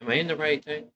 Am I in the right thing?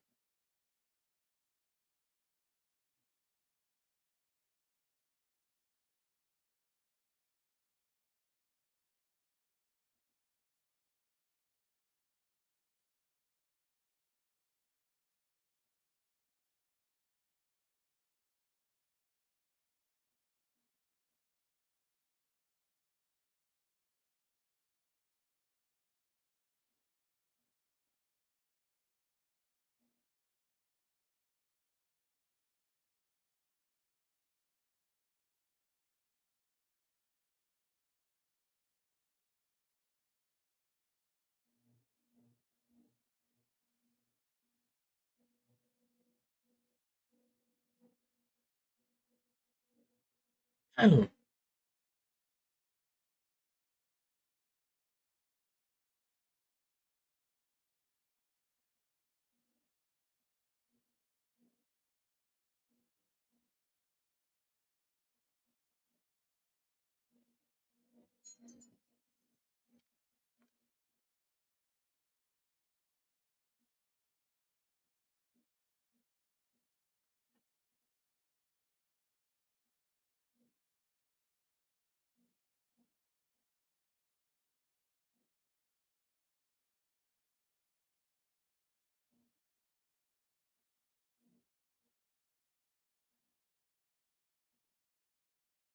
Oh.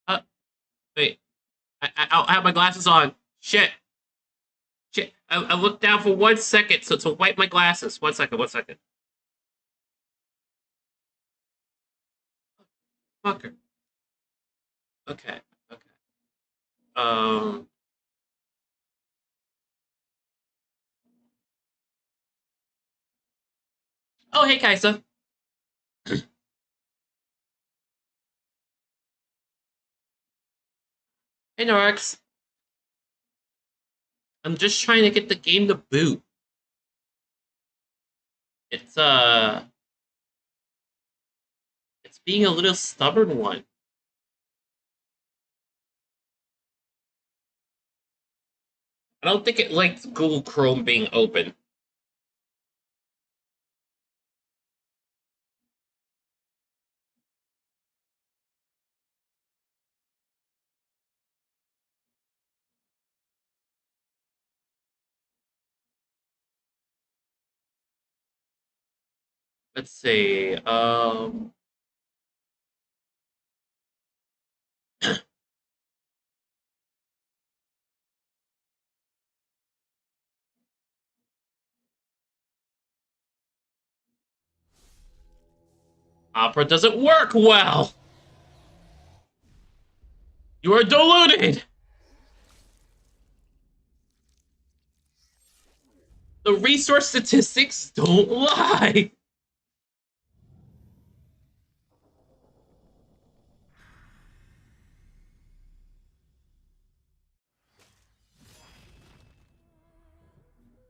Uh, wait. I have my glasses on. Shit. Shit. I looked down for 1 second to wipe my glasses. 1 second. 1 second. Fucker. Okay. Okay. Um. Oh, hey, Kaisa. Hey, Norex. I'm just trying to get the game to boot. It's it's being a little stubborn one. I don't think it likes Google Chrome being open. Let's see. Opera doesn't work well. You are deluded. The resource statistics don't lie.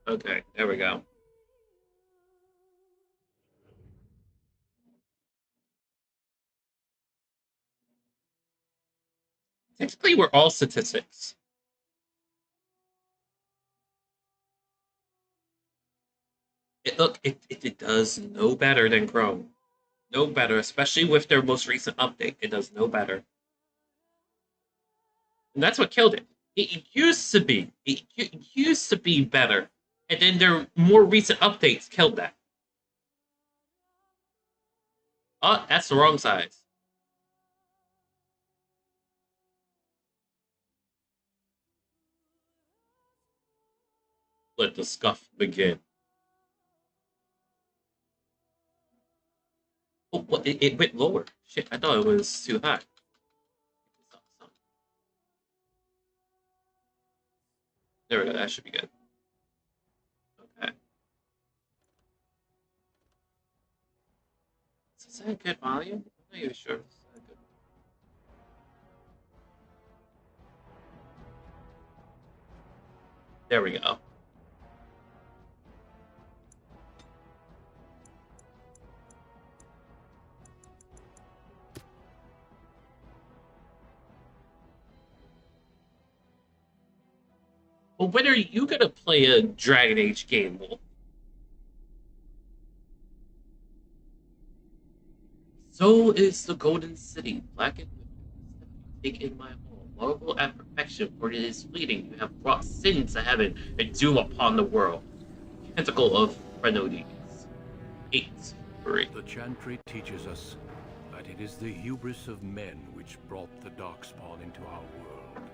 Okay, there we go. Technically, we're all statistics. It does no better than Chrome. No better, especially with their most recent update. It does no better. And that's what killed it. It used to be. It used to be better. And then their more recent updates killed that. Oh, that's the wrong size. Let the scuff begin. Oh, what, it went lower. Shit, I thought it was too high. There we go. That should be good. Okay. Is that a good volume? I'm not even sure. Is that good? There we go. Well, when are you gonna play a Dragon Age game? Well, So is the golden city, blackened with every step you take in my hall. Marvel at perfection, for it is fleeting. You have brought sin to heaven and doom upon the world. Tentacle of Phrenodies. 8-3. The chantry teaches us that it is the hubris of men which brought the Darkspawn into our world.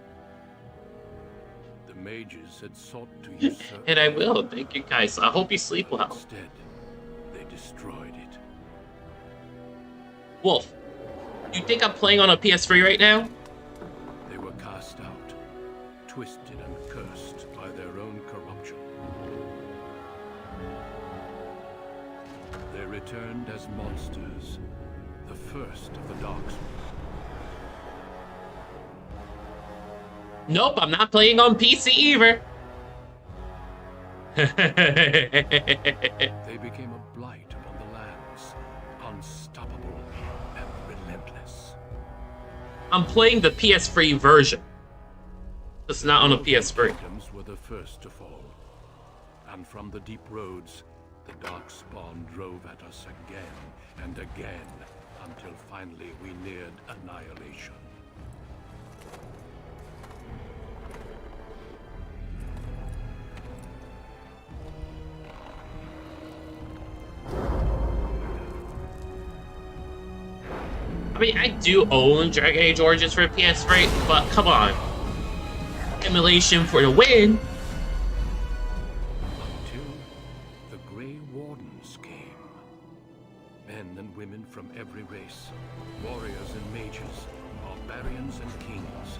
The mages had sought to usurp And I will. Thank you, guys. I hope you sleep well. Instead, they destroyed it. Wolf, you think I'm playing on a PS3 right now? They were cast out, twisted and cursed by their own corruption. They returned as monsters, the first of the Darkspawn. Nope, I'm not playing on PC either. They became a blight upon the lands, unstoppable and relentless. I'm playing the PS3 version. It's not on a PS3. Kingdoms were the first to fall, and from the deep roads, the Darkspawn drove at us again and again, until finally we neared annihilation. I mean, I do own Dragon Age Origins for PS3, but come on. Emulation for the win. Until the Grey Wardens came. Men and women from every race, warriors and mages, barbarians and kings.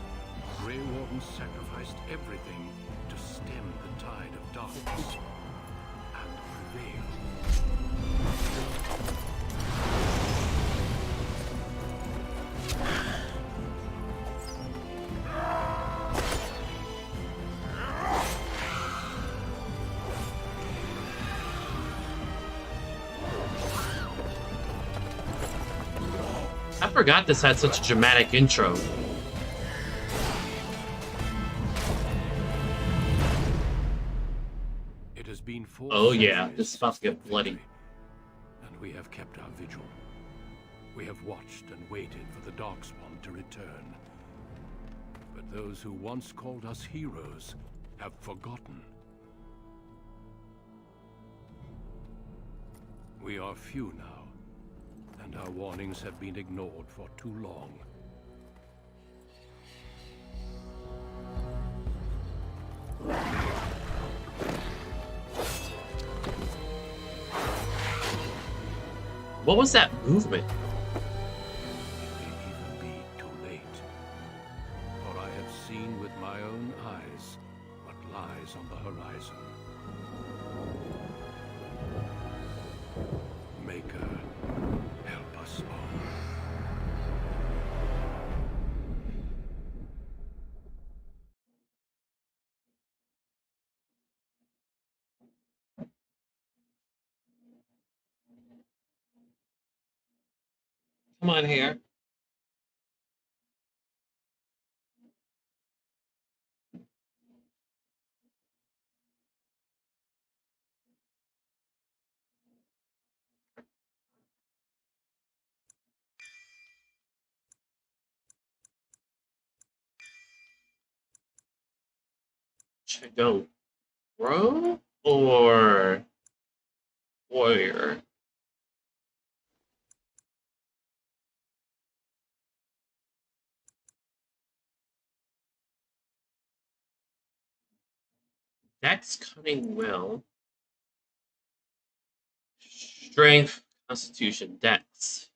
Grey Wardens sacrificed everything to stem the tide of darkness and prevail. I forgot this had such a dramatic intro. It has been 4 Oh yeah, centuries this is about to since get that bloody. victory, and we have kept our vigil. We have watched and waited for the Darkspawn to return. But those who once called us heroes have forgotten. We are few now, and our warnings have been ignored for too long. What was that movement? It may even be too late. For I have seen with my own eyes what lies on the horizon. Maker, help us all. Come on here. Should I go Rogue or Warrior? Dex, Cunning, Will. Strength, Constitution, Dex.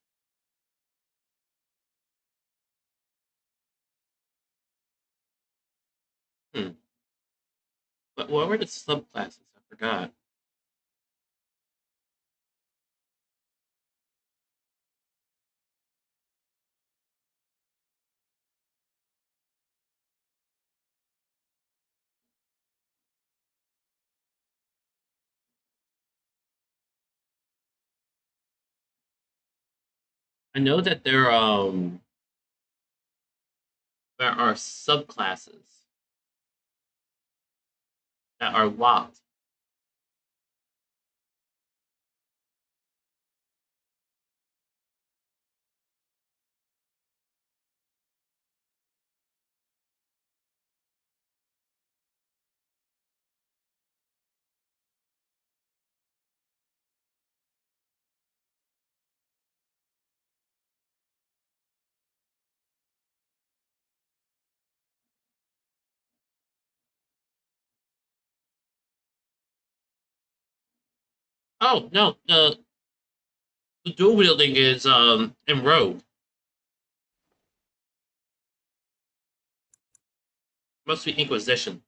But what were the subclasses? I forgot. I know that there are subclasses that are locked. Oh no, the dual wielding is in Rogue. Must be Inquisition.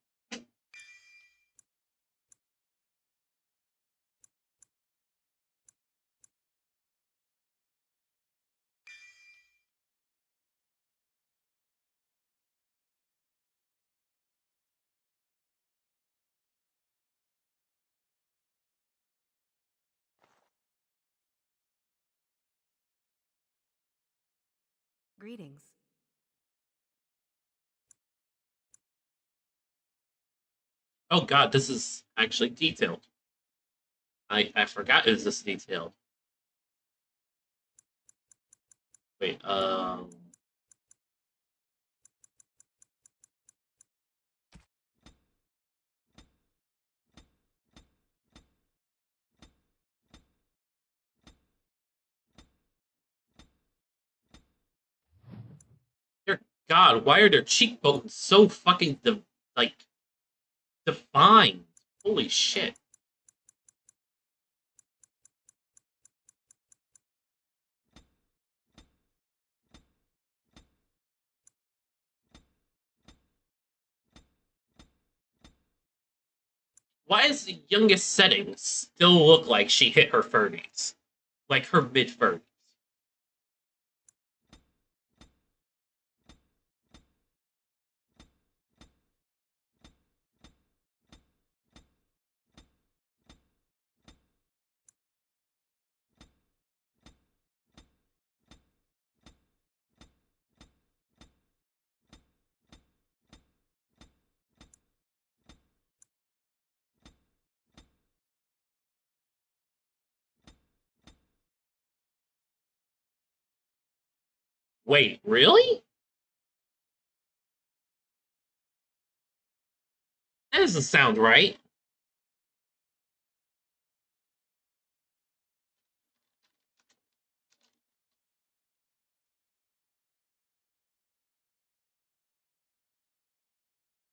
Greetings. Oh god, this is actually detailed. I forgot it was this detailed. Wait, dear God, why are their cheekbones so fucking like defined? Holy shit! Why does the youngest setting still look like she hit her 30s, like her mid 30s? Wait, really? That doesn't sound right.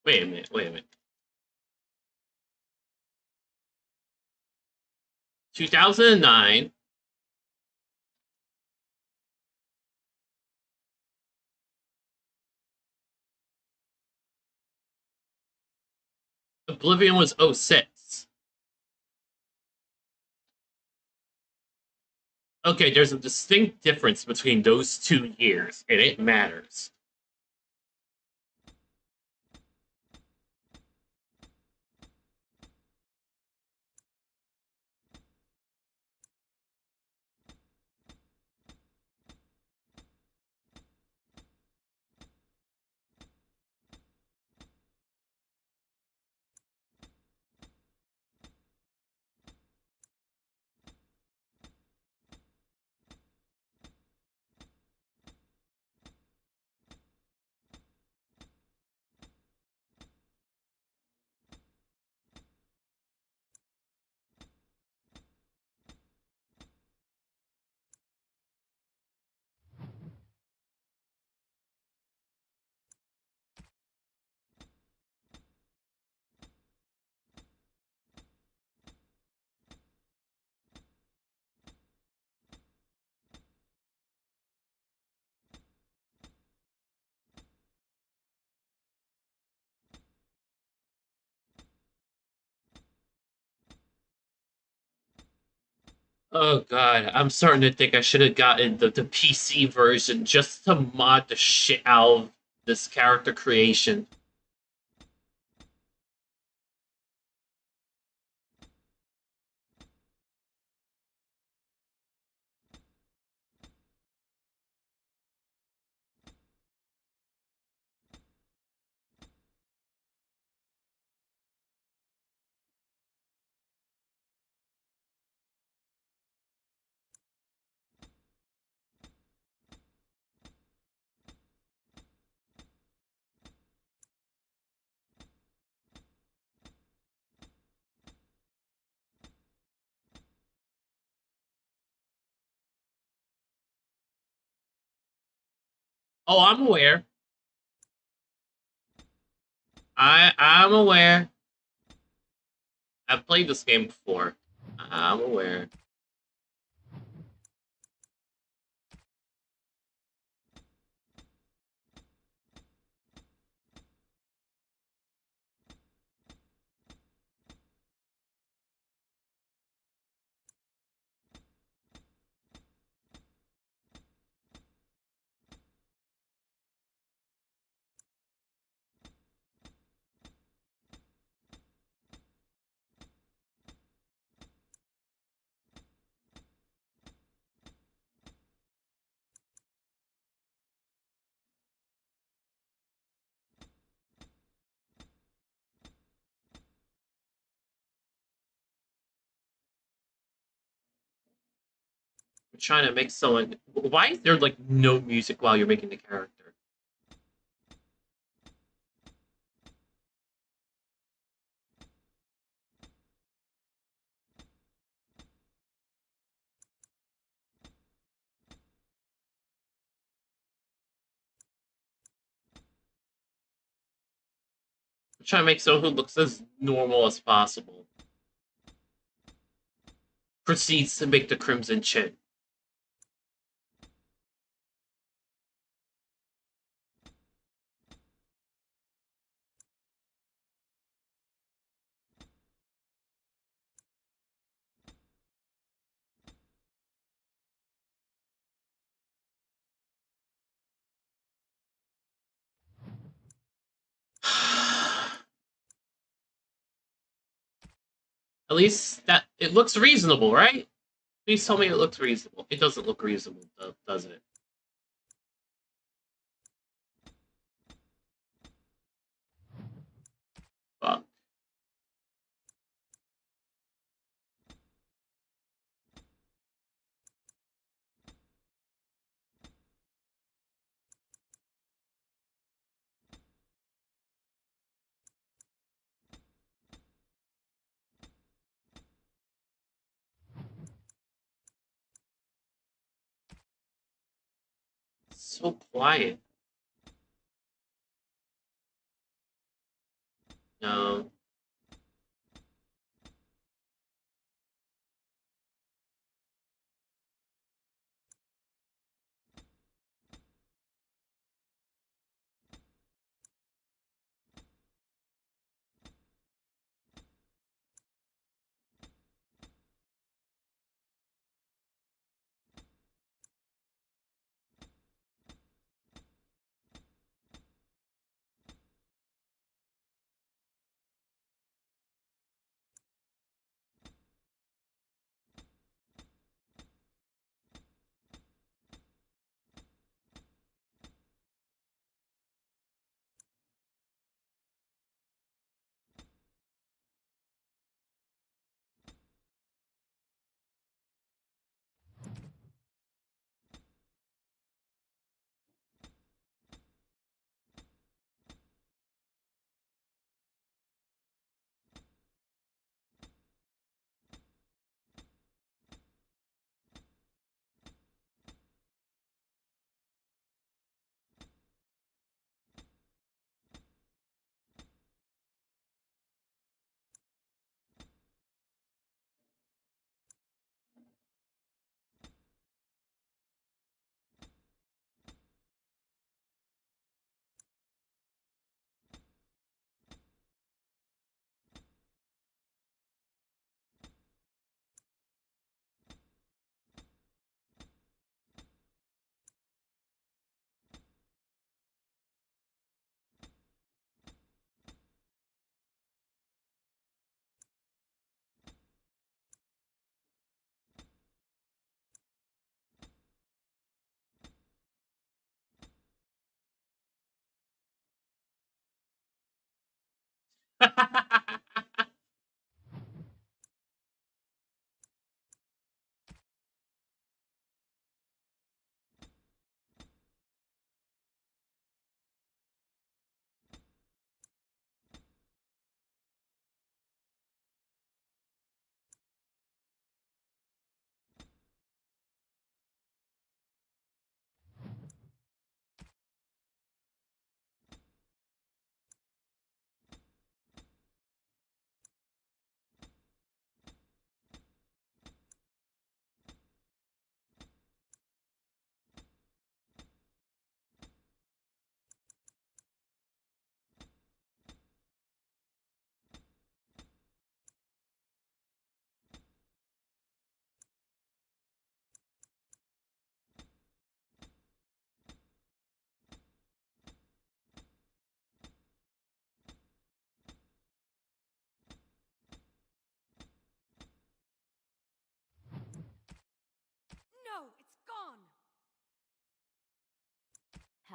Wait a minute. Wait a minute. 2009. Oblivion was '06. Okay, there's a distinct difference between those 2 years, and it matters. Oh god, I'm starting to think I should have gotten the PC version just to mod the shit out of this character creation. Oh, I'm aware. I'm aware. I've played this game before. I'm aware. I'm trying to make someone. Why is there like no music while you're making the character? I'm trying to make someone who looks as normal as possible. Proceeds to make the crimson chin. At least that it looks reasonable, right? Please tell me it looks reasonable. It doesn't look reasonable, does it? Fuck. So quiet. No.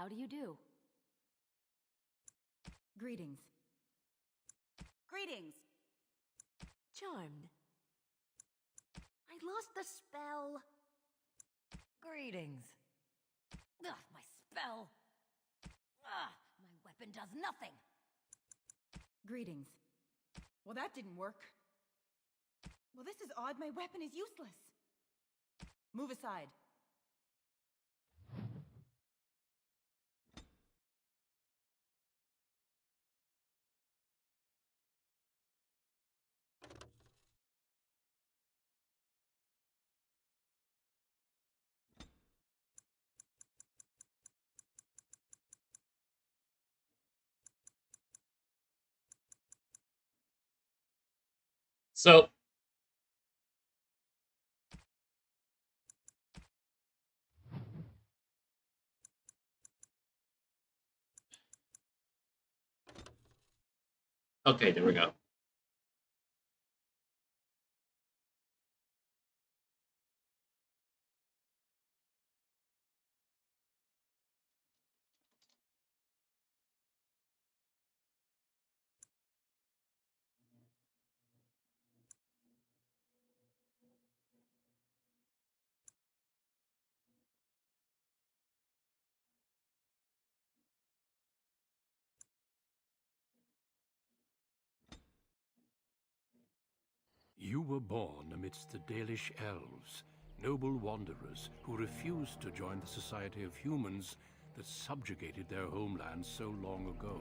How do you do? Greetings. Greetings! Charmed. I lost the spell. Greetings. Ugh, my spell. Ugh, my weapon does nothing. Greetings. Well, that didn't work. Well, this is odd. My weapon is useless. Move aside. So, okay, there we go. You were born amidst the Dalish elves, noble wanderers who refused to join the society of humans that subjugated their homeland so long ago.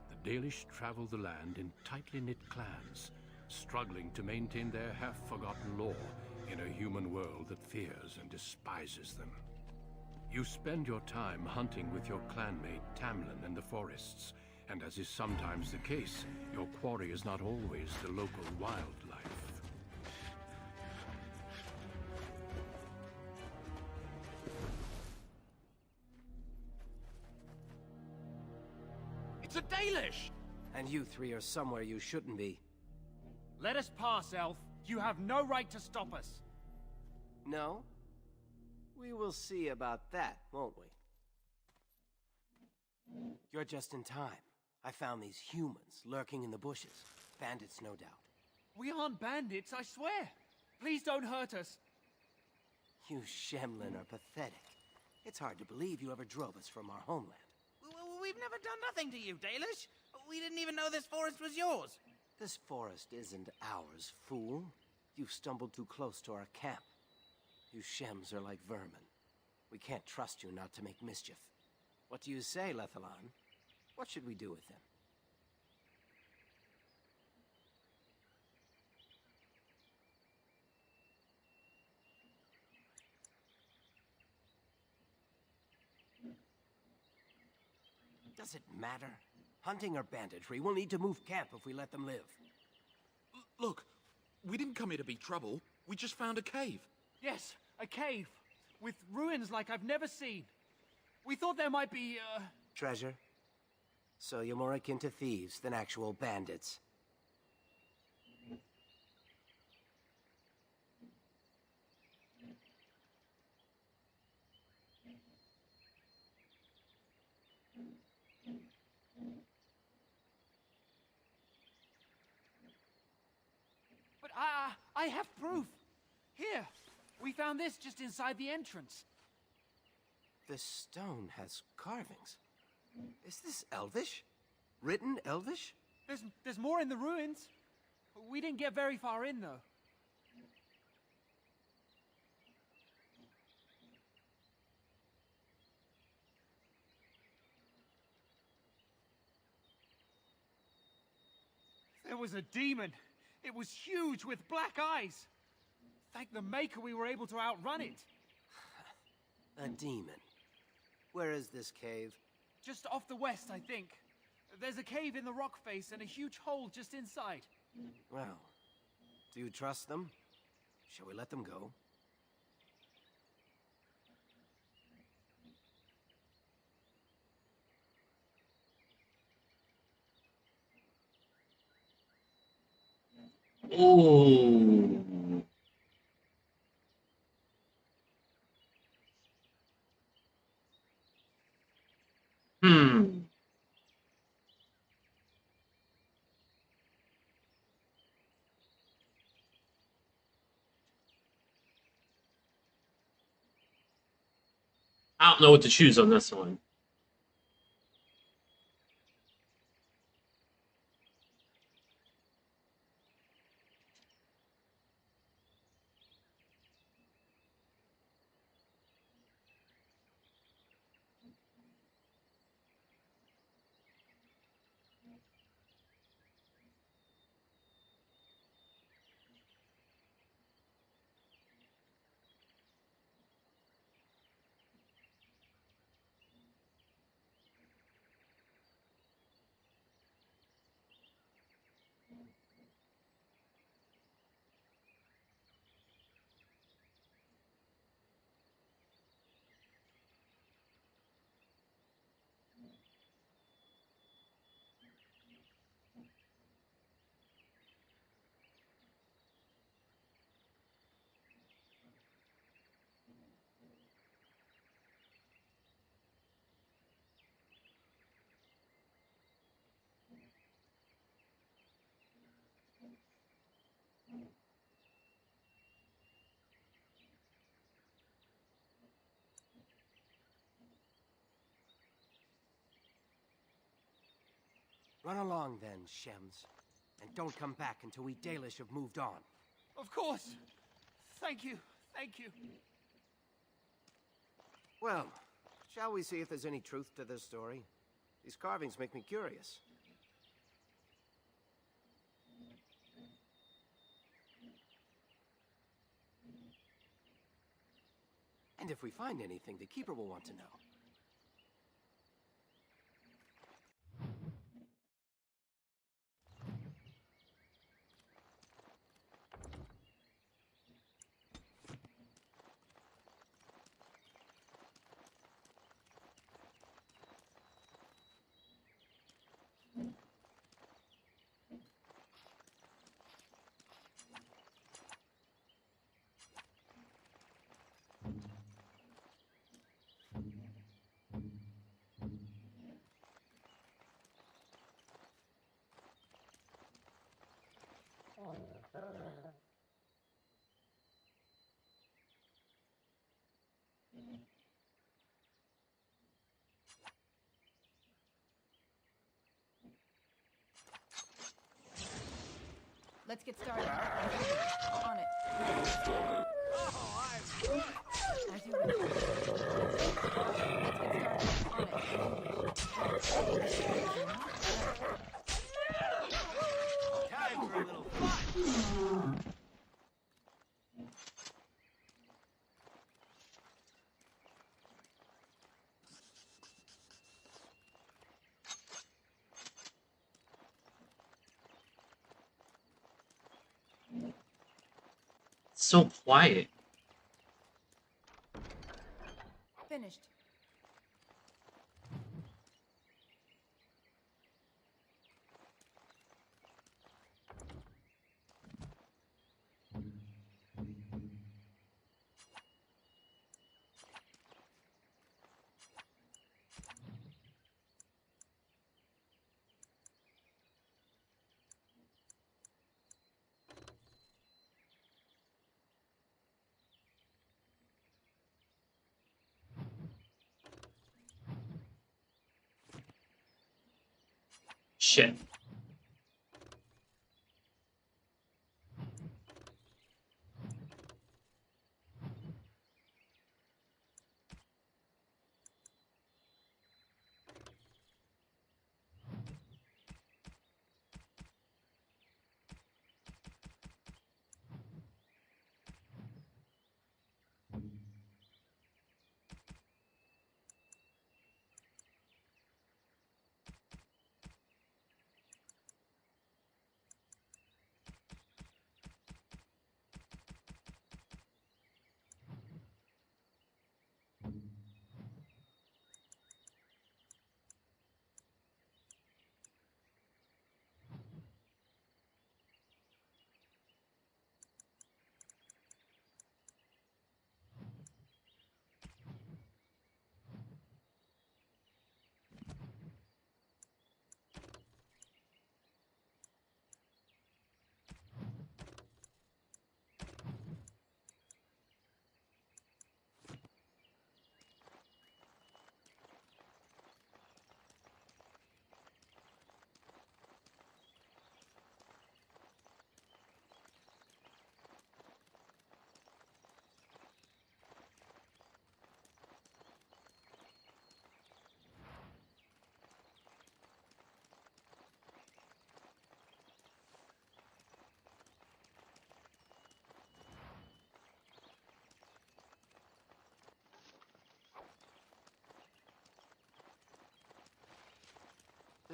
The Dalish travel the land in tightly knit clans, struggling to maintain their half-forgotten law in a human world that fears and despises them. You spend your time hunting with your clanmate Tamlin in the forests, and as is sometimes the case, your quarry is not always the local wildlife. It's a Dalish! And you three are somewhere you shouldn't be. Let us pass, Elf. You have no right to stop us. No? We will see about that, won't we? You're just in time. I found these humans lurking in the bushes. Bandits, no doubt. We aren't bandits, I swear. Please don't hurt us. You Shemlin are pathetic. It's hard to believe you ever drove us from our homeland. We've never done nothing to you, Dalish. We didn't even know this forest was yours. This forest isn't ours, fool. You've stumbled too close to our camp. You Shems are like vermin. We can't trust you not to make mischief. What do you say, Lethalon? What should we do with him? Does it matter? Hunting or banditry, we'll need to move camp if we let them live. Look, we didn't come here to be trouble. We just found a cave. Yes, a cave. With ruins like I've never seen. We thought there might be, Treasure? So you're more akin to thieves than actual bandits. But I have proof. Here, we found this just inside the entrance. This stone has carvings. Is this Elvish? Written Elvish? There's more in the ruins. We didn't get very far in, though. There was a demon. It was huge with black eyes. Thank the Maker we were able to outrun it. A demon. Where is this cave? Just off the west, I think. There's a cave in the rock face and a huge hole just inside. Well, do you trust them? Shall we let them go? Ooh. I don't know what to choose on this one. Run along then, Shems. And don't come back until we Dalish have moved on. Of course. Thank you. Thank you. Well, shall we see if there's any truth to this story? These carvings make me curious. And if we find anything, the Keeper will want to know. Let's get started. On it. As you wish. Let's get started. Time for a little fun! It's so quiet. Finished. Shit.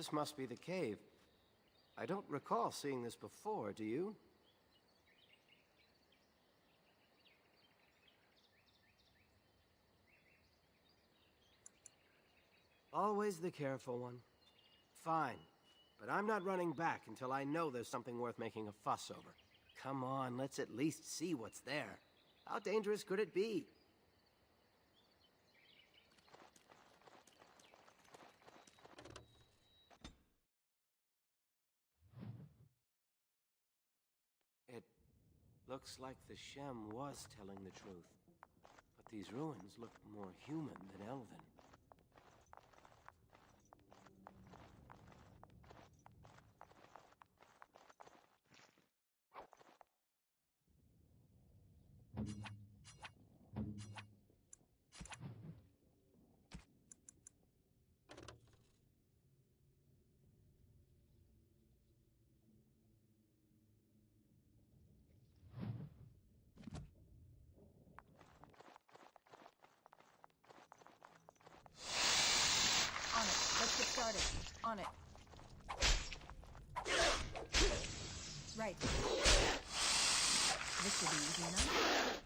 This must be the cave. I don't recall seeing this before, do you? Always the careful one. Fine, but I'm not running back until I know there's something worth making a fuss over. Come on, let's at least see what's there. How dangerous could it be? It looks like the Shem was telling the truth. But these ruins look more human than elven. On it. Let's get started. On it. Right. This should be easy enough.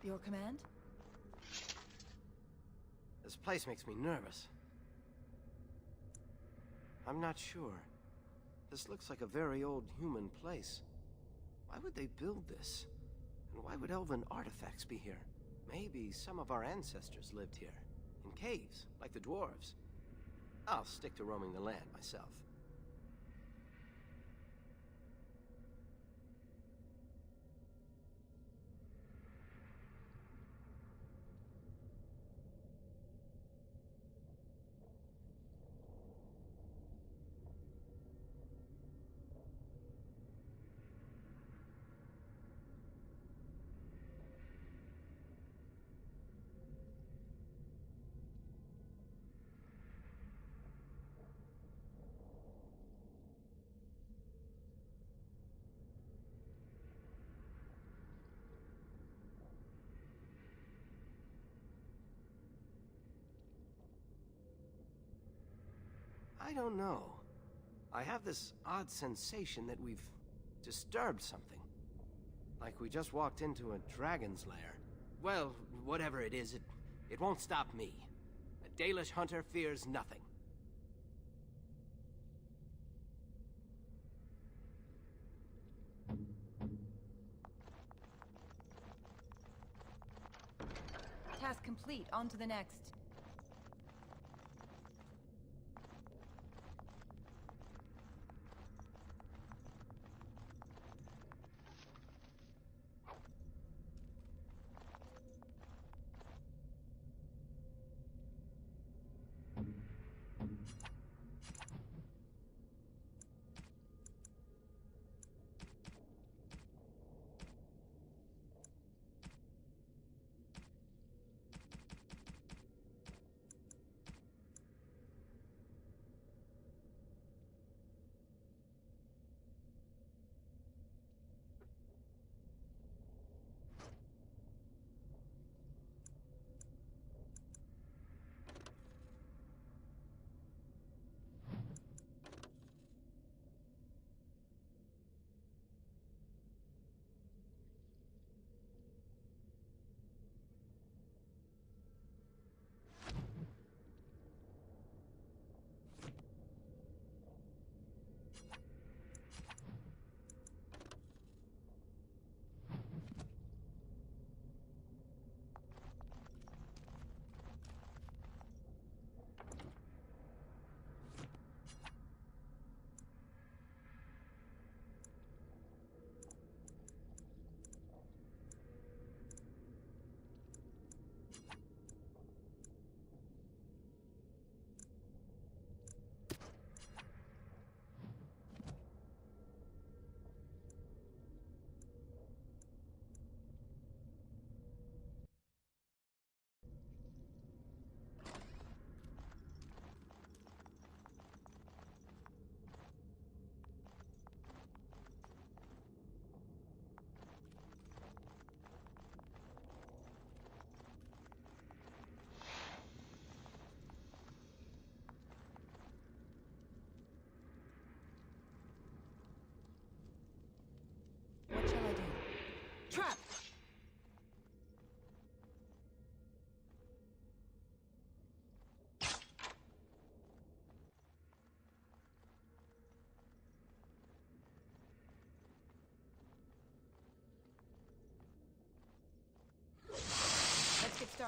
Your command? This place makes me nervous. I'm not sure. This looks like a very old human place. Why would they build this? And why would elven artifacts be here? Maybe some of our ancestors lived here. In caves, like the dwarves. I'll stick to roaming the land myself. I don't know. I have this odd sensation that we've disturbed something. Like we just walked into a dragon's lair. Well, whatever it is, it won't stop me. A Dalish hunter fears nothing. Task complete. On to the next.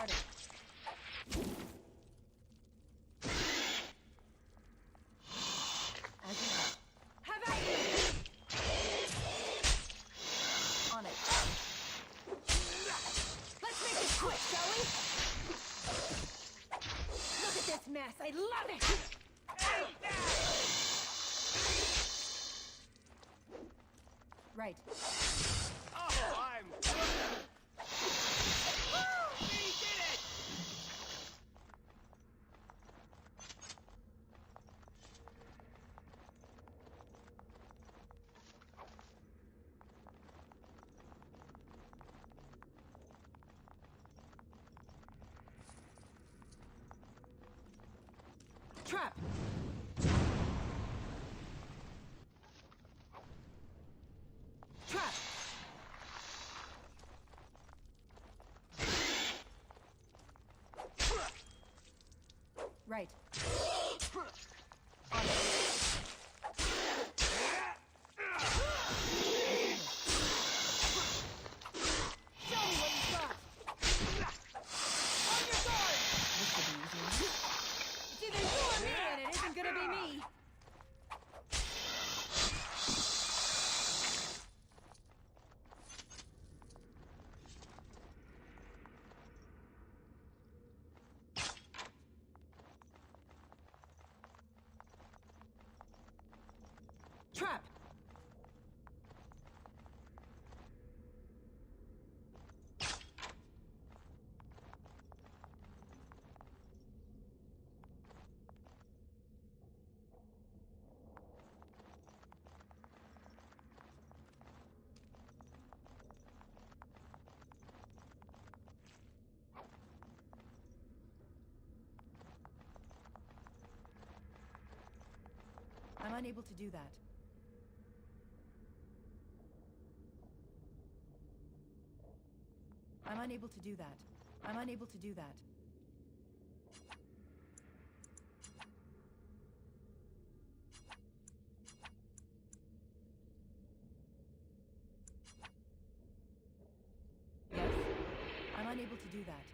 started. As you have. Have at it! On it. Let's make this quick, shall we? Look at this mess. I love it! Right. Oh, I'm good! Woo! We did it! Trap! Trap! Right. On it. Show me what you got! On your guard! This could be easy. It's either you or me, and it isn't gonna be me! Trap! I'm unable to do that. I'm unable to do that. I'm unable to do that. Yes. I'm unable to do that.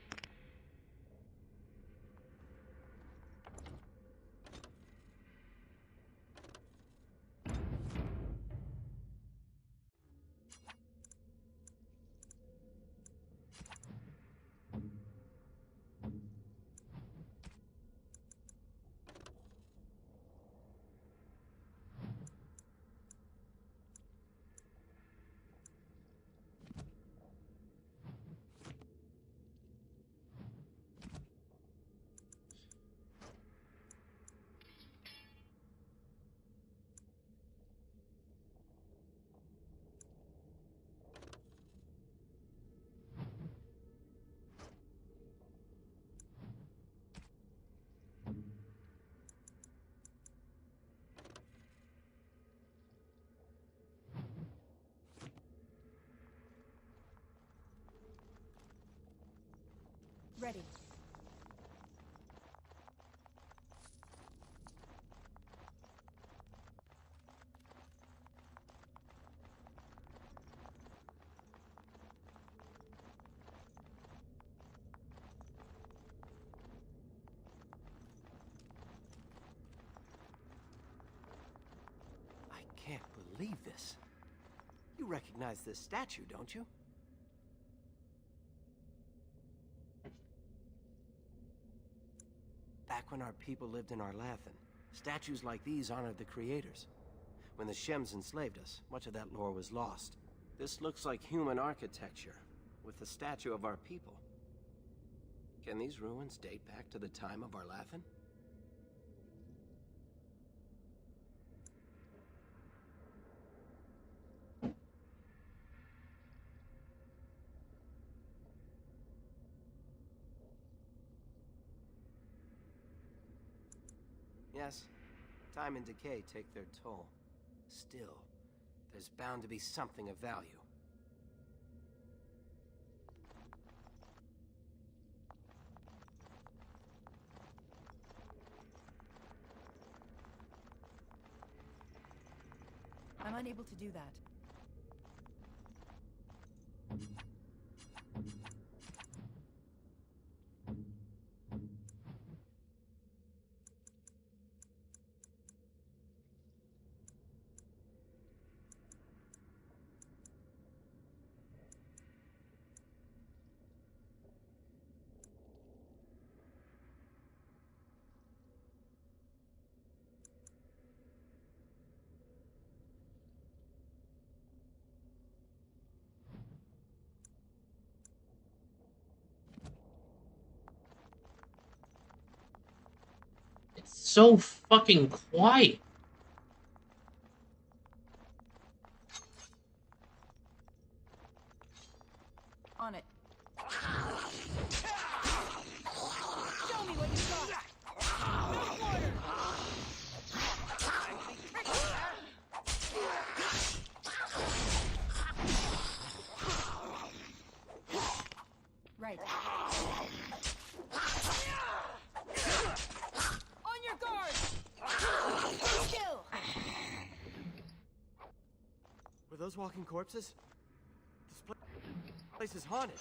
Ready. I can't believe this. You recognize this statue, don't you? Back when our people lived in Arlathan, statues like these honored the creators. When the Shems enslaved us, much of that lore was lost. This looks like human architecture, with the statue of our people. Can these ruins date back to the time of Arlathan? Yes, time and decay take their toll. Still, there's bound to be something of value. I'm unable to do that. It's so fucking quiet. On it. Show me what you got. No quarter. Right. On your guard. Kill. Were those walking corpses? This place is haunted.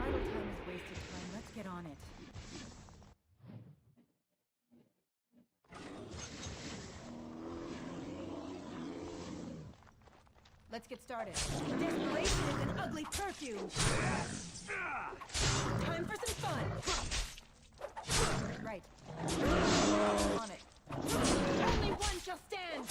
Idle time is wasted time. Let's get on it. Let's get started. Desperation is an ugly perfume. Time for some fun. Right. On it. Only one shall stand.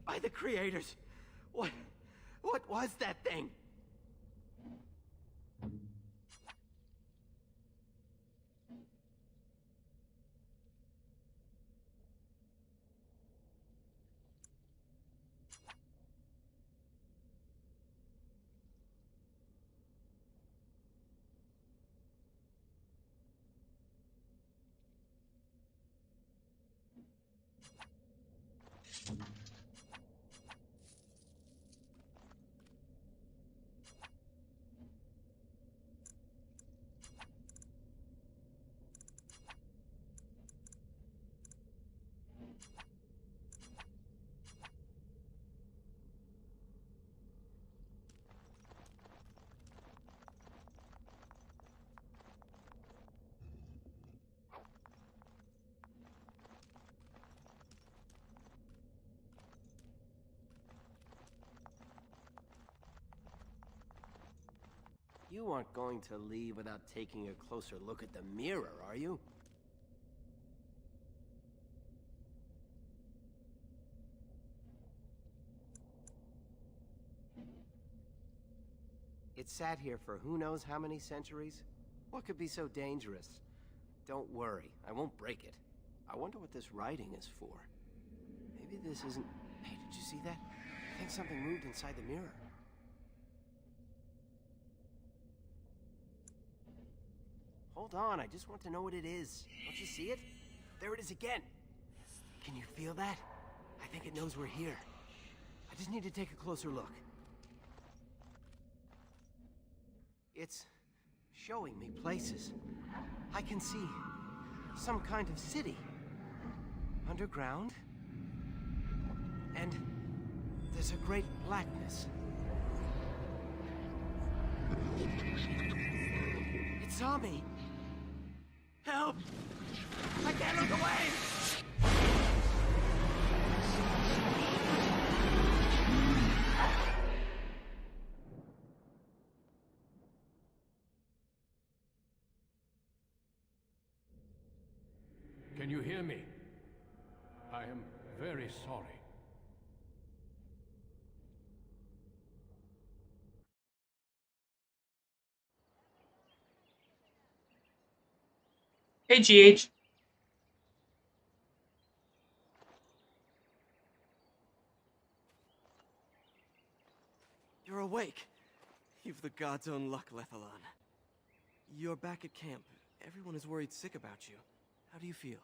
By the creators! What was that thing? You aren't going to leave without taking a closer look at the mirror, are you? It sat here for who knows how many centuries? What could be so dangerous? Don't worry, I won't break it. I wonder what this writing is for. Maybe this isn't... Hey, did you see that? I think something moved inside the mirror. Hold on, I just want to know what it is. Don't you see it? There it is again. Can you feel that? I think it knows we're here. I just need to take a closer look. It's showing me places. I can see some kind of city. Underground. And there's a great blackness. It saw me. Help! I can't look away! Can you hear me? I am very sorry. Hey, GH. You're awake. You've the god's own luck, Lethalon. You're back at camp. Everyone is worried sick about you. How do you feel?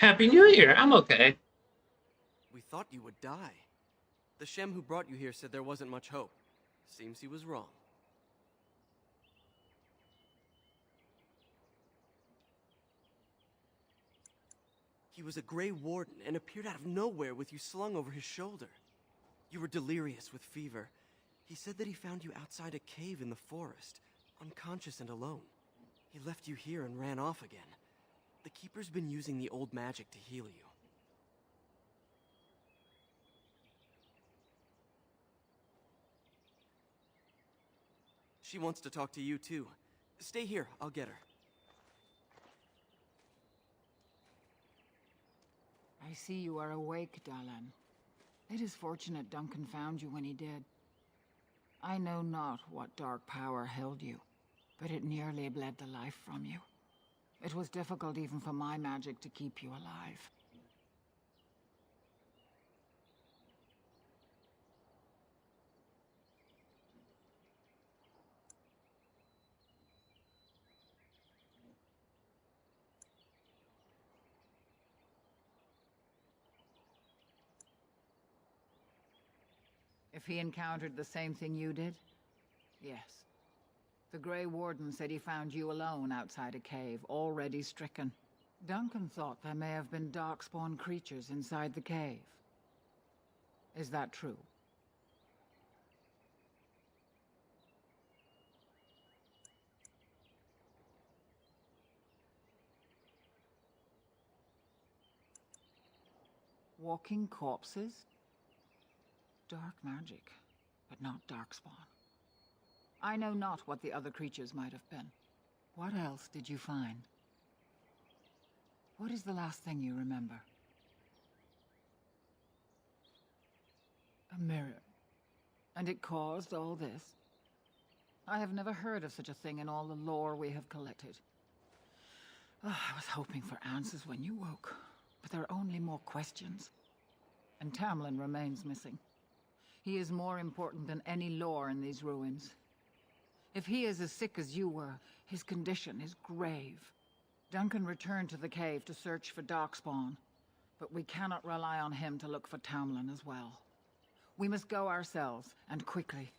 Happy New Year. I'm okay. We thought you would die. The Shem who brought you here said there wasn't much hope. Seems he was wrong. He was a Grey Warden and appeared out of nowhere with you slung over his shoulder. You were delirious with fever. He said that he found you outside a cave in the forest, unconscious and alone. He left you here and ran off again. The Keeper's been using the old magic to heal you. She wants to talk to you too. Stay here, I'll get her. I see you are awake, Dalan. It is fortunate Duncan found you when he did. I know not what dark power held you, but it nearly bled the life from you. It was difficult even for my magic to keep you alive. If he encountered the same thing you did? Yes. The Grey Warden said he found you alone outside a cave, already stricken. Duncan thought there may have been darkspawn creatures inside the cave. Is that true? Walking corpses? Dark magic, but not darkspawn. I know not what the other creatures might have been. What else did you find? What is the last thing you remember? A mirror. And it caused all this? I have never heard of such a thing in all the lore we have collected. I was hoping for answers when you woke, but there are only more questions. And Tamlin remains missing. He is more important than any lore in these ruins. If he is as sick as you were, his condition is grave. Duncan returned to the cave to search for Darkspawn, but we cannot rely on him to look for Tamlin as well. We must go ourselves, and quickly.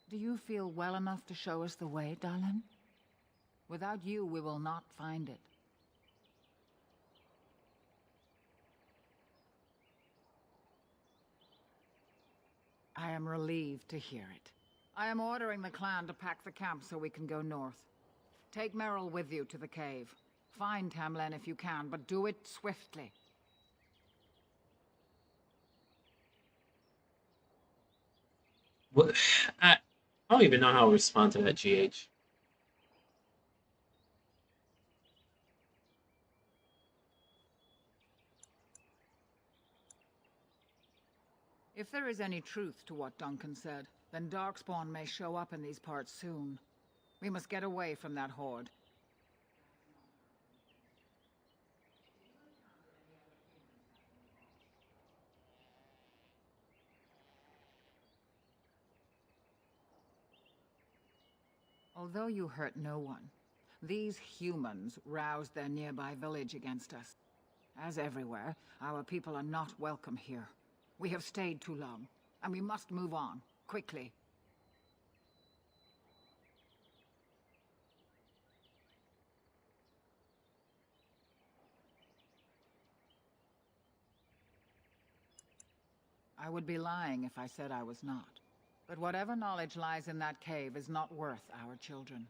Do you feel well enough to show us the way, Dalan? Without you, we will not find it. I am relieved to hear it. I am ordering the clan to pack the camp so we can go north. Take Merrill with you to the cave. Find Tamlin if you can, but do it swiftly. What? I don't even know how to respond to that, GH. If there is any truth to what Duncan said, then Darkspawn may show up in these parts soon. We must get away from that horde. Although you hurt no one, these humans roused their nearby village against us. As everywhere, our people are not welcome here. We have stayed too long, and we must move on, quickly. I would be lying if I said I was not. But whatever knowledge lies in that cave is not worth our children.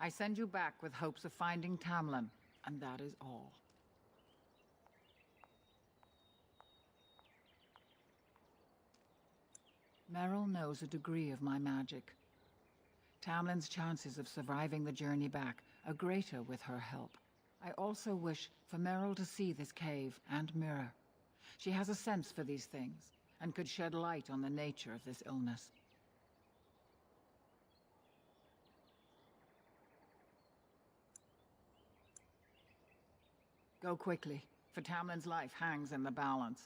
I send you back with hopes of finding Tamlin, and that is all. Merrill knows a degree of my magic. Tamlin's chances of surviving the journey back are greater with her help. I also wish for Merrill to see this cave and mirror. She has a sense for these things, and could shed light on the nature of this illness. Go quickly, for Tamlin's life hangs in the balance.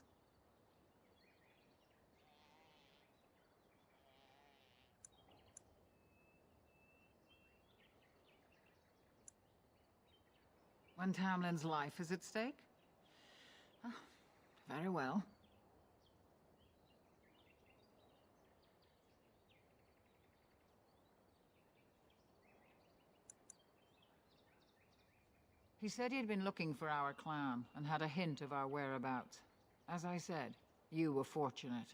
When Tamlin's life is at stake? Oh, very well. He said he'd been looking for our clan, and had a hint of our whereabouts. As I said, you were fortunate.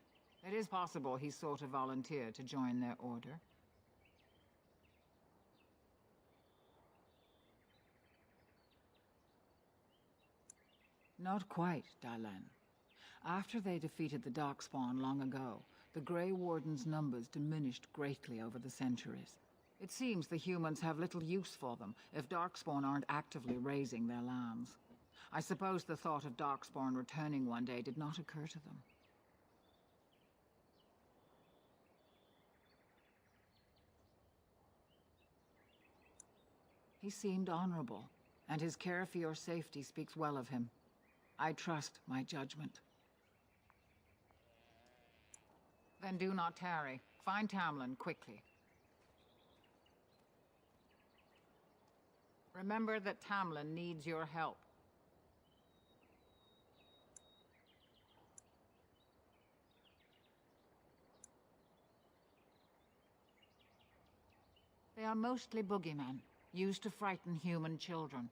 It is possible he sought a volunteer to join their order. Not quite, Dylan. After they defeated the Darkspawn long ago, the Grey Warden's numbers diminished greatly over the centuries. It seems the humans have little use for them if Darkspawn aren't actively raising their lands. I suppose the thought of Darkspawn returning one day did not occur to them. He seemed honorable, and his care for your safety speaks well of him. I trust my judgment. Then do not tarry. Find Tamlin quickly. Remember that Tamlin needs your help. They are mostly boogeymen, used to frighten human children.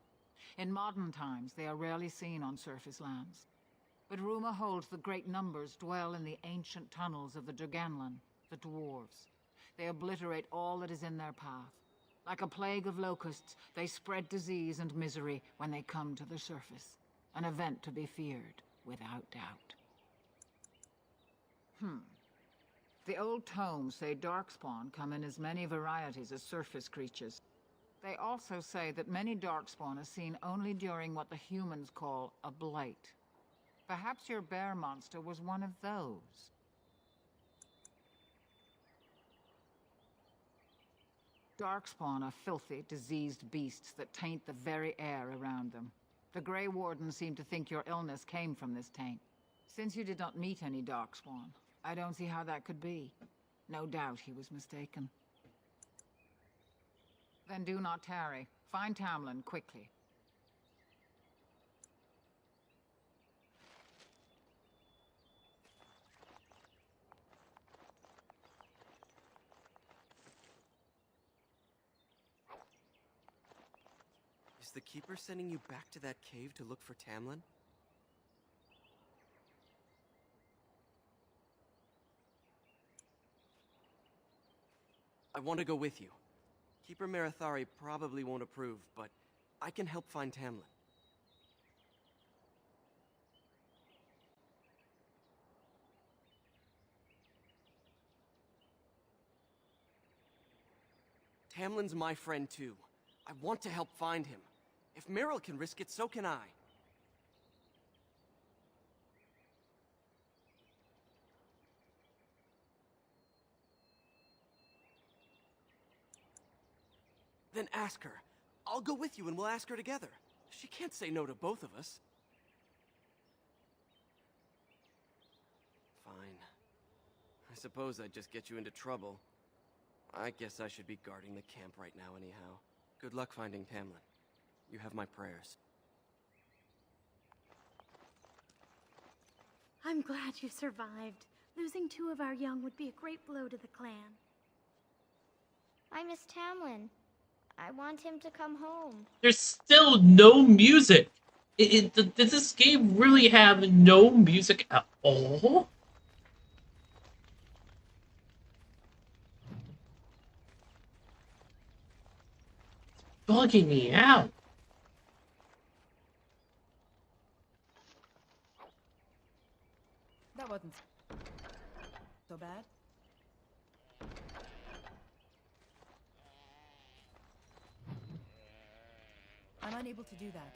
In modern times, they are rarely seen on surface lands. But rumor holds that great numbers dwell in the ancient tunnels of the Draganlan, the dwarves. They obliterate all that is in their path. Like a plague of locusts, they spread disease and misery when they come to the surface. An event to be feared, without doubt. The old tomes say Darkspawn come in as many varieties as surface creatures. They also say that many Darkspawn are seen only during what the humans call a blight. Perhaps your bear monster was one of those. Darkspawn are filthy, diseased beasts that taint the very air around them. The Grey Wardens seem to think your illness came from this taint. Since you did not meet any Darkspawn, I don't see how that could be. No doubt he was mistaken. Then do not tarry. Find Tamlin quickly. Is the Keeper sending you back to that cave to look for Tamlin? I want to go with you. Keeper Marathari probably won't approve, but I can help find Tamlin. Tamlin's my friend too. I want to help find him. If Meryl can risk it, so can I. Then ask her. I'll go with you and we'll ask her together. She can't say no to both of us. Fine. I suppose I'd just get you into trouble. I guess I should be guarding the camp right now anyhow. Good luck finding Tamlin. You have my prayers. I'm glad you survived. Losing 2 of our young would be a great blow to the clan. I miss Tamlin. I want him to come home. There's still no music. Does this game really have no music at all? It's bugging me out. That wasn't so bad. I'm unable to do that.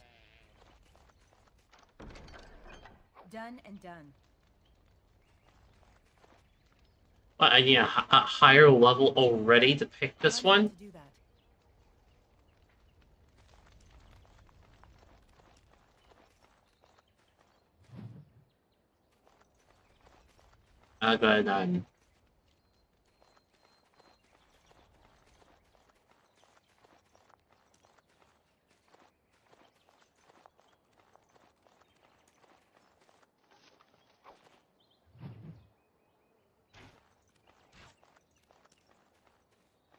Done and done. What, I need a higher level already to pick this one? To do that. Go ahead.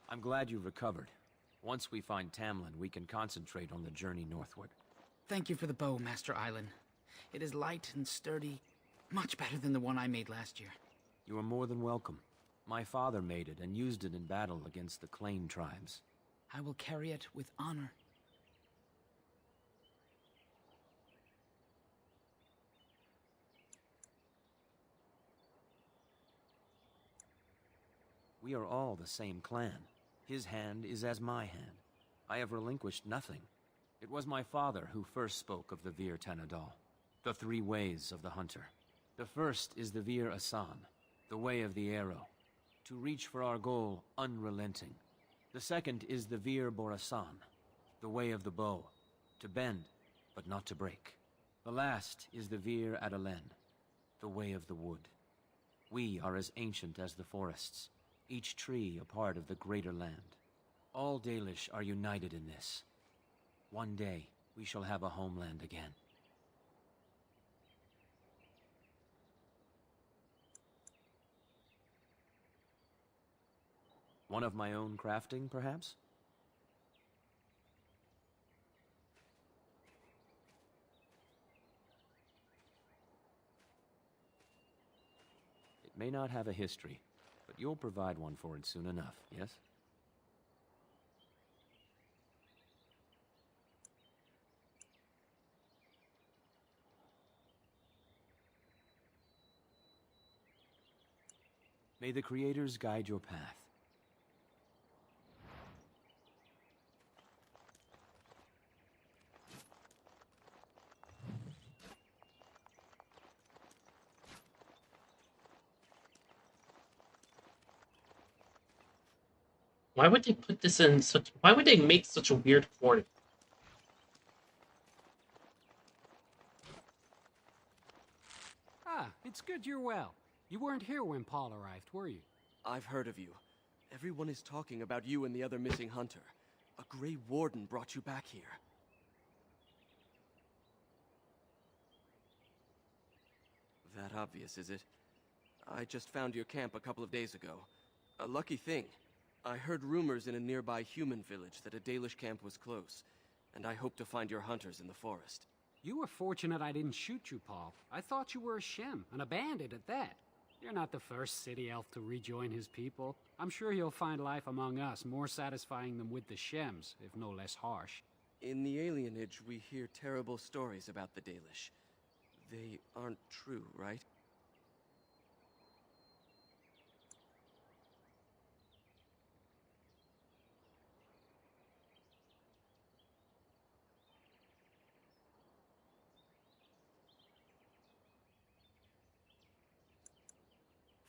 I'm glad you recovered. Once we find Tamlin, we can concentrate on the journey northward. Thank you for the bow, Master Island. It is light and sturdy, much better than the one I made last year. You are more than welcome. My father made it and used it in battle against the Clane tribes. I will carry it with honor. We are all the same clan. His hand is as my hand. I have relinquished nothing. It was my father who first spoke of the Vir Tanadal, the 3 ways of the hunter. The first is the Vir Asan, the way of the arrow, to reach for our goal unrelenting. The second is the Vir Borasan, the way of the bow, to bend, but not to break. The last is the Vir Adalen, the way of the wood. We are as ancient as the forests, each tree a part of the greater land. All Dalish are united in this. One day, we shall have a homeland again. One of my own crafting, perhaps? It may not have a history, but you'll provide one for it soon enough, yes? May the creators guide your path. Why would they put this in such... Why would they make such a weird corner? Ah, it's good you're well. You weren't here when Paul arrived, were you? I've heard of you. Everyone is talking about you and the other missing hunter. A Grey Warden brought you back here. That obvious, is it? I just found your camp a couple of days ago. A lucky thing. I heard rumors in a nearby human village that a Dalish camp was close, and I hope to find your hunters in the forest. You were fortunate I didn't shoot you, Paul. I thought you were a Shem, and a bandit at that. You're not the first city elf to rejoin his people. I'm sure he'll find life among us more satisfying than with the Shems, if no less harsh. In the alienage, we hear terrible stories about the Dalish. They aren't true, right?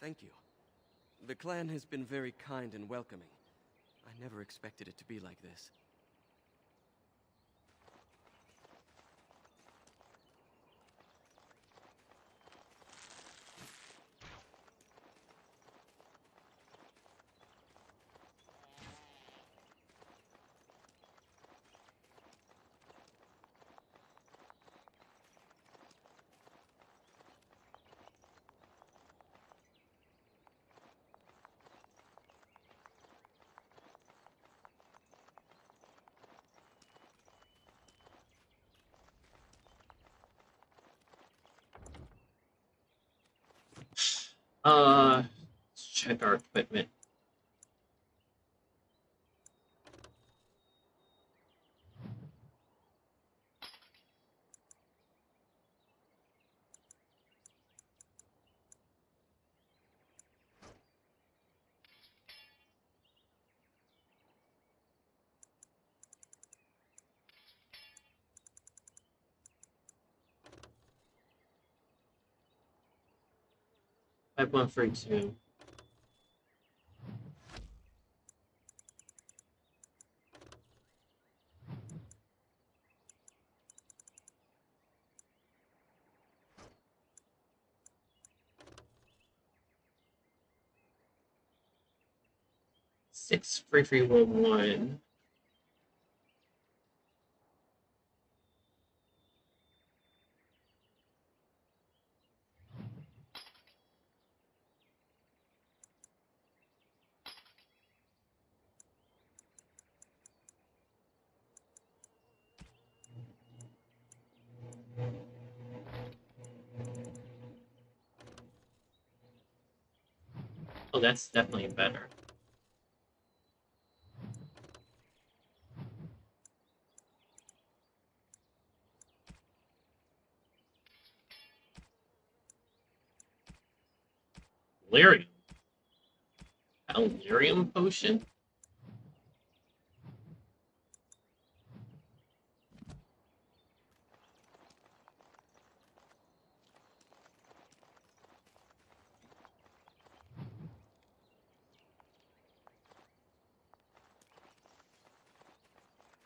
Thank you. The clan has been very kind and welcoming. I never expected it to be like this. Let's check our equipment. Type 132. Six 3311. Oh, that's definitely better. Lyrium. A lyrium potion?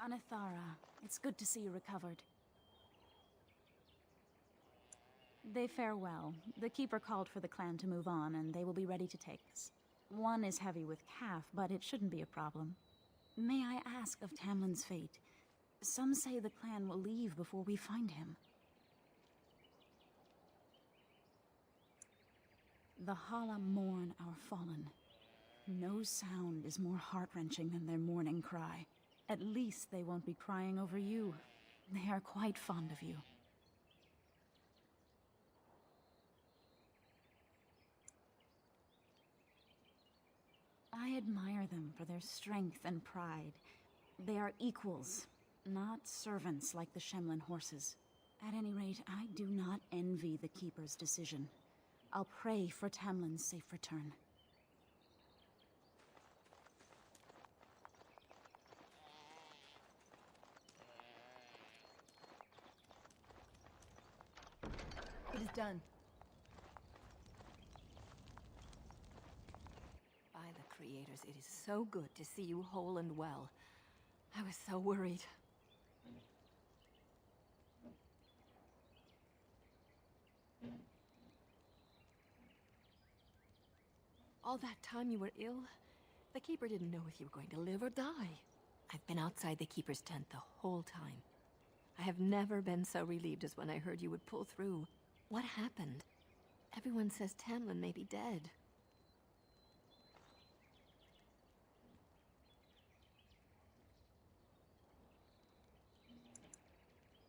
Anithara, it's good to see you recovered. They fare well. The Keeper called for the clan to move on, and they will be ready to take us. One is heavy with calf, but it shouldn't be a problem. May I ask of Tamlin's fate? Some say the clan will leave before we find him. The Hala mourn our fallen. No sound is more heart-wrenching than their mourning cry. At least they won't be crying over you. They are quite fond of you. I admire them for their strength and pride. They are equals, not servants like the Shemlin horses. At any rate, I do not envy the Keeper's decision. I'll pray for Tamlin's safe return. It is done. By the creators, it is so good to see you whole and well. I was so worried. All that time you were ill, the Keeper didn't know if you were going to live or die. I've been outside the Keeper's tent the whole time. I have never been so relieved as when I heard you would pull through. What happened? Everyone says Tamlin may be dead.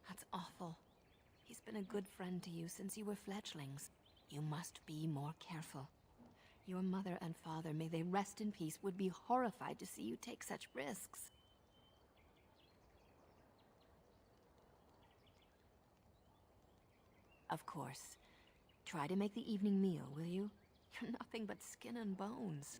That's awful. He's been a good friend to you since you were fledglings. You must be more careful. Your mother and father, may they rest in peace, would be horrified to see you take such risks. Of course. Try to make the evening meal, will you? You're nothing but skin and bones.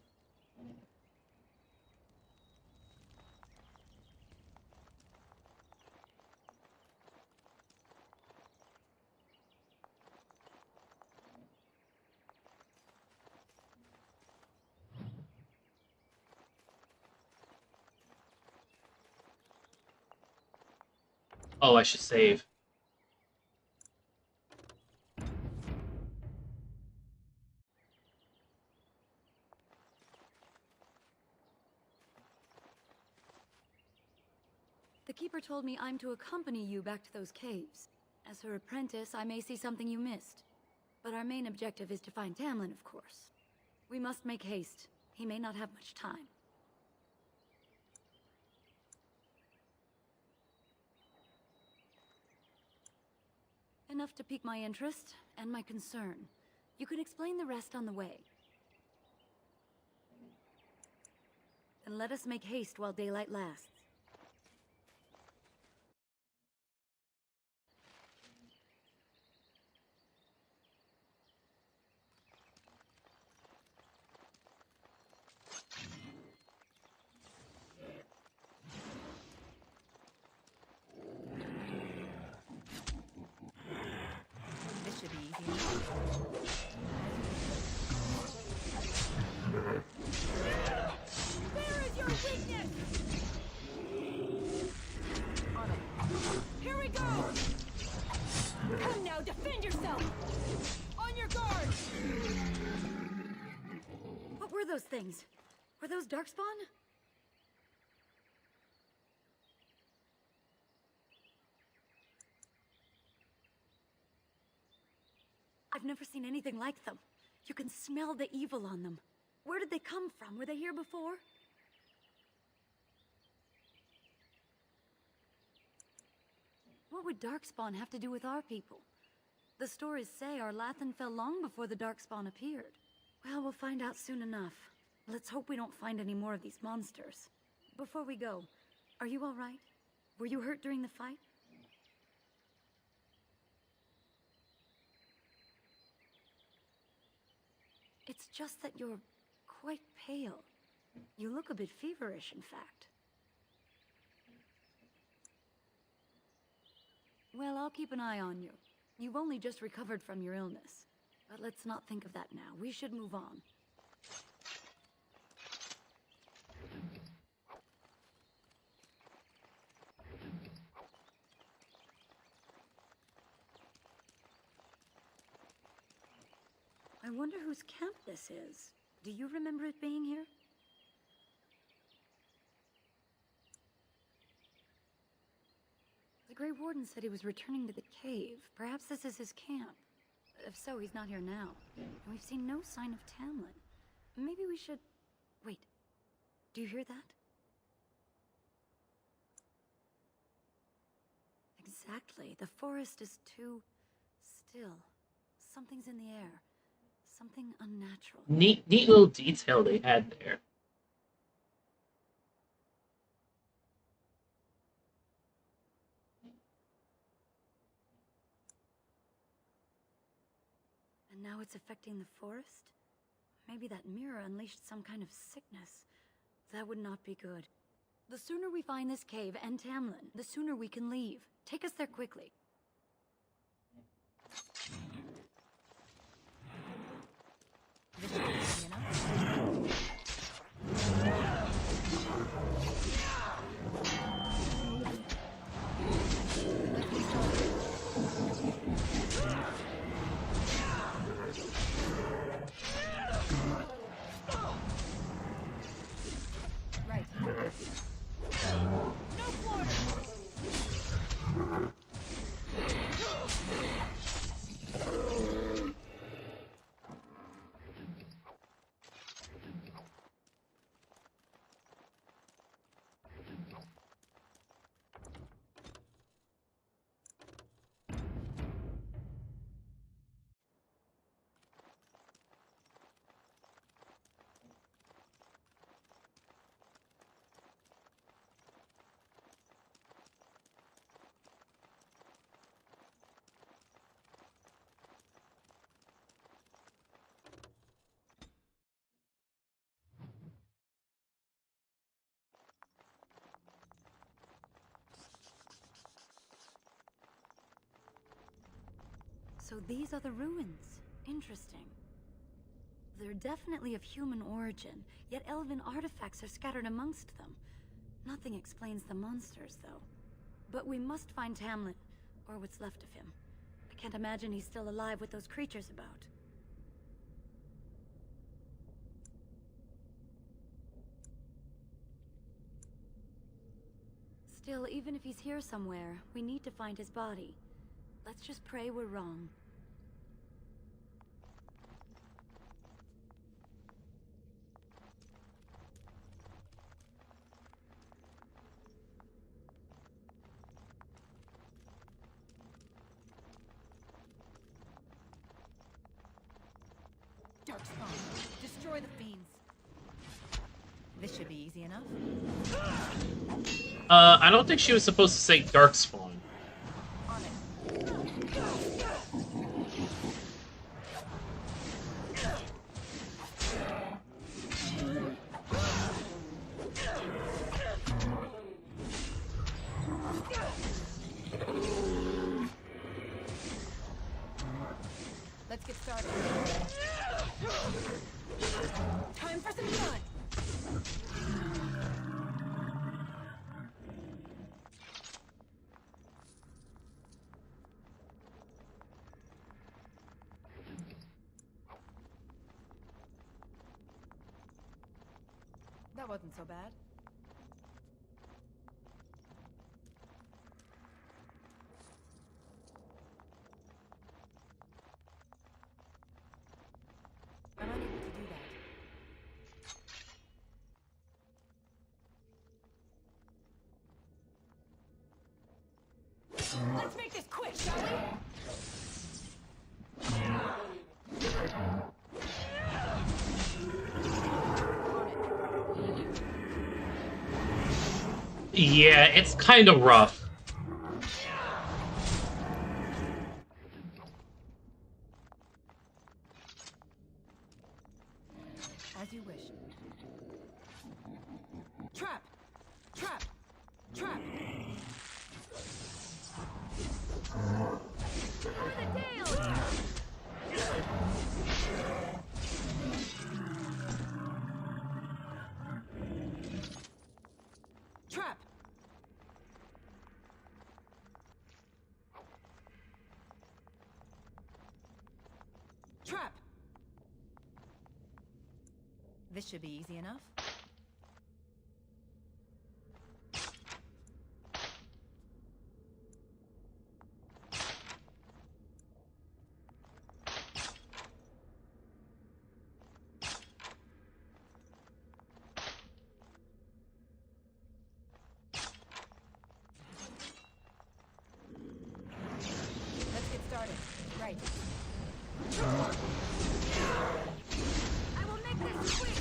Oh, I should save. The Keeper told me I'm to accompany you back to those caves. As her apprentice, I may see something you missed. But our main objective is to find Tamlin, of course. We must make haste. He may not have much time. Enough to pique my interest and my concern. You can explain the rest on the way. Then let us make haste while daylight lasts. This should be easy enough. Where is your weakness? On it. Here we go! Come now, defend yourself! On your guard! What were those things? Were those Darkspawn? I've never seen anything like them. You can smell the evil on them. Where did they come from? Were they here before? What would Darkspawn have to do with our people? The stories say our Lathan fell long before the Darkspawn appeared. Well, we'll find out soon enough. Let's hope we don't find any more of these monsters. Before we go, are you all right? Were you hurt during the fight? It's just that you're quite pale. You look a bit feverish, in fact. Well, I'll keep an eye on you. You've only just recovered from your illness. But let's not think of that now. We should move on. I wonder whose camp this is. Do you remember it being here? The Grey Warden said he was returning to the cave. Perhaps this is his camp. If so, he's not here now. And we've seen no sign of Tamlin. Maybe we should... Wait. Do you hear that? Exactly. The forest is too... still. Something's in the air. Something unnatural. Neat little detail they had there. And now it's affecting the forest? Maybe that mirror unleashed some kind of sickness. That would not be good. The sooner we find this cave and Tamlin, the sooner we can leave. Take us there quickly. This should be easy enough. So these are the ruins. Interesting. They're definitely of human origin, yet elven artifacts are scattered amongst them. Nothing explains the monsters, though. But we must find Tamlin, or what's left of him. I can't imagine he's still alive with those creatures about. Still, even if he's here somewhere, we need to find his body. Let's just pray we're wrong. Darkspawn, destroy the fiends. This should be easy enough. I don't think she was supposed to say Darkspawn. Let's get started. Time for some fun. That wasn't so bad. I'm unable to do that. Let's make this quick, shall we? Yeah, it's kind of rough. As you wish. Trap! Trap! Trap! Trap! Trap! This should be easy enough. Let's get started. Right. I will make this quick.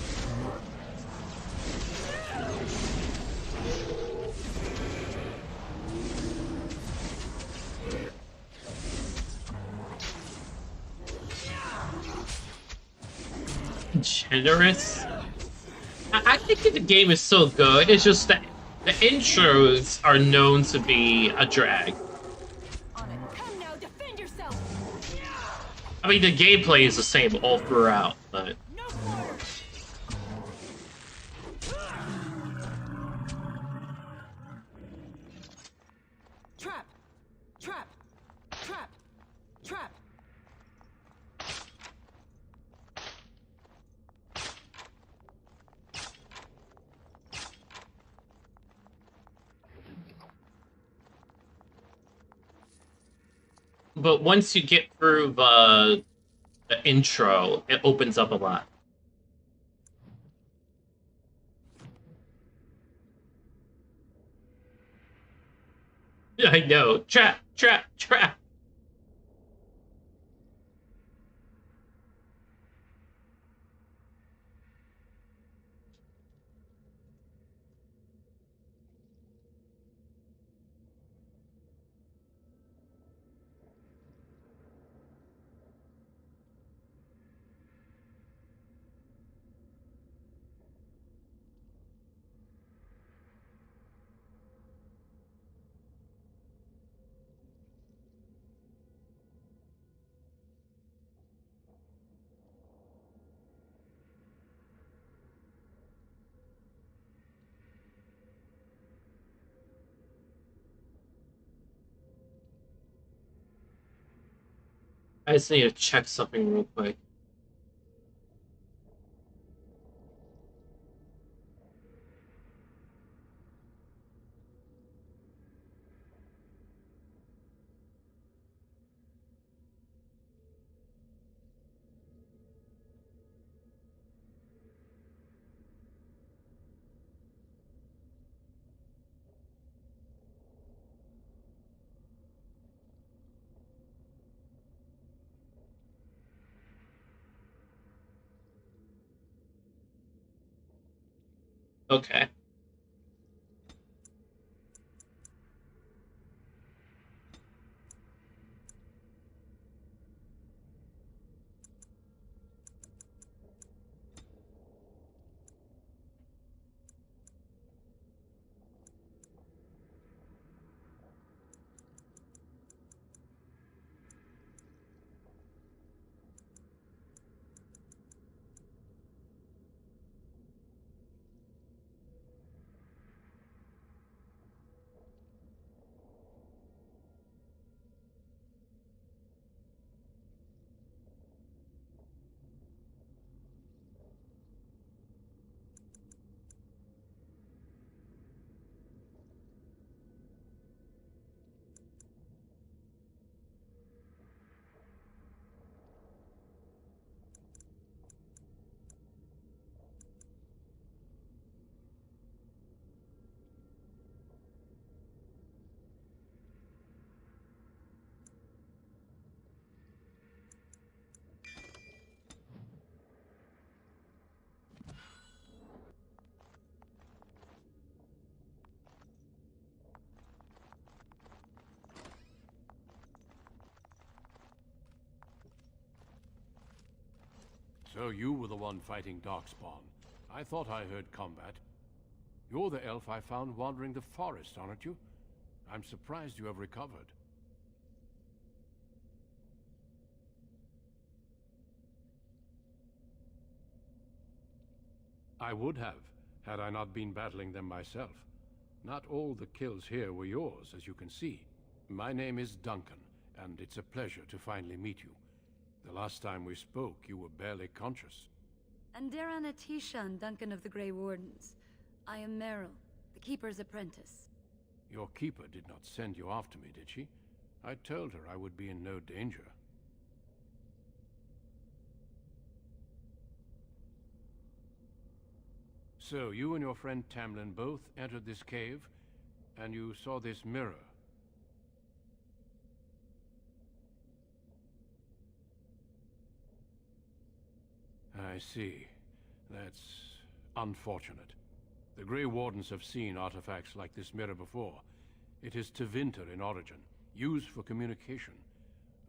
Generous? I think that the game is so good, it's just that the intros are known to be a drag. Come now, defend yourself. I mean, the gameplay is the same all throughout, but... Trap! Trap! Trap! Trap! But once you get through the intro, it opens up a lot. I know. Trap! Trap! Trap! I just need to check something real quick. Okay. So you were the one fighting Darkspawn. I thought I heard combat. You're the elf I found wandering the forest, aren't you? I'm surprised you have recovered. I would have, had I not been battling them myself. Not all the kills here were yours, as you can see. My name is Duncan, and it's a pleasure to finally meet you. The last time we spoke, you were barely conscious. Andera Natishan, Duncan of the Grey Wardens. I am Meryl, the Keeper's apprentice. Your keeper did not send you after me, did she? I told her I would be in no danger. So, you and your friend Tamlin both entered this cave, and you saw this mirror. I see. That's unfortunate. The Grey Wardens have seen artifacts like this mirror before. It is Tevinter in origin, used for communication.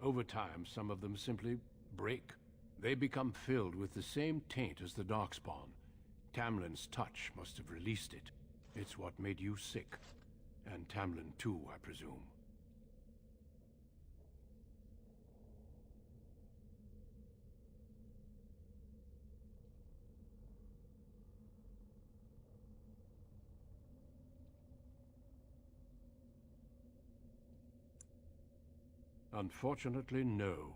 Over time, some of them simply break. They become filled with the same taint as the Darkspawn. Tamlin's touch must have released it. It's what made you sick. And Tamlin too, I presume. Unfortunately, no.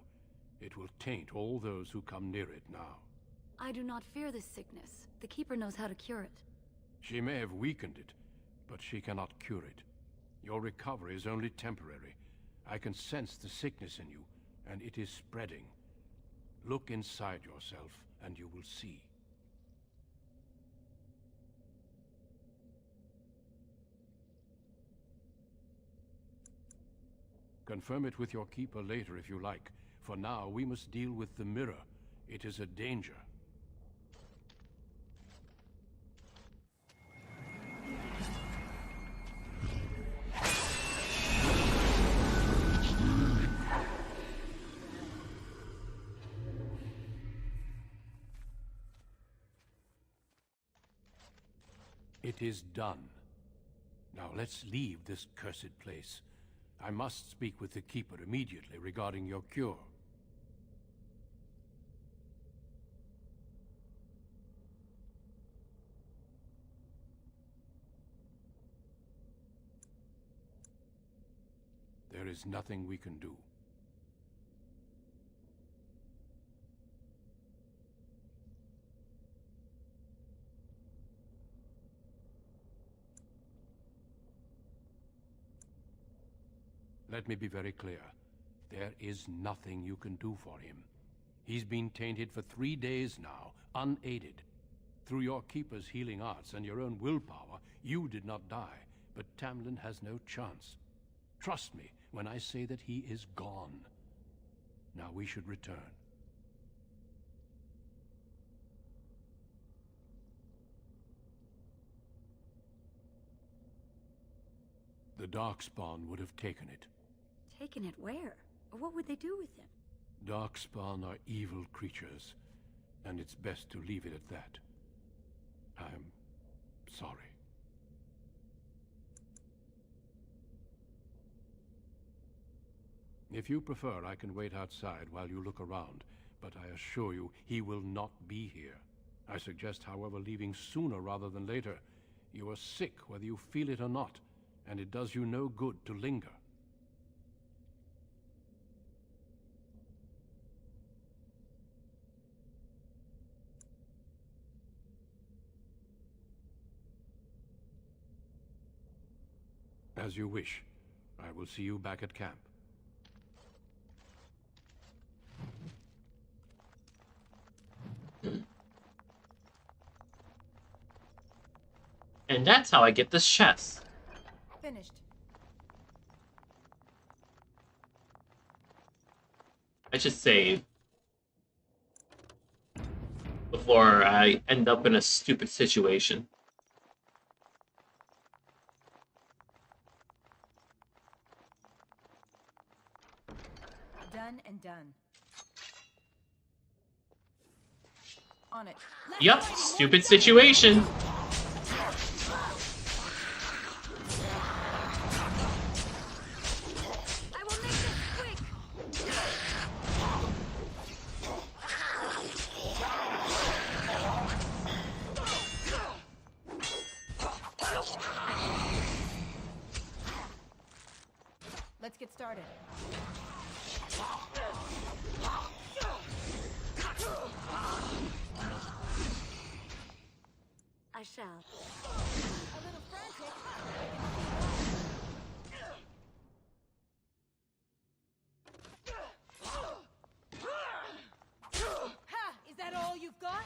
It will taint all those who come near it now. I do not fear this sickness. The Keeper knows how to cure it. She may have weakened it, but she cannot cure it. Your recovery is only temporary. I can sense the sickness in you, and it is spreading. Look inside yourself, and you will see. Confirm it with your keeper later if you like. For now, we must deal with the mirror. It is a danger. It is done. Now let's leave this cursed place. I must speak with the Keeper immediately regarding your cure. There is nothing we can do. Let me be very clear. There is nothing you can do for him. He's been tainted for 3 days now, unaided. Through your Keeper's healing arts and your own willpower, you did not die, but Tamlin has no chance. Trust me when I say that he is gone. Now we should return. The Darkspawn would have taken it. Taken it where? What would they do with him? Darkspawn are evil creatures, and it's best to leave it at that. I'm sorry. If you prefer, I can wait outside while you look around, but I assure you, he will not be here. I suggest, however, leaving sooner rather than later. You are sick, whether you feel it or not, and it does you no good to linger. As you wish. I will see you back at camp. And that's how I get this chest. Finished. I should save before I end up in a stupid situation. Done and done. On it. Yup, stupid situation. I will make this quick. Let's get started. I shall. A little frantic. Ha! Is that all you've got?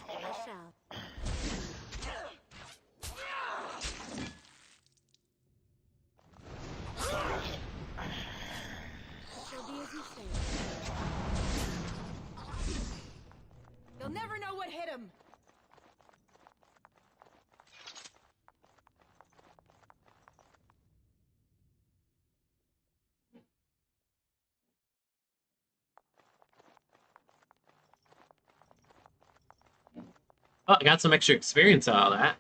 I shall. Shall be as you say. They'll never know what hit him. Oh, I got some extra experience out of that.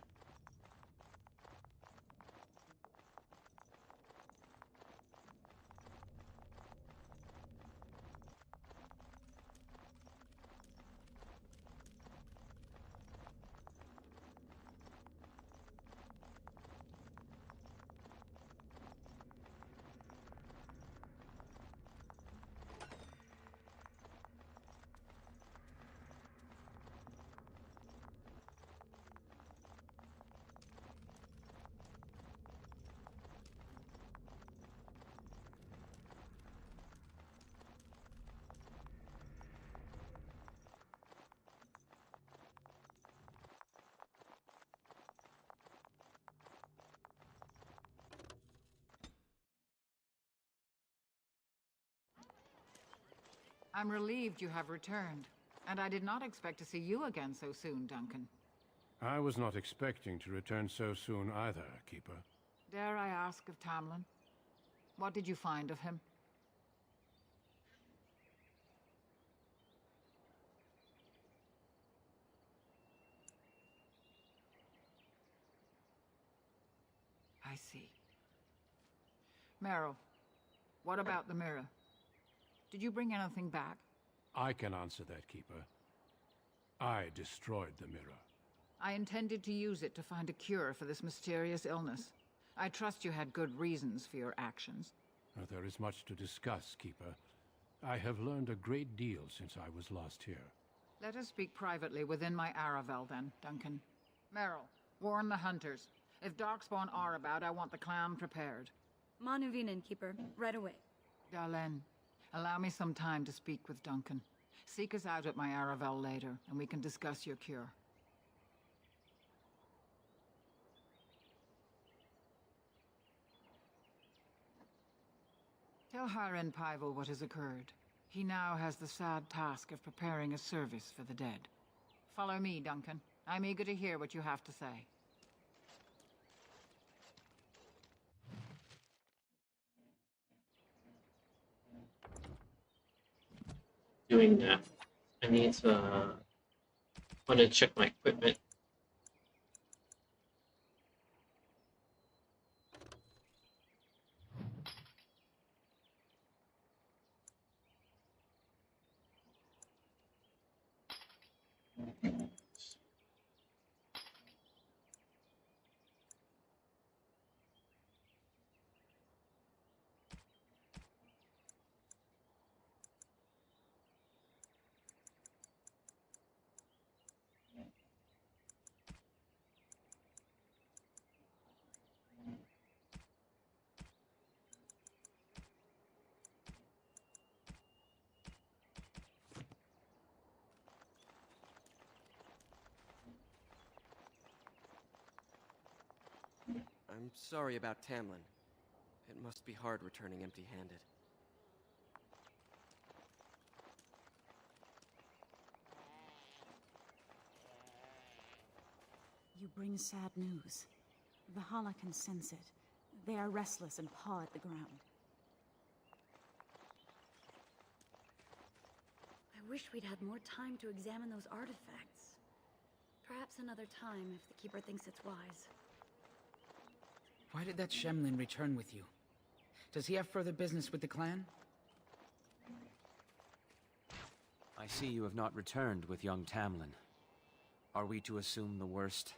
I'm relieved you have returned, and I did not expect to see you again so soon, Duncan. I was not expecting to return so soon either, Keeper. Dare I ask of Tamlin? What did you find of him? I see. Meryl, what about the mirror? Did you bring anything back? I can answer that, Keeper. I destroyed the mirror. I intended to use it to find a cure for this mysterious illness. I trust you had good reasons for your actions. There is much to discuss, Keeper. I have learned a great deal since I was last here. Let us speak privately within my Aravel, then, Duncan. Meryl, warn the hunters. If Darkspawn are about, I want the clan prepared. Manuvinen, Keeper, right away. Dalen, allow me some time to speak with Duncan. Seek us out at my Aravel later, and we can discuss your cure. Tell Haren Pyvel what has occurred. He now has the sad task of preparing a service for the dead. Follow me, Duncan. I'm eager to hear what you have to say. Doing that. I need to want to check my equipment. I'm sorry about Tamlin. It must be hard returning empty-handed. You bring sad news. The Hala can sense it. They are restless and paw at the ground. I wish we'd had more time to examine those artifacts. Perhaps another time, if the Keeper thinks it's wise. Why did that Shemlin return with you? Does he have further business with the clan? I see you have not returned with young Tamlin. Are we to assume the worst?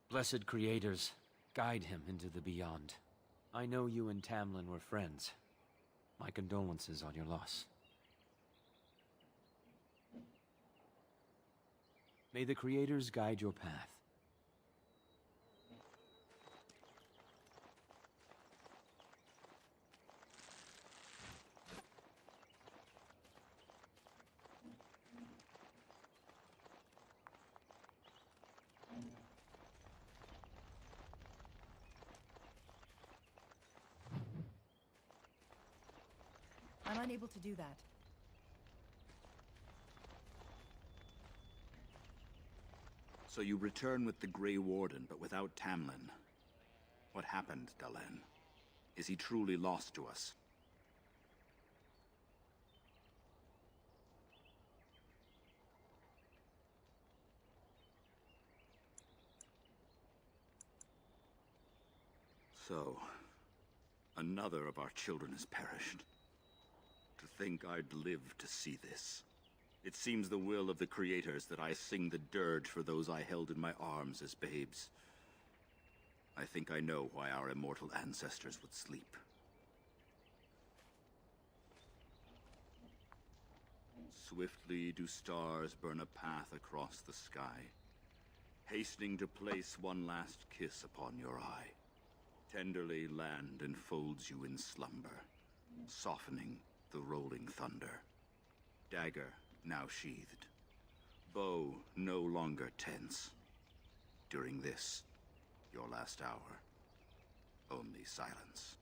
Blessed creators, guide him into the beyond. I know you and Tamlin were friends. My condolences on your loss. May the creators guide your path. I'm unable to do that. So you return with the Grey Warden, but without Tamlin. What happened, Dalen? Is he truly lost to us? So, another of our children has perished. To think I'd live to see this. It seems the will of the creators that I sing the dirge for those I held in my arms as babes. I think I know why our immortal ancestors would sleep. Swiftly do stars burn a path across the sky, hastening to place one last kiss upon your eye. Tenderly land enfolds you in slumber, softening the rolling thunder. Dagger now sheathed, bow no longer tense. During this, your last hour, only silence.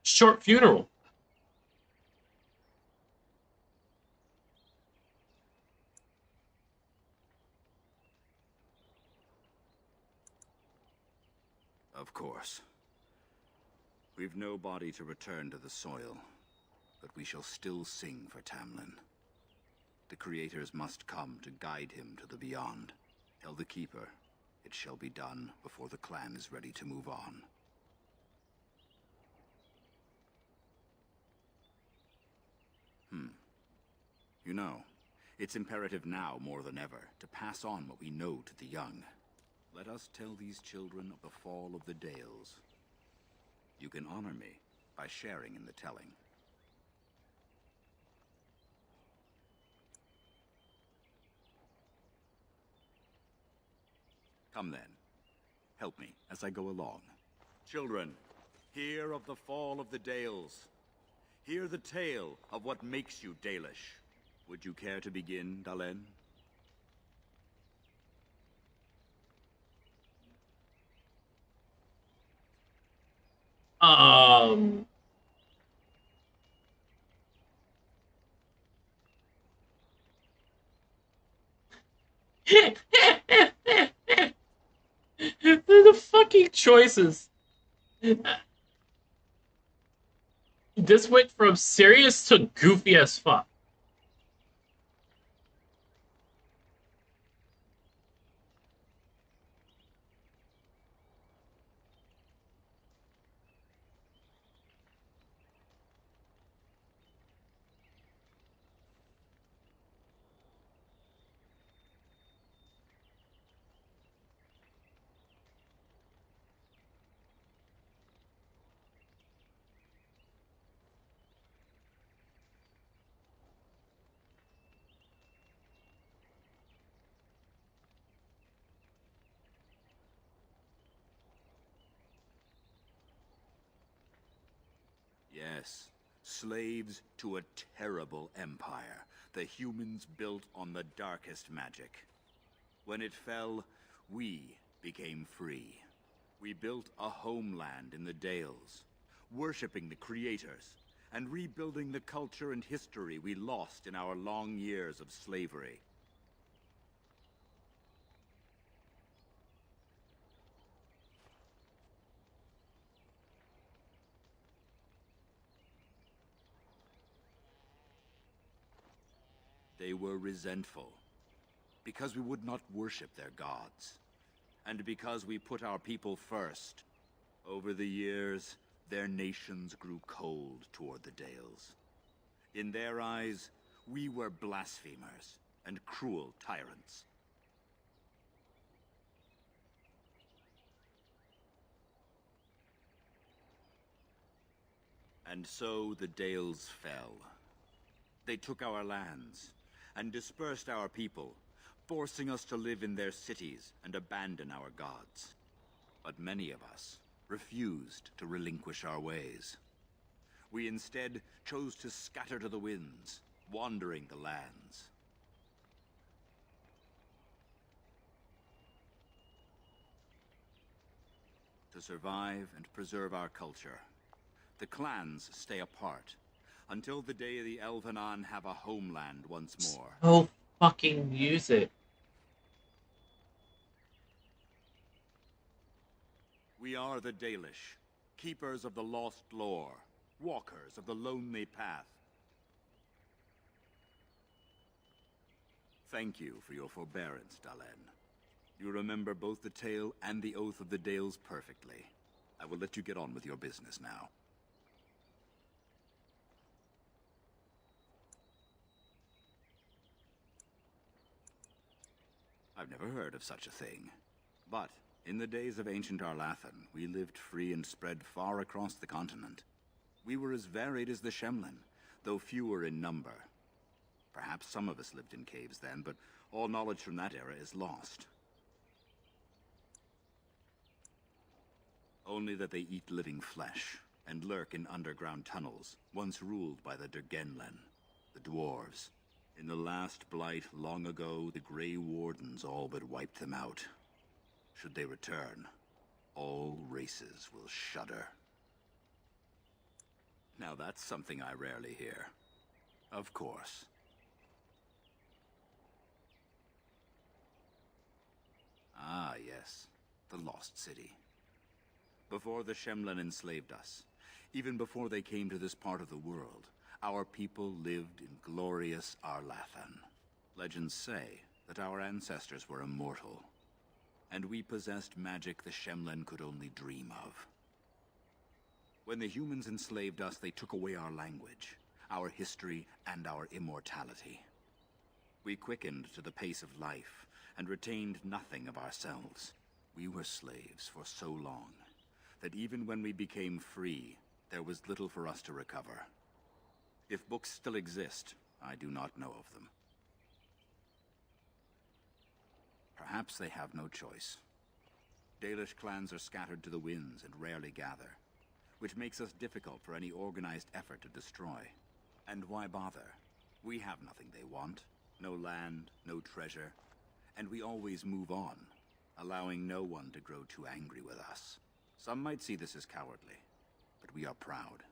Short funeral. Of course. We've no body to return to the soil, but we shall still sing for Tamlin. The creators must come to guide him to the beyond. Tell the Keeper, it shall be done before the clan is ready to move on. You know, It's imperative now more than ever to pass on what we know to the young. Let us tell these children of the fall of the Dales. You can honor me by sharing in the telling. Come then, help me as I go along. Children, hear of the fall of the Dales. Hear the tale of what makes you Dalish. Would you care to begin, Dalen? Um. The fucking choices. This went from serious to goofy as fuck. Yes, slaves to a terrible empire. The humans built on the darkest magic. When it fell, we became free. We built a homeland in the Dales, worshipping the creators, and rebuilding the culture and history we lost in our long years of slavery. They were resentful, because we would not worship their gods, and because we put our people first. Over the years, their nations grew cold toward the Dales. In their eyes, we were blasphemers and cruel tyrants. And so the Dales fell. They took our lands and dispersed our people, forcing us to live in their cities and abandon our gods. But many of us refused to relinquish our ways. We instead chose to scatter to the winds, wandering the lands. To survive and preserve our culture, the clans stay apart, until the day the Elvenon have a homeland once more. Oh, fucking music. We are the Dalish, keepers of the lost lore, walkers of the lonely path. Thank you for your forbearance, Dalen. You remember both the tale and the Oath of the Dales perfectly. I will let you get on with your business now. I've never heard of such a thing. But, in the days of ancient Arlathan, we lived free and spread far across the continent. We were as varied as the Shemlin, though fewer in number. Perhaps some of us lived in caves then, but all knowledge from that era is lost. Only that they eat living flesh, and lurk in underground tunnels, once ruled by the Dergenlen, the dwarves. In the last blight long ago, the Grey Wardens all but wiped them out. Should they return, all races will shudder. Now that's something I rarely hear. Of course. Ah, yes. The Lost City. Before the Shemlen enslaved us, even before they came to this part of the world, our people lived in glorious Arlathan. Legends say that our ancestors were immortal, and we possessed magic the Shemlen could only dream of. When the humans enslaved us, they took away our language, our history, and our immortality. We quickened to the pace of life and retained nothing of ourselves. We were slaves for so long that even when we became free, there was little for us to recover. If books still exist, I do not know of them. Perhaps they have no choice. Dalish clans are scattered to the winds and rarely gather, which makes us difficult for any organized effort to destroy. And why bother? We have nothing they want. No land, no treasure. And we always move on, allowing no one to grow too angry with us. Some might see this as cowardly, but we are proud.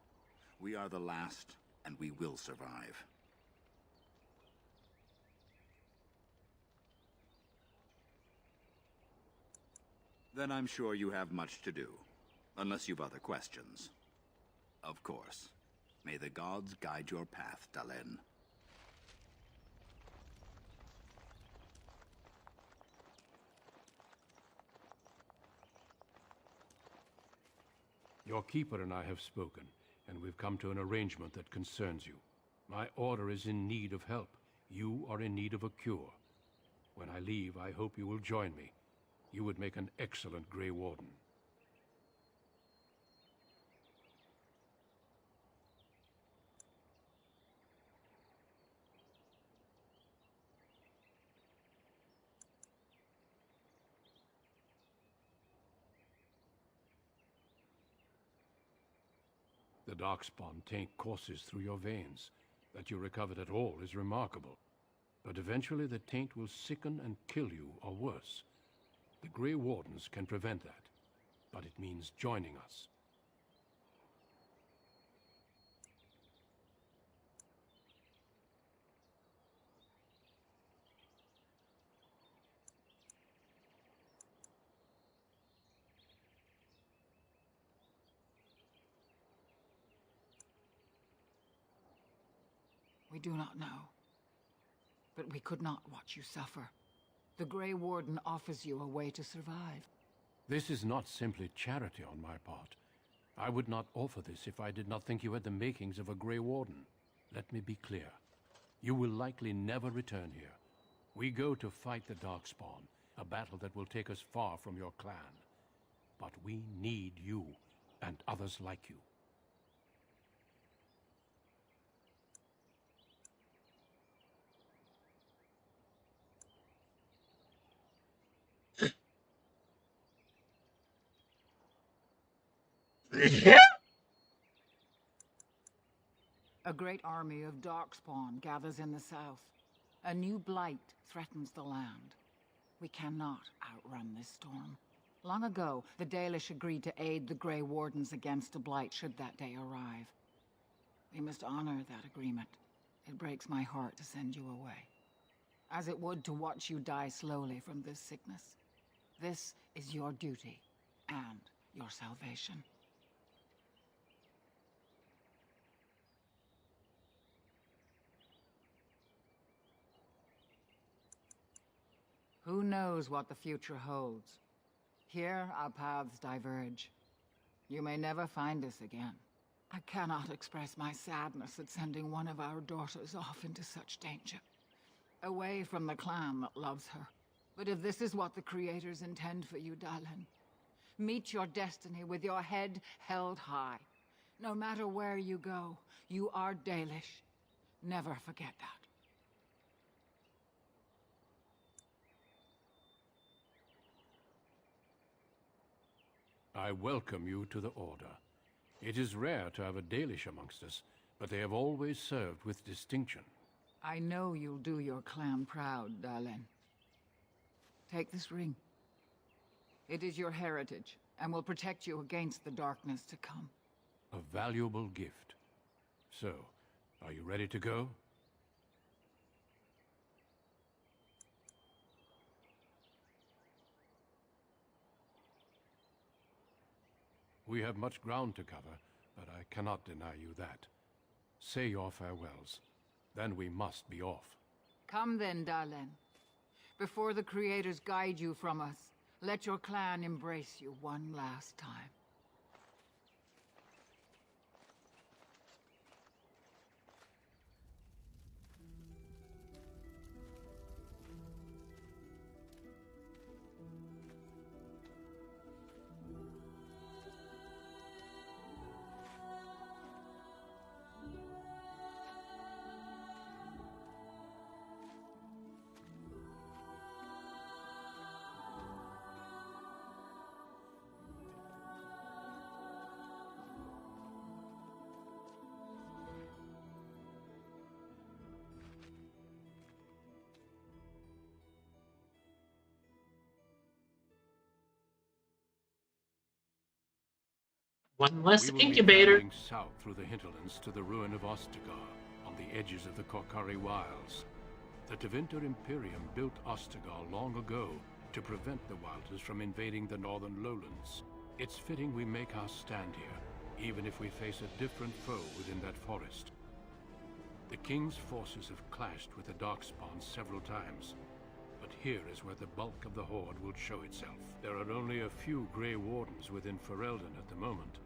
We are the last, and we will survive. Then I'm sure you have much to do, unless you've other questions. Of course. May the gods guide your path, Dalen. Your keeper and I have spoken, and we've come to an arrangement that concerns you. My order is in need of help. You are in need of a cure. When I leave, I hope you will join me. You would make an excellent Grey Warden. The Darkspawn taint courses through your veins. That you recovered at all is remarkable. But eventually the taint will sicken and kill you, or worse. The Grey Wardens can prevent that, but it means joining us. We do not know. But we could not watch you suffer. The Grey Warden offers you a way to survive. This is not simply charity on my part. I would not offer this if I did not think you had the makings of a Grey Warden. Let me be clear. You will likely never return here. We go to fight the Darkspawn, a battle that will take us far from your clan. But we need you, and others like you. A great army of Darkspawn gathers in the south. A new blight threatens the land. We cannot outrun this storm. Long ago, the Dalish agreed to aid the Grey Wardens against a blight should that day arrive. We must honor that agreement. It breaks my heart to send you away, as it would to watch you die slowly from this sickness. This is your duty and your salvation. Who knows what the future holds? Here, our paths diverge. You may never find us again. I cannot express my sadness at sending one of our daughters off into such danger, away from the clan that loves her. But if this is what the Creators intend for you, Dalen, meet your destiny with your head held high. No matter where you go, you are Dalish. Never forget that. I welcome you to the Order. It is rare to have a Dalish amongst us, but they have always served with distinction. I know you'll do your clan proud, Dalen. Take this ring. It is your heritage, and will protect you against the darkness to come. A valuable gift. So, are you ready to go? We have much ground to cover, but I cannot deny you that. Say your farewells. Then we must be off. Come then, Dalen. Before the Creators guide you from us, let your clan embrace you one last time. One less We will incubator. be traveling south through the hinterlands to the ruin of Ostagar, on the edges of the Korkari Wilds. The Tevinter Imperium built Ostagar long ago to prevent the Wilders from invading the northern lowlands. It's fitting we make our stand here, even if we face a different foe within that forest. The King's forces have clashed with the Darkspawn several times, but here is where the bulk of the Horde will show itself. There are only a few Grey Wardens within Ferelden at the moment,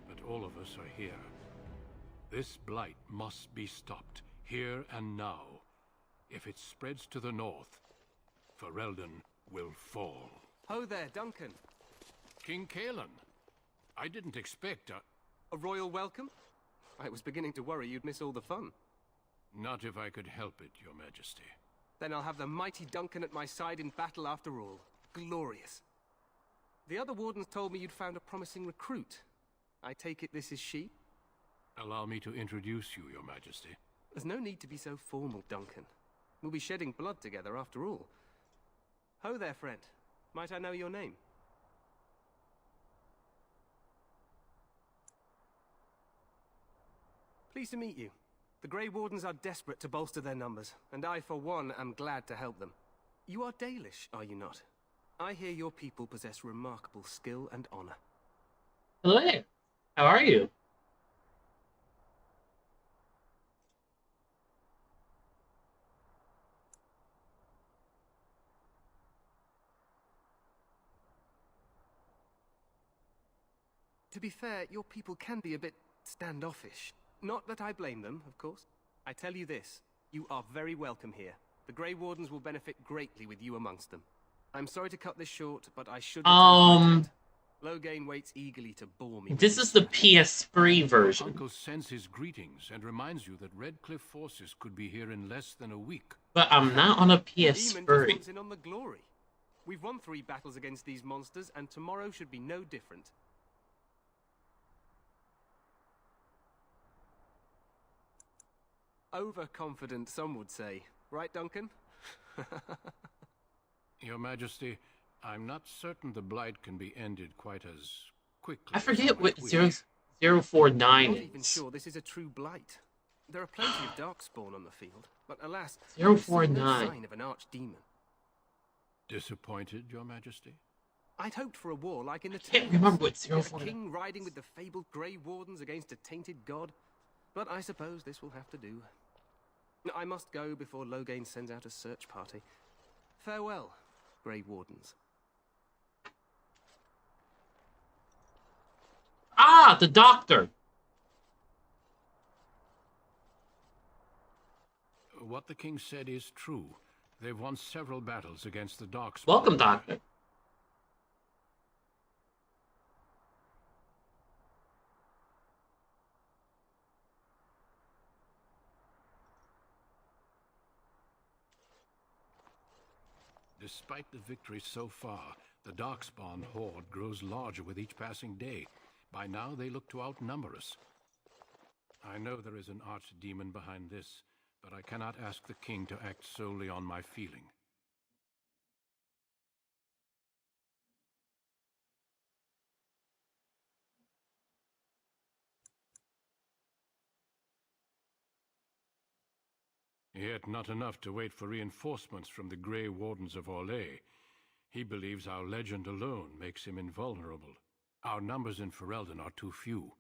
but all of us are here. This blight must be stopped, here and now. If it spreads to the north, Ferelden will fall. Ho there, Duncan. King Kalen, I didn't expect a royal welcome? I was beginning to worry you'd miss all the fun. Not if I could help it, Your Majesty. Then I'll have the mighty Duncan at my side in battle after all. Glorious. The other wardens told me you'd found a promising recruit. I take it this is she? Allow me to introduce you, Your Majesty. There's no need to be so formal, Duncan. We'll be shedding blood together after all. Ho there, friend. Might I know your name? Pleased to meet you. The Grey Wardens are desperate to bolster their numbers, and I, for one, am glad to help them. You are Dalish, are you not? I hear your people possess remarkable skill and honor. Hello there. How are you? To be fair, your people can be a bit standoffish. Not that I blame them, of course. I tell you this, you are very welcome here. The Grey Wardens will benefit greatly with you amongst them. I'm sorry to cut this short, but I should Loghain waits eagerly to bore me. This is the PS3 version. Uncle sends his greetings and reminds you that Redcliffe forces could be here in less than a week. But I'm not on a PS3. Demon just wants in on the glory. We've won 3 battles against these monsters, and tomorrow should be no different. Overconfident, some would say. Right, Duncan? Your Majesty, I'm not certain the Blight can be ended quite as quickly. I forget what 049 I'm not is. even sure this is a true Blight. There are plenty of Darkspawn on the field, but alas, 049. no sign of an archdemon. Disappointed, Your Majesty? I'd hoped for a war like in the can't remember what a 049 king riding with the fabled Grey Wardens against a tainted god. But I suppose this will have to do. I must go before Loghain sends out a search party. Farewell, Grey Wardens. Ah, the doctor! What the king said is true. They've won several battles against the Darkspawn. Welcome, doctor. Despite the victory so far, the Darkspawn horde grows larger with each passing day. By now, they look to outnumber us. I know there is an archdemon behind this, but I cannot ask the king to act solely on my feeling. Yet not enough to wait for reinforcements from the Grey Wardens of Orlais. He believes our legend alone makes him invulnerable. Our numbers in Ferelden are too few.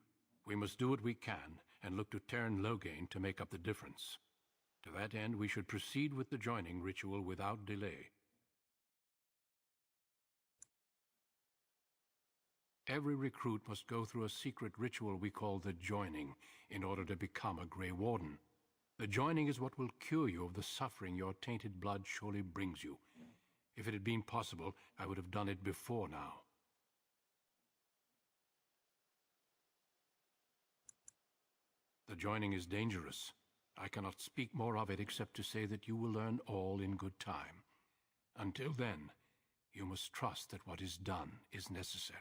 We must do what we can, and look to Teyrn Loghain to make up the difference. To that end, we should proceed with the joining ritual without delay. Every recruit must go through a secret ritual we call the joining, in order to become a Grey Warden. The joining is what will cure you of the suffering your tainted blood surely brings you. If it had been possible, I would have done it before now. The joining is dangerous. I cannot speak more of it except to say that you will learn all in good time. Until then, you must trust that what is done is necessary.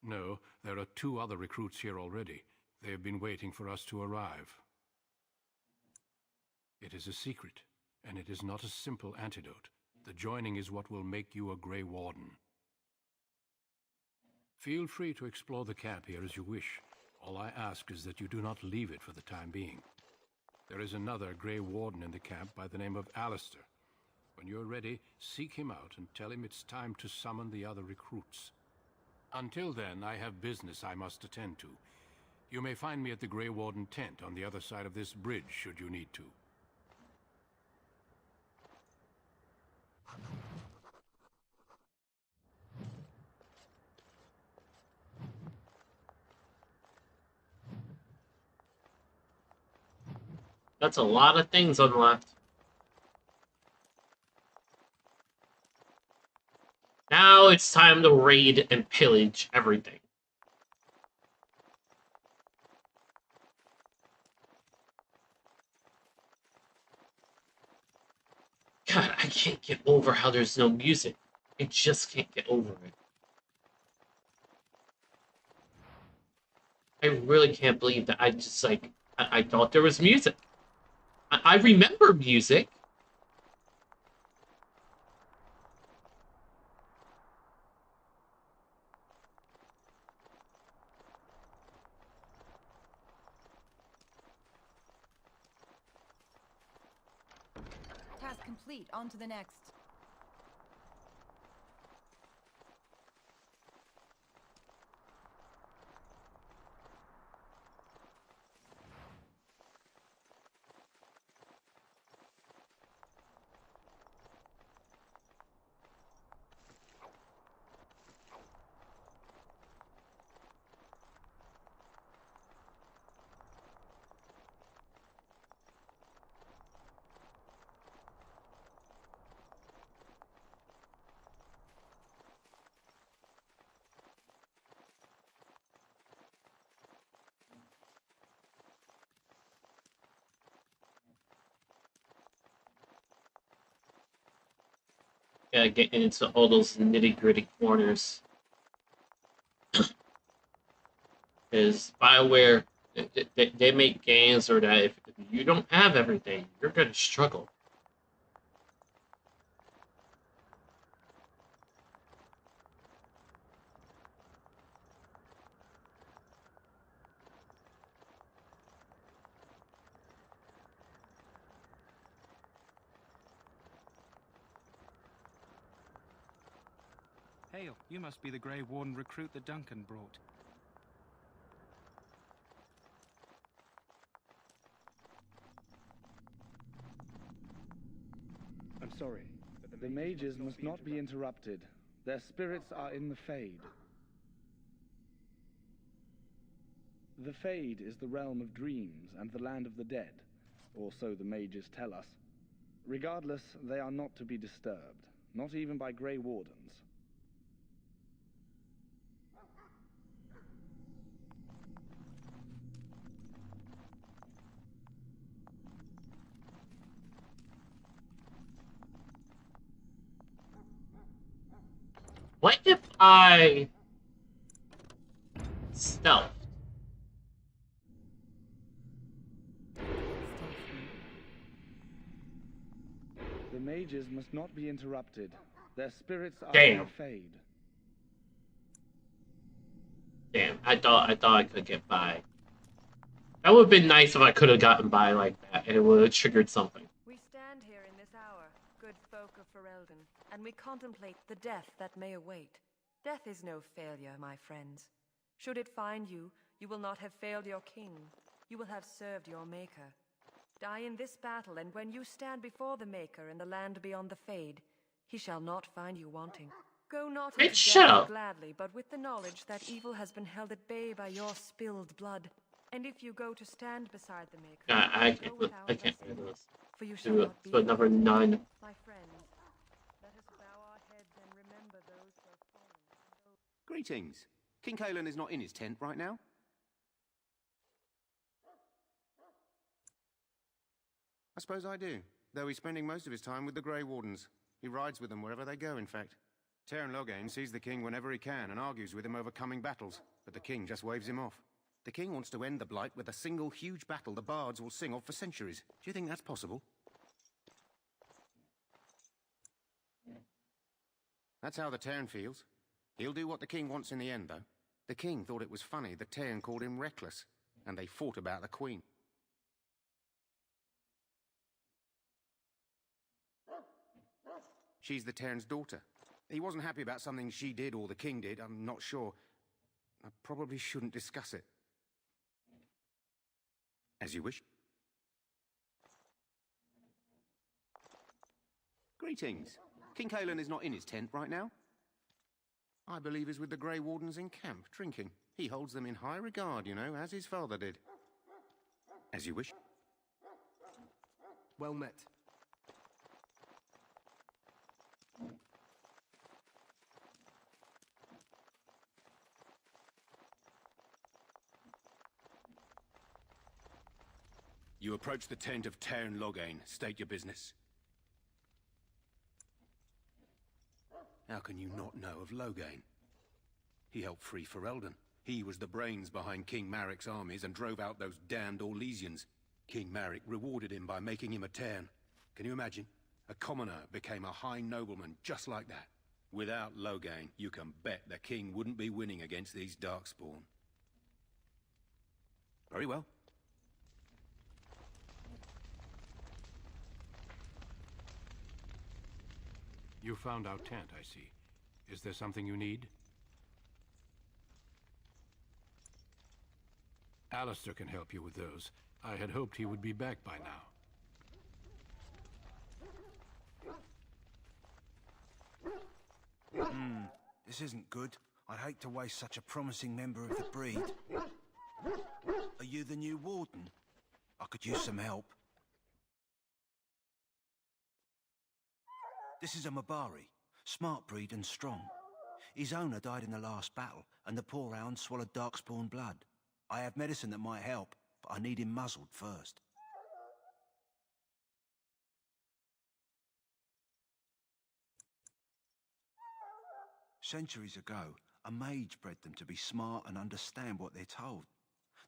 No, there are 2 other recruits here already. They have been waiting for us to arrive. It is a secret, and it is not a simple antidote. The joining is what will make you a Grey Warden. Feel free to explore the camp here as you wish. All I ask is that you do not leave it for the time being. There is another Grey Warden in the camp by the name of Alistair. When you're ready, seek him out and tell him it's time to summon the other recruits. Until then, I have business I must attend to. You may find me at the Grey Warden tent on the other side of this bridge, should you need to. That's a lot of things on the left. Now it's time to raid and pillage everything. God, I can't get over how there's no music. I just can't get over it. I really can't believe that I just, like, I thought there was music. I remember music. Task complete. On to the next. Yeah, getting into all those nitty-gritty corners. Is BioWare, they make games or that if you don't have everything, you're going to struggle. Hail, you must be the Grey Warden recruit that Duncan brought. I'm sorry, but the mages must not be interrupted. Their spirits are in the Fade. The Fade is the realm of dreams and the land of the dead, or so the mages tell us. Regardless, they are not to be disturbed, not even by Grey Wardens. What if I stealth? The mages must not be interrupted. Their spirits are in Damn. the Fade. Damn, I thought I could get by. That would have been nice if I could have gotten by like that, and it would have triggered something. We stand here in this hour, good folk of Ferelden, and we contemplate the death that may await. Death is no failure, my friends. Should it find you, you will not have failed your king. You will have served your maker. Die in this battle, and when you stand before the Maker in the land beyond the Fade, he shall not find you wanting. Go not into shut death up. gladly, but with the knowledge that evil has been held at bay by your spilled blood. And if you go to stand beside the Maker, I can't do this. for you shall Do it. not be So number 9. My friends, let us bow our heads and remember those who have fallen. Greetings. King Kalen is not in his tent right now. I suppose I do, though he's spending most of his time with the Grey Wardens. He rides with them wherever they go, in fact. Teyrn Loghain sees the king whenever he can and argues with him over coming battles, but the king just waves him off. The king wants to end the Blight with a single huge battle the bards will sing of for centuries. Do you think that's possible? That's how the Terran feels. He'll do what the king wants in the end, though. The king thought it was funny the Terran called him reckless, and they fought about the queen. She's the Terran's daughter. He wasn't happy about something she did or the king did, I'm not sure. I probably shouldn't discuss it. As you wish. Greetings. King Kalen is not in his tent right now. I believe he's with the Grey Wardens in camp, drinking. He holds them in high regard, you know, as his father did. As you wish. Well met. You approach the tent of Terran Loghain. State your business. How can you not know of Loghain? He helped free Ferelden. He was the brains behind King Marik's armies and drove out those damned Orlesians. King Marik rewarded him by making him a Terran. Can you imagine? A commoner became a high nobleman just like that. Without Loghain, you can bet the king wouldn't be winning against these Darkspawn. Very well. You found our tent, I see. Is there something you need? Alistair can help you with those. I had hoped he would be back by now. This isn't good. I'd hate to waste such a promising member of the breed. Are you the new warden? I could use some help. This is a Mabari, smart breed and strong. His owner died in the last battle, and the poor hound swallowed Darkspawn blood. I have medicine that might help, but I need him muzzled first. Centuries ago, a mage bred them to be smart and understand what they're told.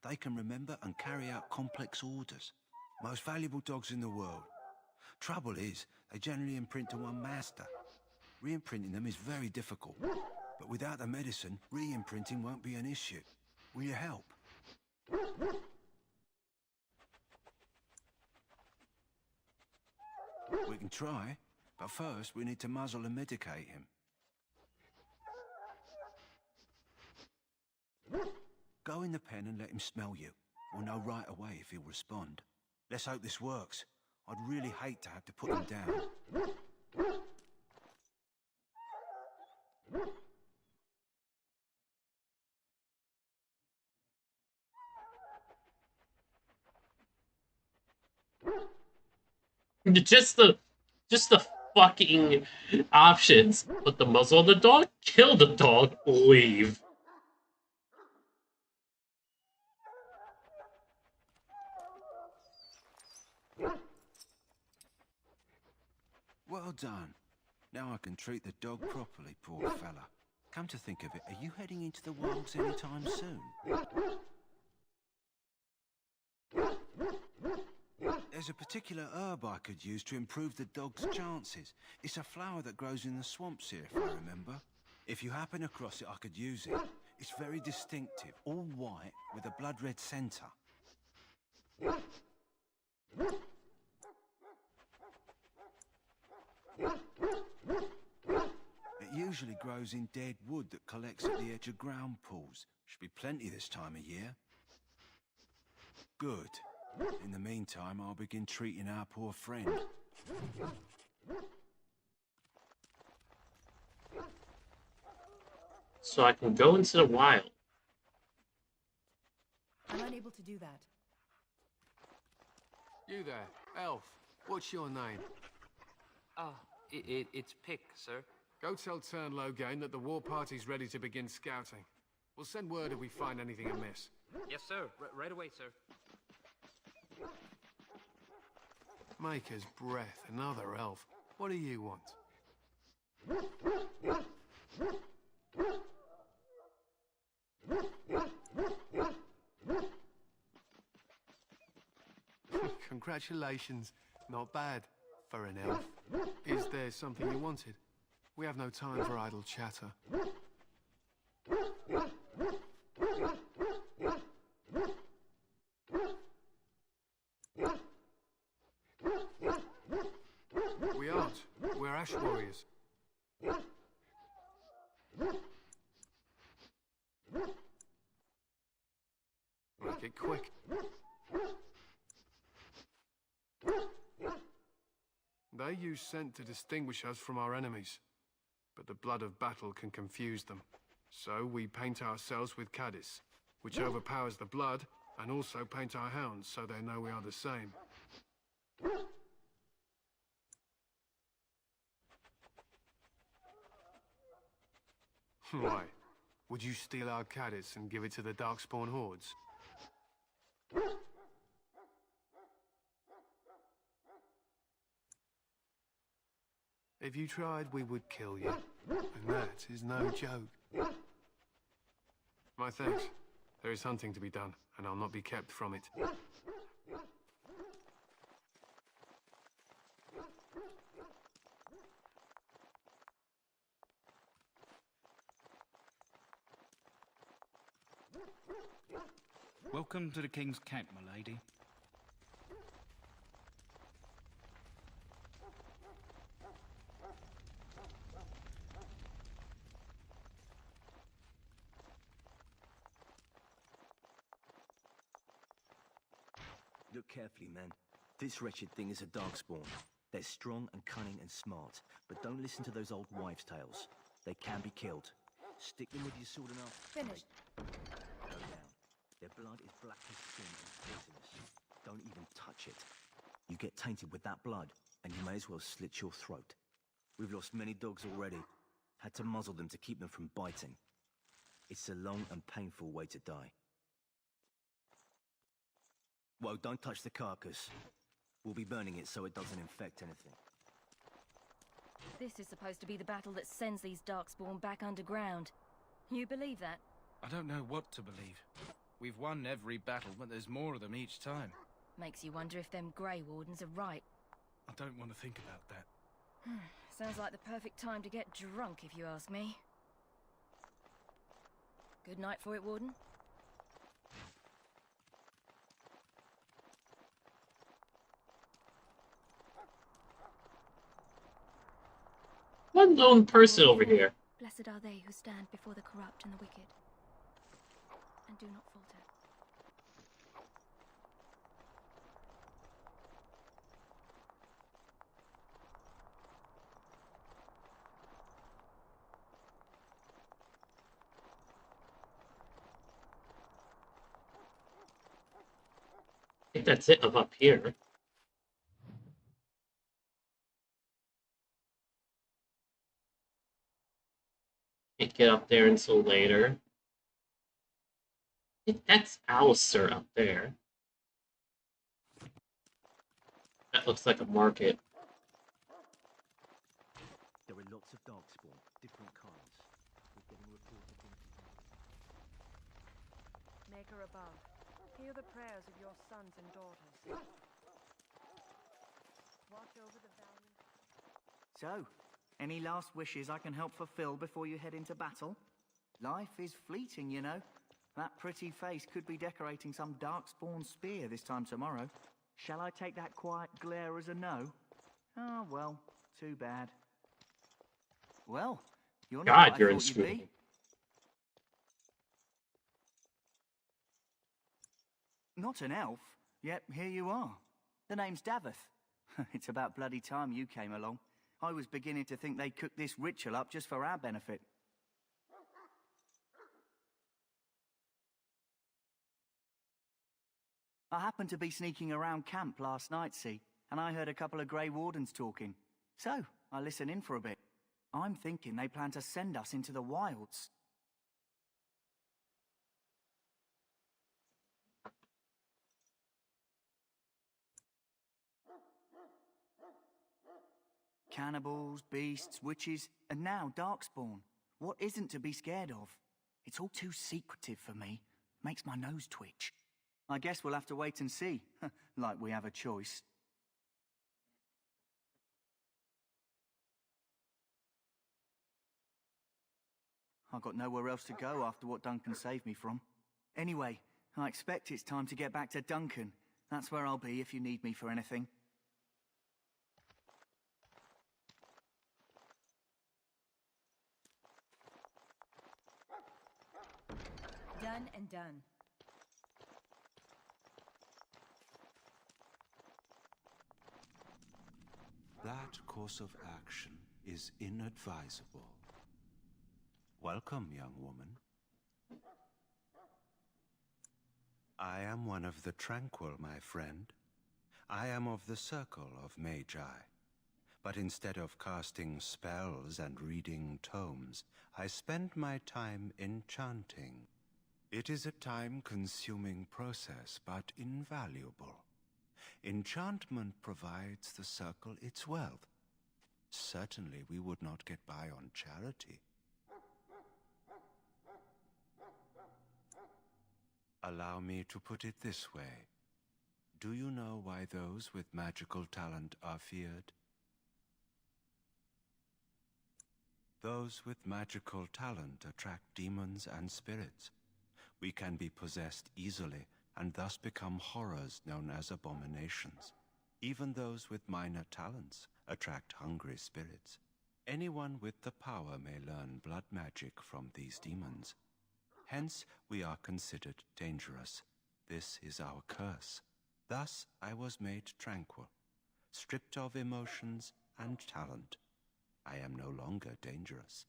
They can remember and carry out complex orders. Most valuable dogs in the world. Trouble is, they generally imprint to one master. Re-imprinting them is very difficult. But without the medicine, re-imprinting won't be an issue. Will you help? We can try, but first we need to muzzle and medicate him. Go in the pen and let him smell you. We'll know right away if he'll respond. Let's hope this works. I'd really hate to have to put him down. Just the fucking options. Put the muzzle on the dog, kill the dog, leave. Well done. Now I can treat the dog properly, poor fella. Come to think of it, are you heading into the wilds anytime soon? There's a particular herb I could use to improve the dog's chances. It's a flower that grows in the swamps here, if I remember. If you happen across it, I could use it. It's very distinctive, all white with a blood-red centre. It usually grows in dead wood that collects at the edge of ground pools. Should be plenty this time of year. Good. In the meantime, I'll begin treating our poor friend. So I can go into the wild. I'm unable to do that. You there, elf. What's your name? It's Pick, sir. Go tell Tern Loghain that the war party's ready to begin scouting. We'll send word if we find anything amiss. Yes, sir. Right away, sir. Maker's breath, another elf. What do you want? Congratulations. Not bad for an elf. Is there something you wanted? We have no time for idle chatter. We aren't. We're Ash Warriors. Make it quick. They use scent to distinguish us from our enemies, but the blood of battle can confuse them. So we paint ourselves with Caddis, which overpowers the blood, and also paint our hounds so they know we are the same. Why? Would you steal our Caddis and give it to the Darkspawn hordes? If you tried, we would kill you. And that is no joke. My thanks. There is hunting to be done, and I'll not be kept from it. Welcome to the King's Camp, my lady. Look carefully, man. This wretched thing is a darkspawn. They're strong and cunning and smart, but don't listen to those old wives' tales. They can be killed. Stick them with your sword and Finished. Go down. Their blood is black as sin and poisonous. Don't even touch it. You get tainted with that blood, and you may as well slit your throat. We've lost many dogs already. Had to muzzle them to keep them from biting. It's a long and painful way to die. Well, don't touch the carcass. We'll be burning it so it doesn't infect anything. This is supposed to be the battle that sends these Darkspawn back underground. You believe that? I don't know what to believe. We've won every battle, but there's more of them each time. Makes you wonder if them Grey Wardens are right. I don't want to think about that. Sounds like the perfect time to get drunk, if you ask me. Good night for it, Warden. One lone person over here. Blessed are they who stand before the corrupt and the wicked, and do not falter. I think that's it of up here. Can't get up there until later. I think that's Alistair up there. That looks like a market. There are lots of darkspawn, different kinds. We're getting reports of Maker above, hear the prayers of your sons and daughters. Watch over the valiant. So, any last wishes I can help fulfill before you head into battle? Life is fleeting, you know. That pretty face could be decorating some darkspawn spear this time tomorrow. Shall I take that quiet glare as a no? Oh, well, too bad. Well, you're not God, what you're I thought you'd be. inscrutable. Not an elf, yet here you are. The name's Daveth. It's about bloody time you came along. I was beginning to think they cooked this ritual up just for our benefit. I happened to be sneaking around camp last night, see, and I heard a couple of Grey Wardens talking. So, I listened in for a bit. I'm thinking they plan to send us into the wilds. Cannibals, beasts, witches, and now Darkspawn. What isn't to be scared of? It's all too secretive for me. Makes my nose twitch. I guess we'll have to wait and see. Like we have a choice. I got nowhere else to go after what Duncan saved me from. Anyway, I expect it's time to get back to Duncan. That's where I'll be if you need me for anything. Done and done. That course of action is inadvisable. Welcome, young woman. I am one of the tranquil, my friend. I am of the circle of Magi. But instead of casting spells and reading tomes, I spend my time enchanting. It is a time-consuming process, but invaluable. Enchantment provides the circle its wealth. Certainly we would not get by on charity. Allow me to put it this way. Do you know why those with magical talent are feared? Those with magical talent attract demons and spirits. We can be possessed easily and thus become horrors known as abominations. Even those with minor talents attract hungry spirits. Anyone with the power may learn blood magic from these demons. Hence, we are considered dangerous. This is our curse. Thus, I was made tranquil, stripped of emotions and talent. I am no longer dangerous.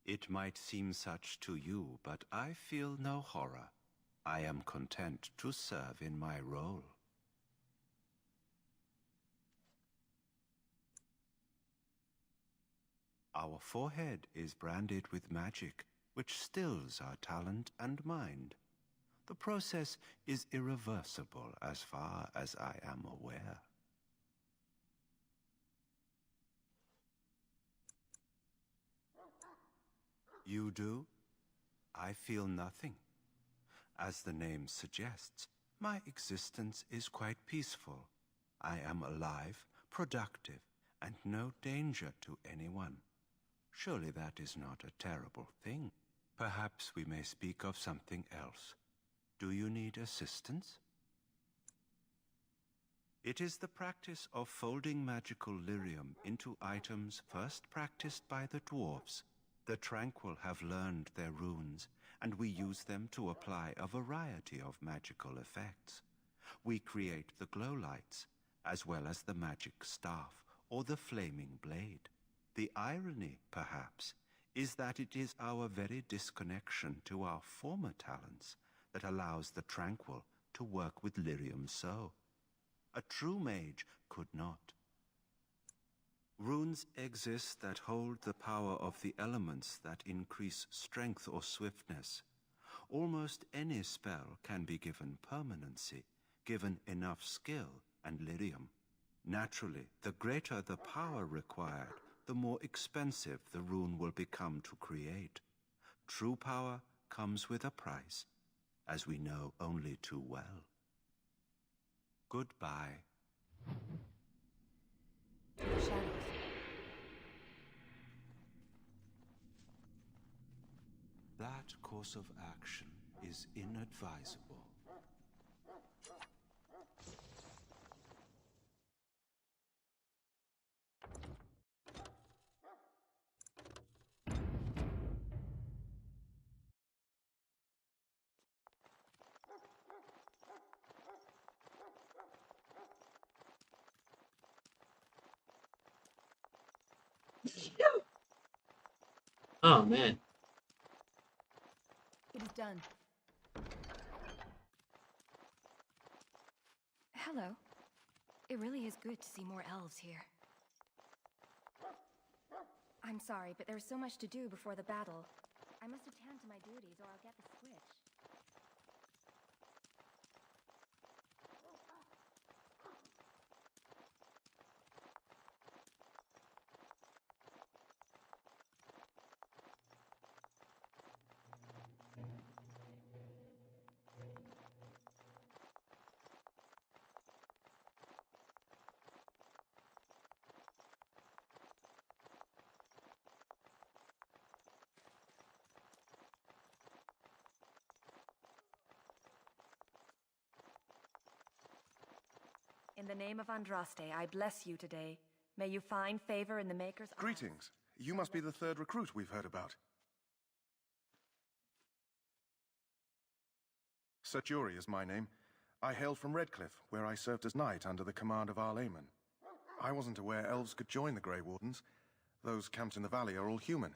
It might seem such to you, but I feel no horror. I am content to serve in my role. Our forehead is branded with magic, which stills our talent and mind. The process is irreversible as far as I am aware. You do? I feel nothing. As the name suggests, my existence is quite peaceful. I am alive, productive, and no danger to anyone. Surely that is not a terrible thing. Perhaps we may speak of something else. Do you need assistance? It is the practice of folding magical lyrium into items first practiced by the dwarves. The Tranquil have learned their runes, and we use them to apply a variety of magical effects. We create the glow lights, as well as the magic staff or the flaming blade. The irony, perhaps, is that it is our very disconnection to our former talents that allows the Tranquil to work with lyrium so. A true mage could not. Runes exist that hold the power of the elements that increase strength or swiftness. Almost any spell can be given permanency, given enough skill and lyrium. Naturally, the greater the power required, the more expensive the rune will become to create. True power comes with a price, as we know only too well. Goodbye. That course of action is inadvisable. Oh, man. It is done. Hello. It really is good to see more elves here. I'm sorry, but there's so much to do before the battle. I must attend to my duties or I'll get the switch. In the name of Andraste, I bless you today. May you find favor in the Maker's eyes. Greetings. You must be the third recruit we've heard about. Sir Jury is my name. I hail from Redcliffe, where I served as knight under the command of Arl Aemon. I wasn't aware elves could join the Grey Wardens. Those camped in the valley are all human.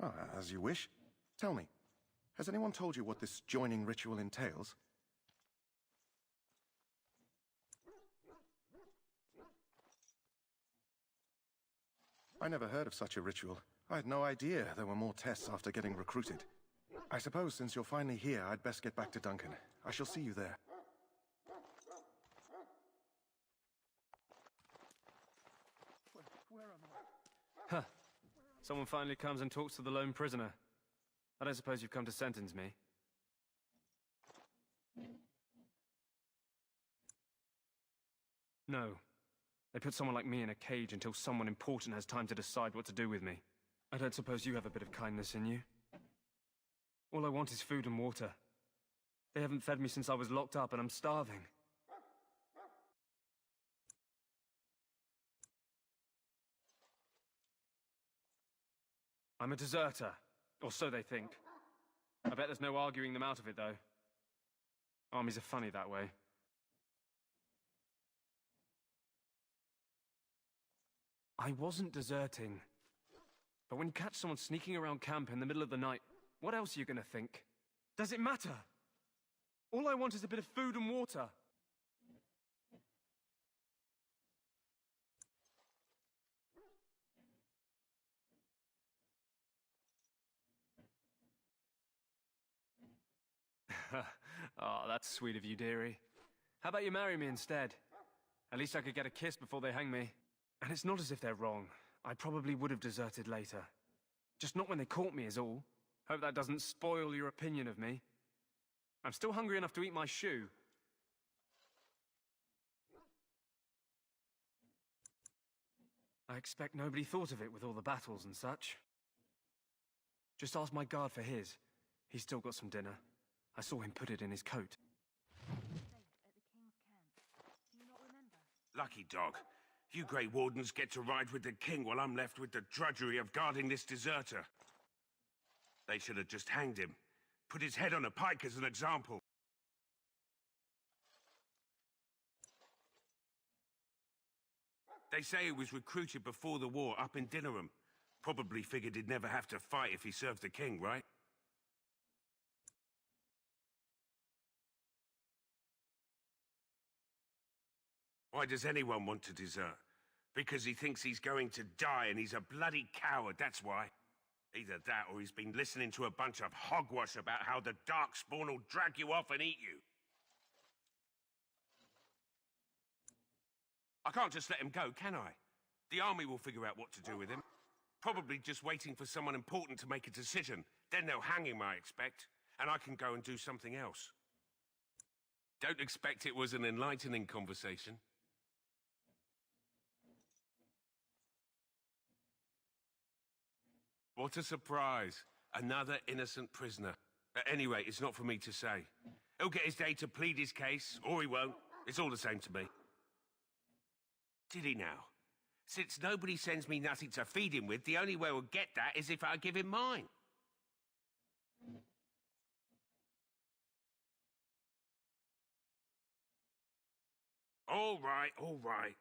Oh, as you wish. Tell me, has anyone told you what this joining ritual entails? I never heard of such a ritual. I had no idea there were more tests after getting recruited. I suppose since you're finally here, I'd best get back to Duncan. I shall see you there. Where am I? Huh. Someone finally comes and talks to the lone prisoner. I don't suppose you've come to sentence me. No. They put someone like me in a cage until someone important has time to decide what to do with me. I don't suppose you have a bit of kindness in you? All I want is food and water. They haven't fed me since I was locked up and I'm starving. I'm a deserter, or so they think. I bet there's no arguing them out of it, though. Armies are funny that way. I wasn't deserting. But when you catch someone sneaking around camp in the middle of the night, what else are you gonna think? Does it matter? All I want is a bit of food and water. Oh, that's sweet of you, dearie. How about you marry me instead? At least I could get a kiss before they hang me. And it's not as if they're wrong. I probably would have deserted later. Just not when they caught me is all. Hope that doesn't spoil your opinion of me. I'm still hungry enough to eat my shoe. I expect nobody thought of it with all the battles and such. Just ask my guard for his. He's still got some dinner. I saw him put it in his coat. Lucky dog. You Grey Wardens get to ride with the king while I'm left with the drudgery of guarding this deserter. They should have just hanged him. Put his head on a pike as an example. They say he was recruited before the war up in Dinnerham. Probably figured he'd never have to fight if he served the king, right? Why does anyone want to desert? Because he thinks he's going to die and he's a bloody coward, that's why. Either that or he's been listening to a bunch of hogwash about how the Darkspawn will drag you off and eat you. I can't just let him go, can I? The army will figure out what to do with him. Probably just waiting for someone important to make a decision. Then they'll hang him, I expect. And I can go and do something else. Don't expect it was an enlightening conversation. What a surprise. Another innocent prisoner. At any rate, it's not for me to say. He'll get his day to plead his case, or he won't. It's all the same to me. Did he now? Since nobody sends me nothing to feed him with, the only way we'll get that is if I give him mine. All right, all right.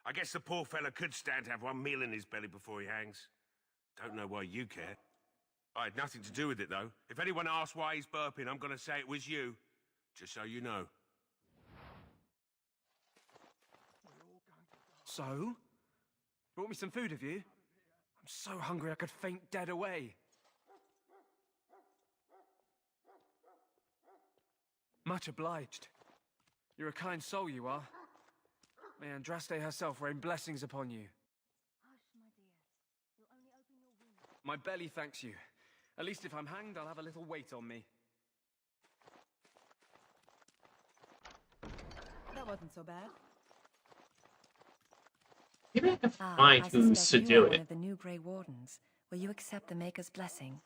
I guess the poor fella could stand to have one meal in his belly before he hangs. Don't know why you care. I had nothing to do with it, though. If anyone asks why he's burping, I'm gonna say it was you. Just so you know. So? Brought me some food, have you? I'm so hungry I could faint dead away. Much obliged. You're a kind soul, you are. May Andraste herself rain blessings upon you. Hush, my dear. You'll only open your wound. My belly thanks you. At least if I'm hanged, I'll have a little weight on me. Wasn't so bad. Maybe I can Ah, find I who's suspect to you do are one it. of the new Grey Wardens. Will you accept the Maker's blessing?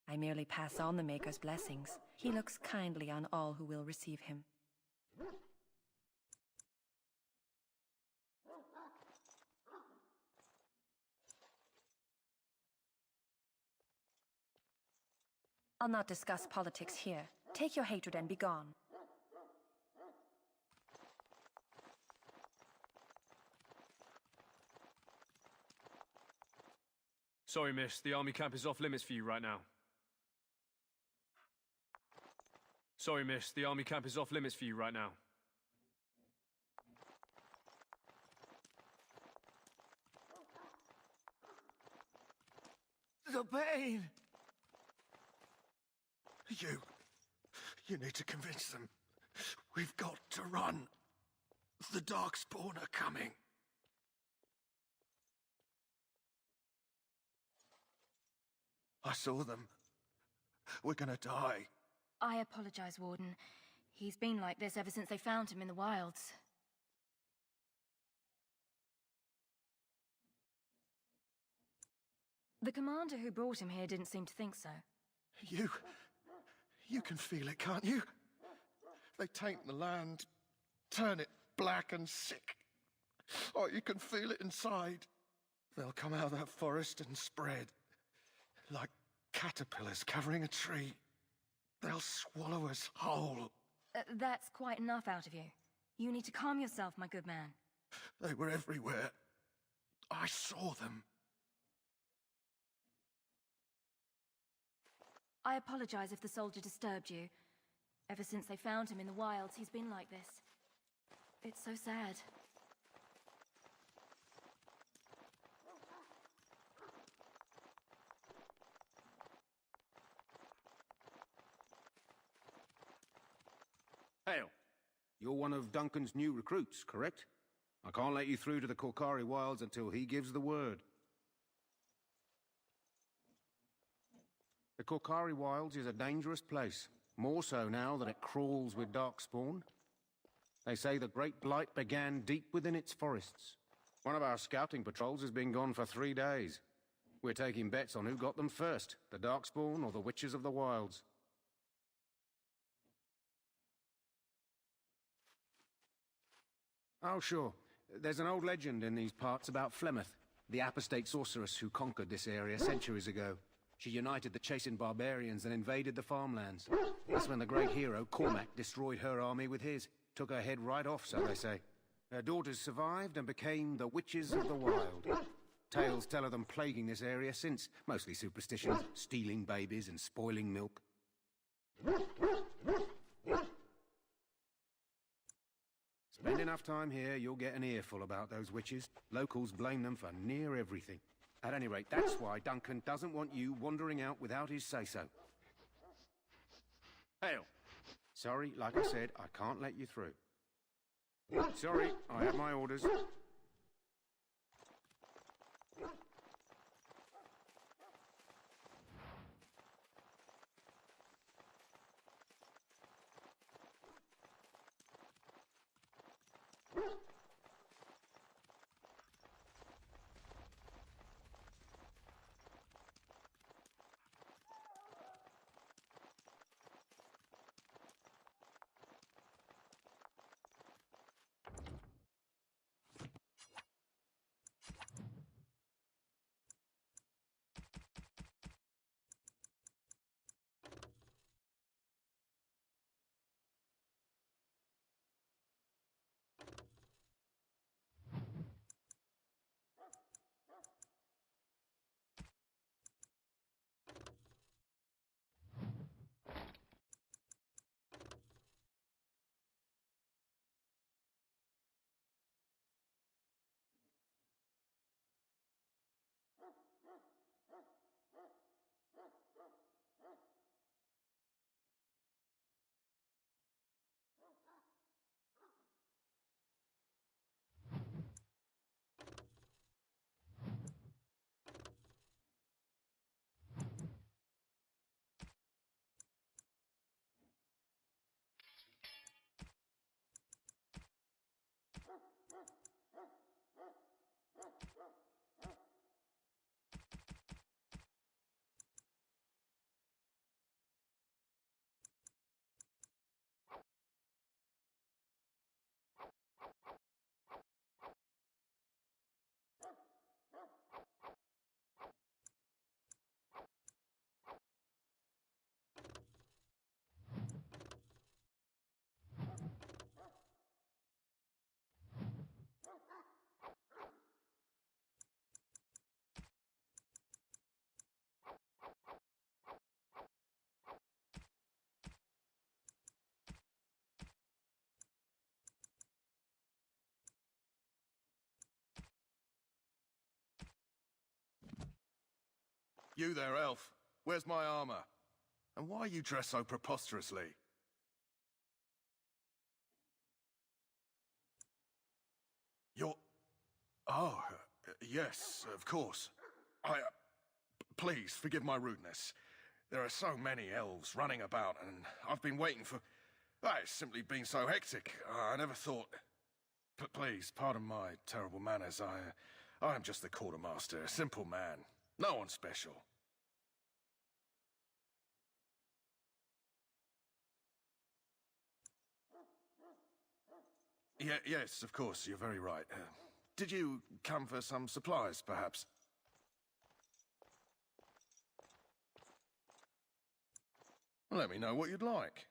I merely pass on the Maker's blessings. He looks kindly on all who will receive him. I'll not discuss politics here. Take your hatred and be gone. Sorry, miss. The army camp is off limits for you right now. Sorry, miss. The army camp is off limits for you right now. The pain! You need to convince them. We've got to run. The Darkspawn are coming. I saw them. We're gonna die. I apologize, Warden. He's been like this ever since they found him in the wilds. The commander who brought him here didn't seem to think so. You can feel it, can't you? They taint the land, turn it black and sick. Oh, you can feel it inside. They'll come out of that forest and spread. Like caterpillars covering a tree. They'll swallow us whole. That's quite enough out of you. You need to calm yourself, my good man. They were everywhere. I saw them. I apologize if the soldier disturbed you. Ever since they found him in the wilds, he's been like this. It's so sad. Hail. You're one of Duncan's new recruits, correct? I can't let you through to the Korkari Wilds until he gives the word. The Korkari Wilds is a dangerous place, more so now that it crawls with Darkspawn. They say the Great Blight began deep within its forests. One of our scouting patrols has been gone for 3 days. We're taking bets on who got them first, the Darkspawn or the Witches of the Wilds. Oh, sure. There's an old legend in these parts about Flemeth, the apostate sorceress who conquered this area centuries ago. She united the chasing barbarians and invaded the farmlands. That's when the great hero, Cormac, destroyed her army with his. Took her head right off, so they say. Her daughters survived and became the Witches of the Wild. Tales tell of them plaguing this area since. Mostly superstitions, stealing babies and spoiling milk. Spend enough time here, you'll get an earful about those witches. Locals blame them for near everything. At any rate, that's why Duncan doesn't want you wandering out without his say-so. Hail. Sorry, like I said, I can't let you through. Sorry, I have my orders. You there, elf. Where's my armor? And why are you dressed so preposterously? You're... Oh, yes, of course. Please, forgive my rudeness. There are so many elves running about, and I've been waiting for... It's simply been so hectic. I never thought... Please, pardon my terrible manners. I am just the quartermaster, a simple man. No one special. Yes, of course, you're very right. Did you come for some supplies, perhaps? Let me know what you'd like.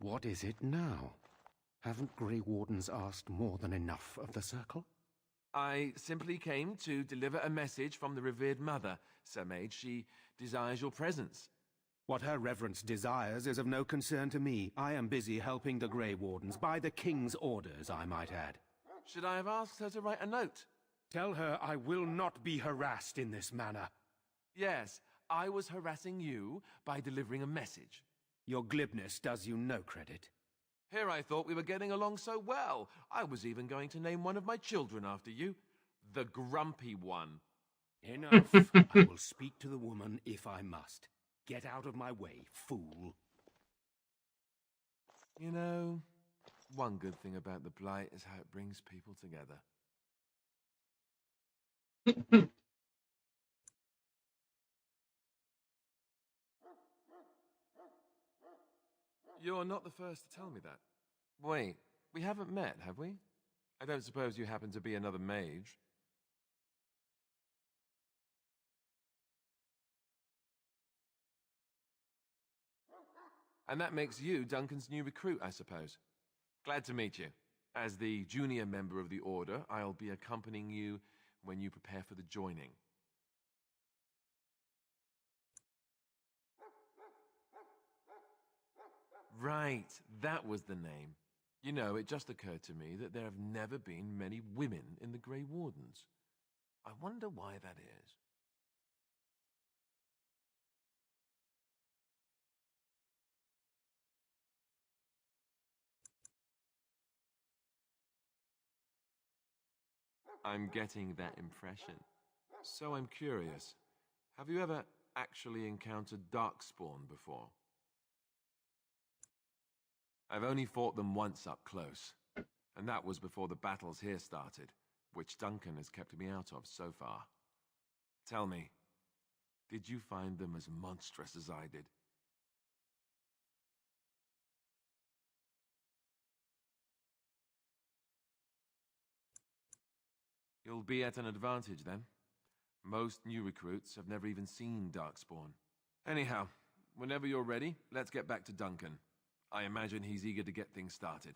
What is it now? Haven't Grey Wardens asked more than enough of the Circle? I simply came to deliver a message from the revered mother, Sir Mage. She desires your presence. What her reverence desires is of no concern to me. I am busy helping the Grey Wardens, by the King's orders, I might add. Should I have asked her to write a note? Tell her I will not be harassed in this manner. Yes, I was harassing you by delivering a message. Your glibness does you no credit. Here I thought we were getting along so well. I was even going to name one of my children after you. The Grumpy One. Enough. I will speak to the woman if I must. Get out of my way, fool. You know, one good thing about the Blight is how it brings people together. You're not the first to tell me that. Wait, we haven't met, have we? I don't suppose you happen to be another mage? And that makes you Duncan's new recruit, I suppose. Glad to meet you. As the junior member of the Order, I'll be accompanying you when you prepare for the joining. Right, that was the name. You know, it just occurred to me that there have never been many women in the Grey Wardens. I wonder why that is. I'm getting that impression. So I'm curious. Have you ever actually encountered Darkspawn before? I've only fought them once up close, and that was before the battles here started, which Duncan has kept me out of so far. Tell me, did you find them as monstrous as I did? You'll be at an advantage then. Most new recruits have never even seen Darkspawn. Anyhow, whenever you're ready, let's get back to Duncan. I imagine he's eager to get things started.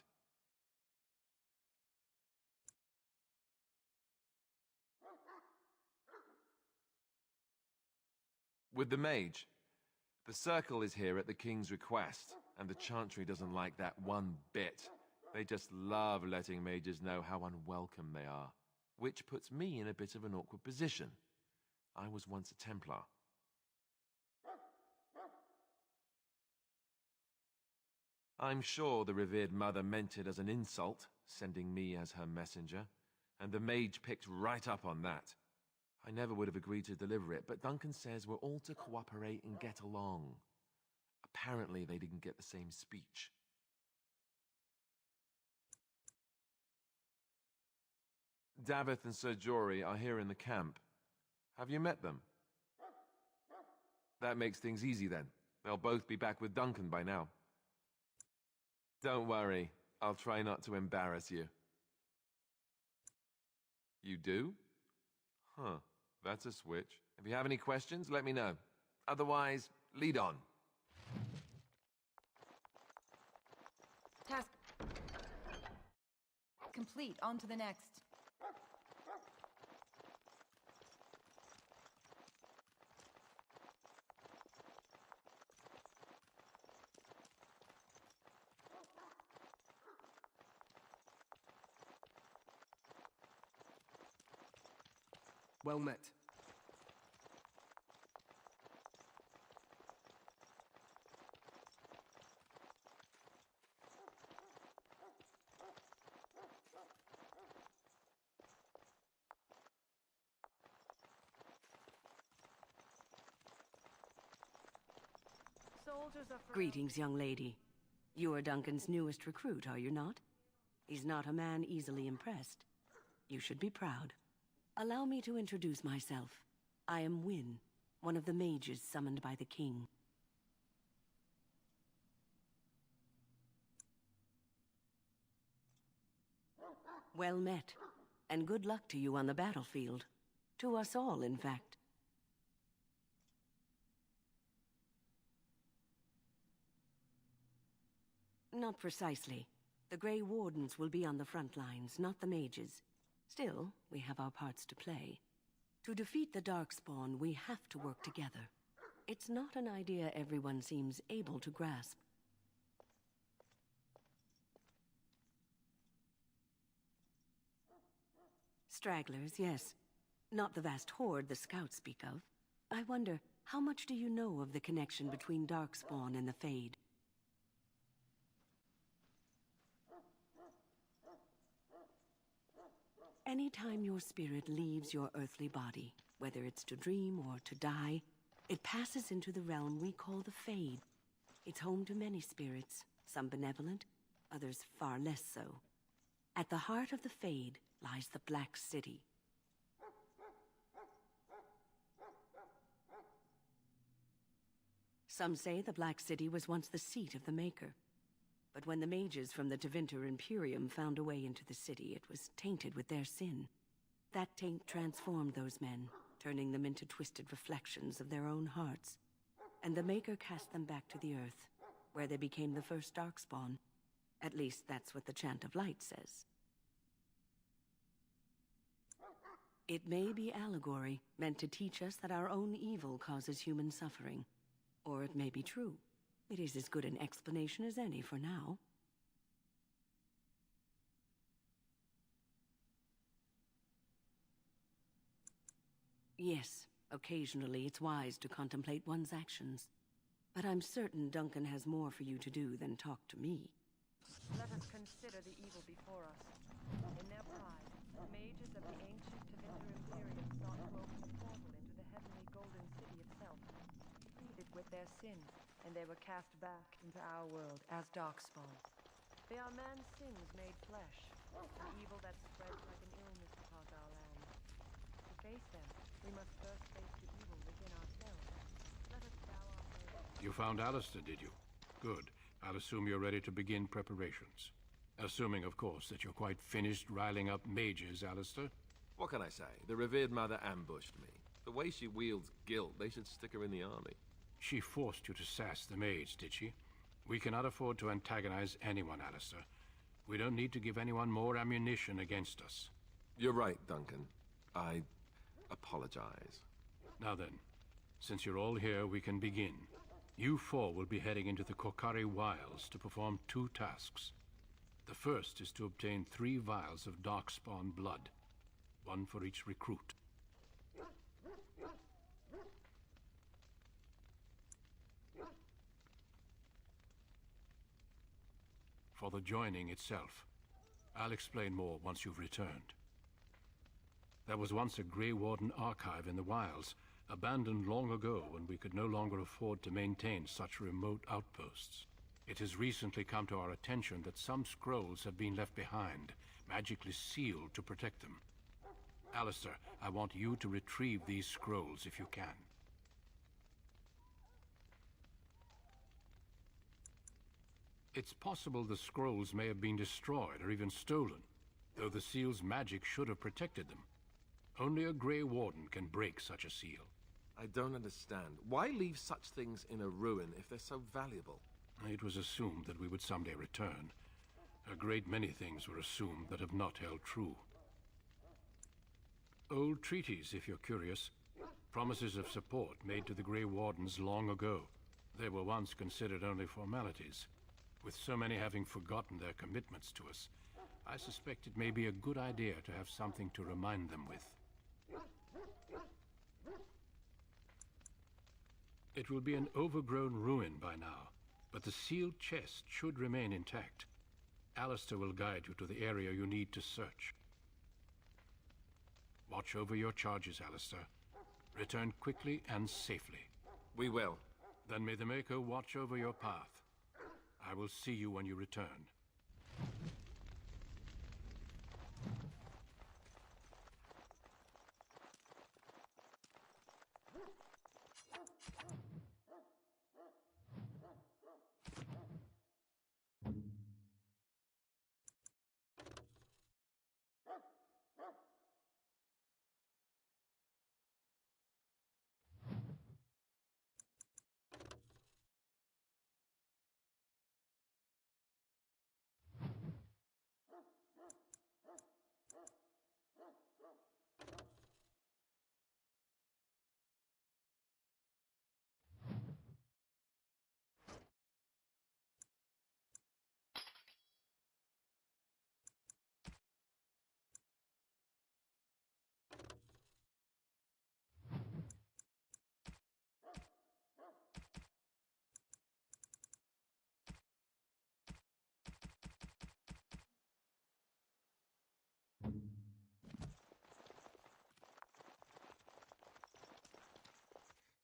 With the mage, the circle is here at the king's request, and the chantry doesn't like that one bit. They just love letting mages know how unwelcome they are, which puts me in a bit of an awkward position. I was once a Templar. I'm sure the revered mother meant it as an insult, sending me as her messenger, and the mage picked right up on that. I never would have agreed to deliver it, but Duncan says we're all to cooperate and get along. Apparently they didn't get the same speech. Davith and Sir Jory are here in the camp. Have you met them? That makes things easy then. They'll both be back with Duncan by now. Don't worry, I'll try not to embarrass you. You do? Huh, that's a switch. If you have any questions, let me know. Otherwise, lead on. Task complete. On to the next. Well met. Greetings, young lady. You are Duncan's newest recruit, are you not? He's not a man easily impressed. You should be proud. Allow me to introduce myself. I am Wynne, one of the mages summoned by the king. Well met, and good luck to you on the battlefield. To us all, in fact. Not precisely. The Grey Wardens will be on the front lines, not the mages. Still, we have our parts to play. To defeat the Darkspawn, we have to work together. It's not an idea everyone seems able to grasp. Stragglers, yes. Not the vast horde the scouts speak of. I wonder, how much do you know of the connection between Darkspawn and the Fade? Anytime your spirit leaves your earthly body, whether it's to dream or to die, it passes into the realm we call the Fade. It's home to many spirits, some benevolent, others far less so. At the heart of the Fade lies the Black City. Some say the Black City was once the seat of the Maker. But when the mages from the Tevinter Imperium found a way into the city, it was tainted with their sin. That taint transformed those men, turning them into twisted reflections of their own hearts. And the Maker cast them back to the earth, where they became the first Darkspawn. At least that's what the Chant of Light says. It may be allegory, meant to teach us that our own evil causes human suffering. Or it may be true. It is as good an explanation as any for now. Yes, occasionally it's wise to contemplate one's actions. But I'm certain Duncan has more for you to do than talk to me. Let us consider the evil before us. In their pride, mages of the ancient Tevinter Imperium sought to open a portal into the heavenly Golden City itself. Freed it with their sins, and they were cast back into our world as Darkspawn. They are man's sins made flesh, an evil that spreads like an illness across our land. To face them, we must first face the evil within ourselves. Let us bow our heads. You found Alistair, did you? Good. I'll assume you're ready to begin preparations. Assuming, of course, that you're quite finished riling up mages, Alistair. What can I say? The revered mother ambushed me. The way she wields guilt, they should stick her in the army. She forced you to sass the mage, did she? We cannot afford to antagonize anyone, Alistair. We don't need to give anyone more ammunition against us. You're right, Duncan. I apologize. Now then, since you're all here, we can begin. You four will be heading into the Kokari Wilds to perform 2 tasks. The first is to obtain 3 vials of Darkspawn blood, 1 for each recruit. For the joining itself, I'll explain more once you've returned. There was once a Grey Warden archive in the wilds, abandoned long ago when we could no longer afford to maintain such remote outposts. It has recently come to our attention that some scrolls have been left behind, magically sealed to protect them. Alistair, I want you to retrieve these scrolls if you can. It's possible the scrolls may have been destroyed or even stolen, though the seal's magic should have protected them. Only a Grey Warden can break such a seal. I don't understand. Why leave such things in a ruin if they're so valuable? It was assumed that we would someday return. A great many things were assumed that have not held true. Old treaties, if you're curious. Promises of support made to the Grey Wardens long ago. They were once considered only formalities. With so many having forgotten their commitments to us, I suspect it may be a good idea to have something to remind them with. It will be an overgrown ruin by now, but the sealed chest should remain intact. Alistair will guide you to the area you need to search. Watch over your charges, Alistair. Return quickly and safely. We will. Then may the Maker watch over your path. I will see you when you return.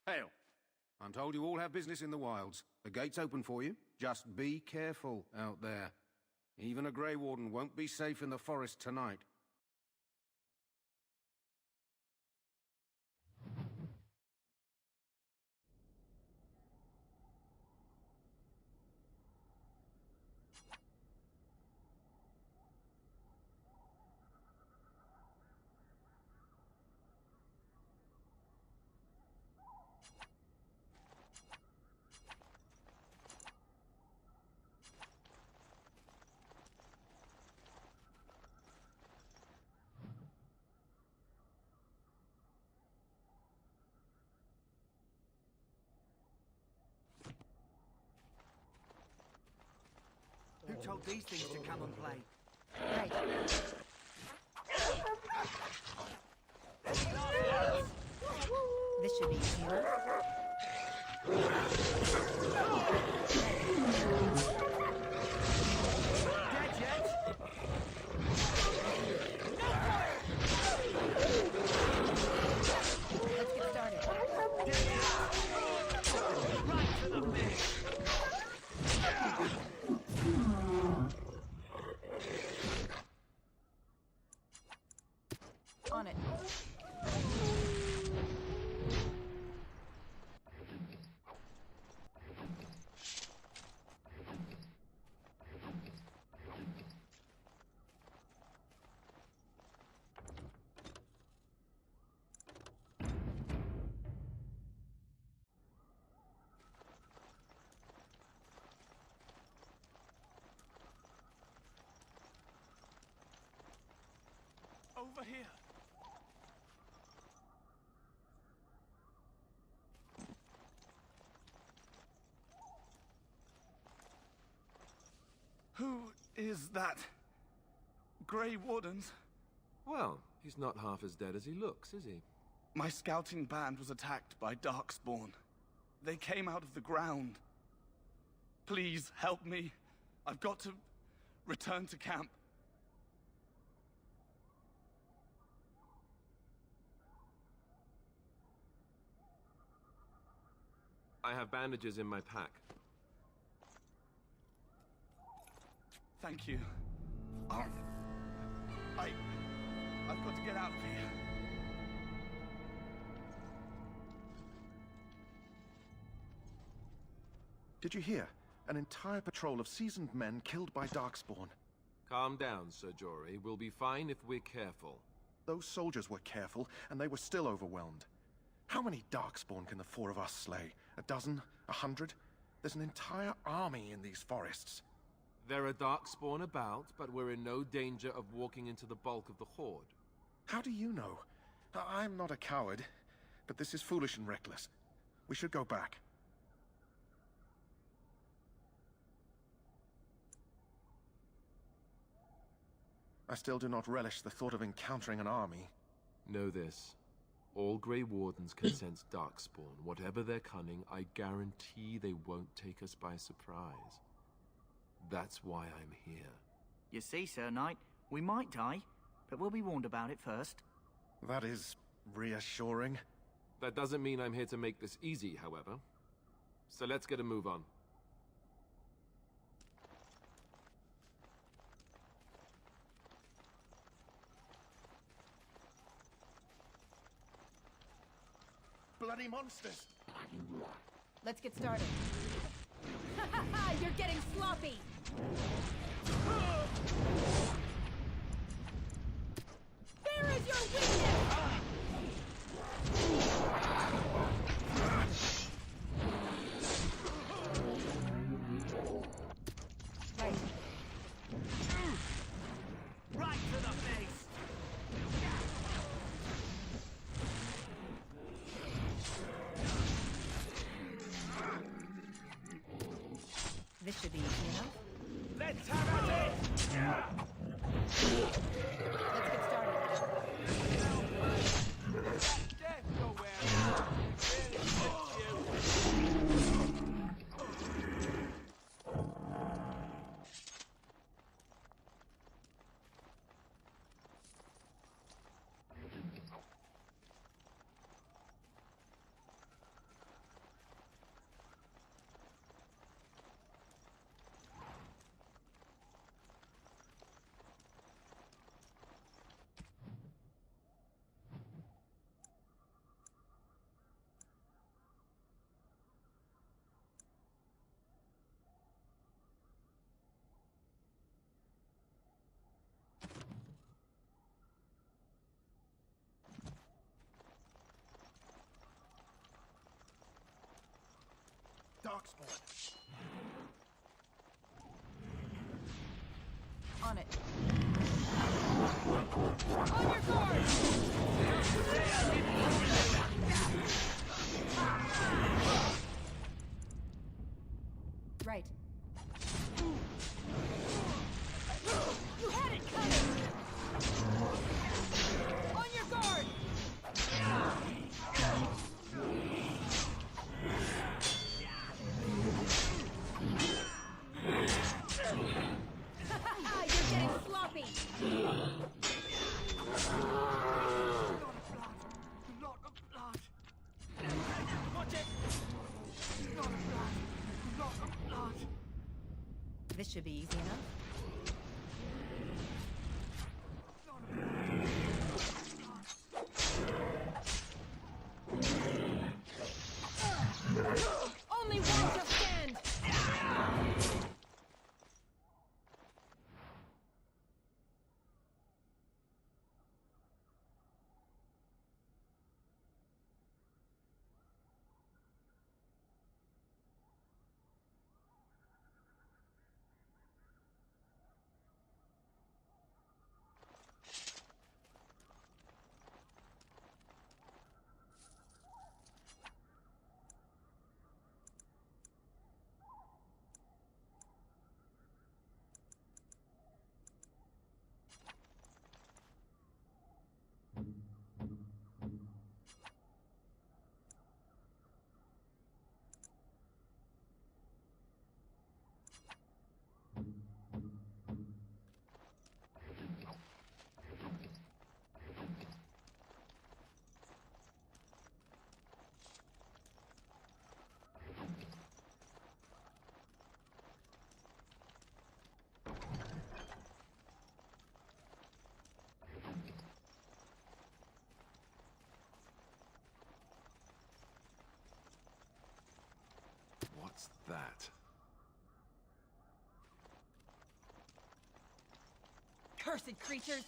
Hail. I'm told you all have business in the wilds. The gate's open for you. Just be careful out there. Even a Grey Warden won't be safe in the forest tonight. told these things to come and play? Right. This should be easier. Let's get started. On it. Over here. Who is that? Grey Wardens? Well, he's not half as dead as he looks, is he? My scouting band was attacked by Darkspawn. They came out of the ground. Please help me. I've got to return to camp. I have bandages in my pack. Thank you. I've got to get out of here. Did you hear? An entire patrol of seasoned men killed by Darkspawn. Calm down, Sir Jory. We'll be fine if we're careful. Those soldiers were careful, and they were still overwhelmed. How many Darkspawn can the four of us slay? A dozen? 100? There's an entire army in these forests. There are Darkspawn about, but we're in no danger of walking into the bulk of the Horde. How do you know? I'm not a coward, but this is foolish and reckless. We should go back. I still do not relish the thought of encountering an army. Know this. All Grey Wardens can sense Darkspawn. Whatever their cunning, I guarantee they won't take us by surprise. That's why I'm here. You see, Sir Knight, we might die, but we'll be warned about it first. That is reassuring. That doesn't mean I'm here to make this easy, however. So let's get a move on. Bloody monsters! Let's get started. You're getting sloppy! Where is your weakness? Right. Right to the face! This should be easy enough. Let's have at it! Let's get started. Death nowhere now! Really hit you! Darkspawn. On it. On your guard! Right. should be easy enough. Only one shall stand! What's that? Cursed creatures!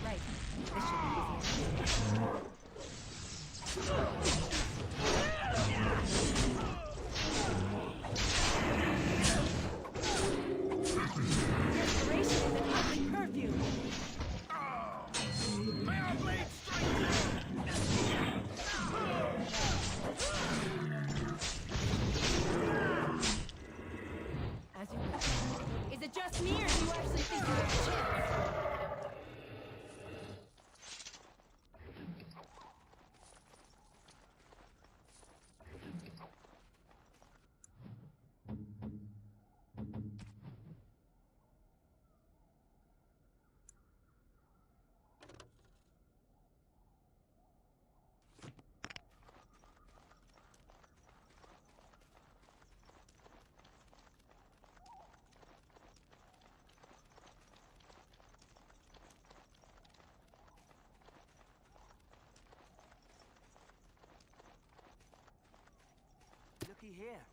Right. This should be easy. Desperation is an ugly perfume! As you wish. Is it just me, or do you actually think you have a chance? Looky here.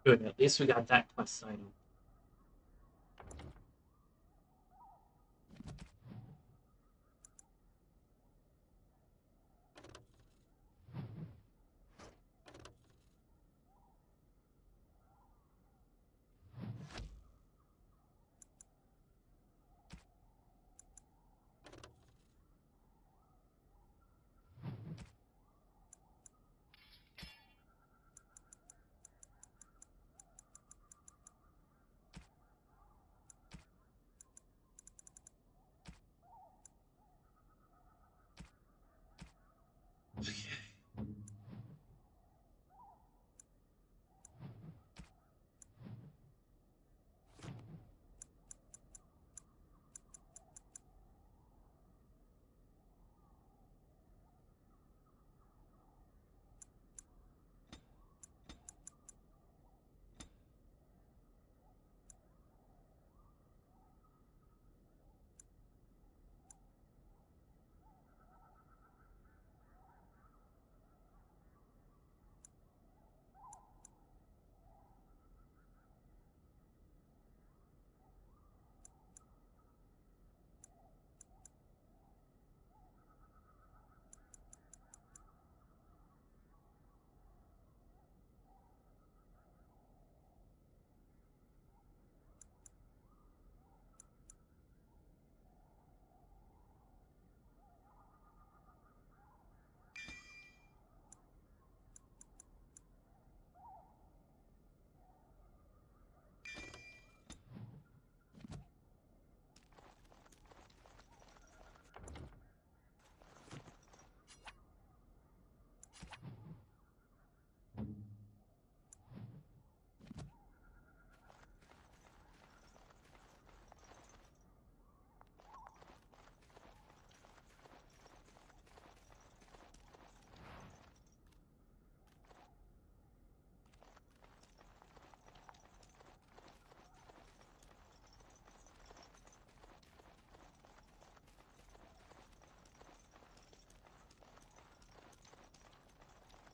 Good, at least we got that quest item.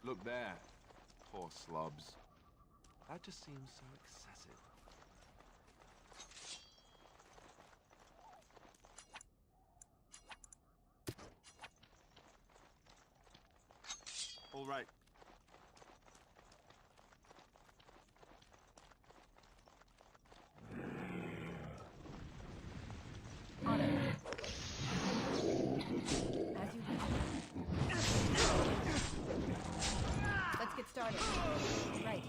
Look there. Poor slobs. That just seems so excessive. All right. On it. As you wish. Let's get started. Right.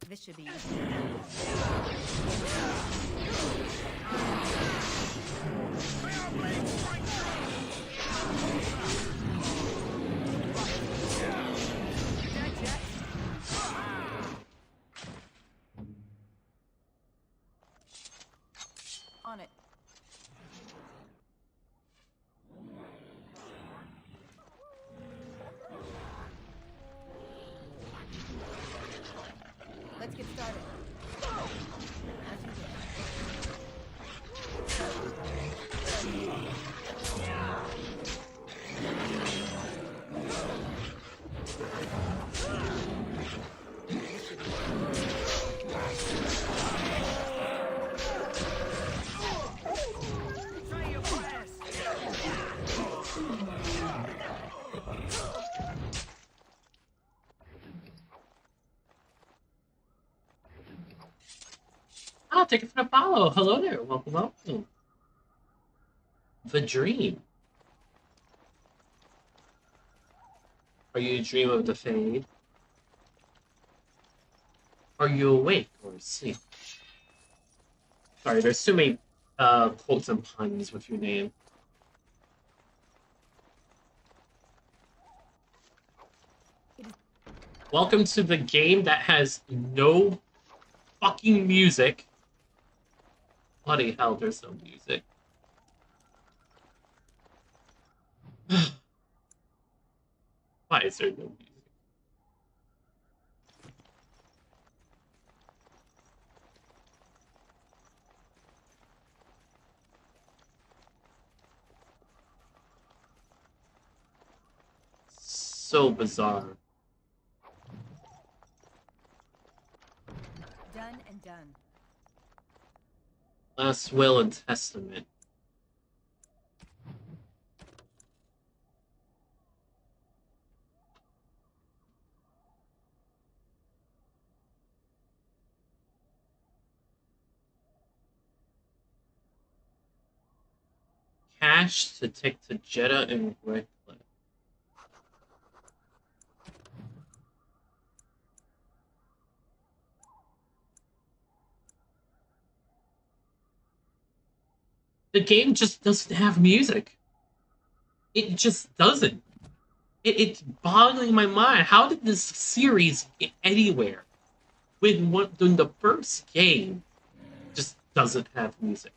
This should be easy. On it. Let's get started. As you Ah, thank you for the follow. Hello there. Welcome, welcome. The dream. Are you a dream of the fade? Are you awake or asleep? Sorry, there's too many quotes and puns with your name. Welcome to the game that has no fucking music. Bloody hell, there's no music. Why is there no music? So bizarre. done and done. Last will and testament. Cash to take to Jeddah and Redcliffe. The game just doesn't have music. It just doesn't. It's boggling my mind. How did this series get anywhere when the first game just doesn't have music?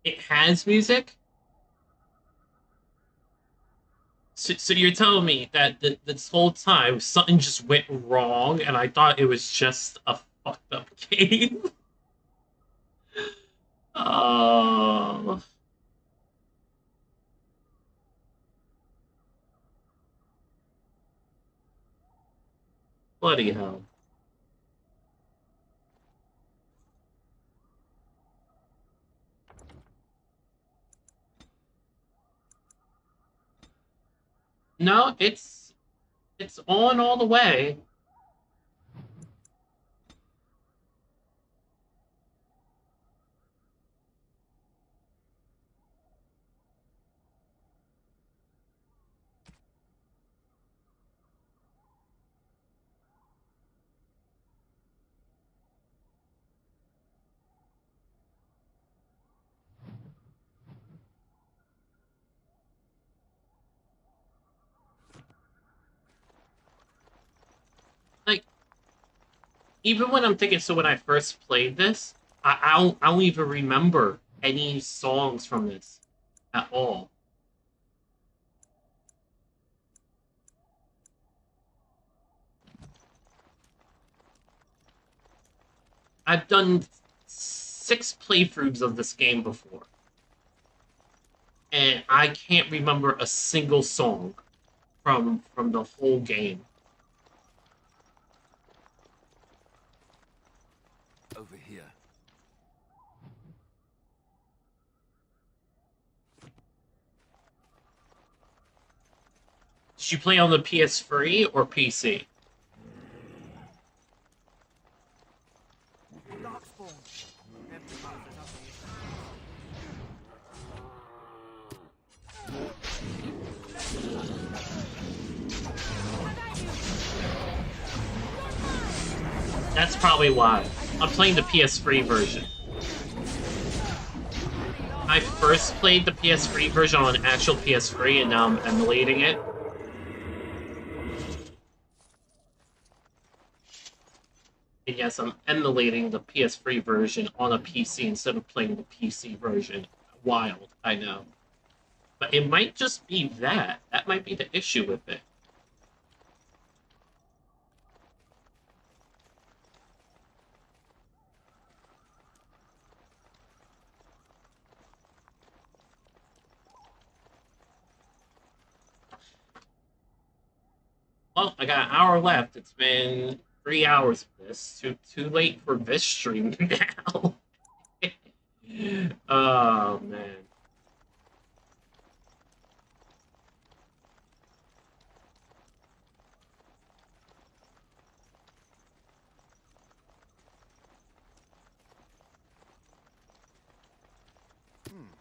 It has music? So you're telling me that this whole time something just went wrong and I thought it was just a fucked up game? Oh. Bloody hell. No, it's on all the way. even when I'm thinking, so when I first played this, I don't even remember any songs from this at all. I've done 6 playthroughs of this game before, and I can't remember a single song from the whole game. Over here. Did you play on the PS3 or PC? That's probably why. I'm playing the PS3 version. I first played the PS3 version on an actual PS3, and now I'm emulating it. And yes, I'm emulating the PS3 version on a PC instead of playing the PC version. Wild, I know. But it might just be that. That might be the issue with it. Well, I got an hour left. It's been 3 hours of this. Too late for this stream now. Oh, man.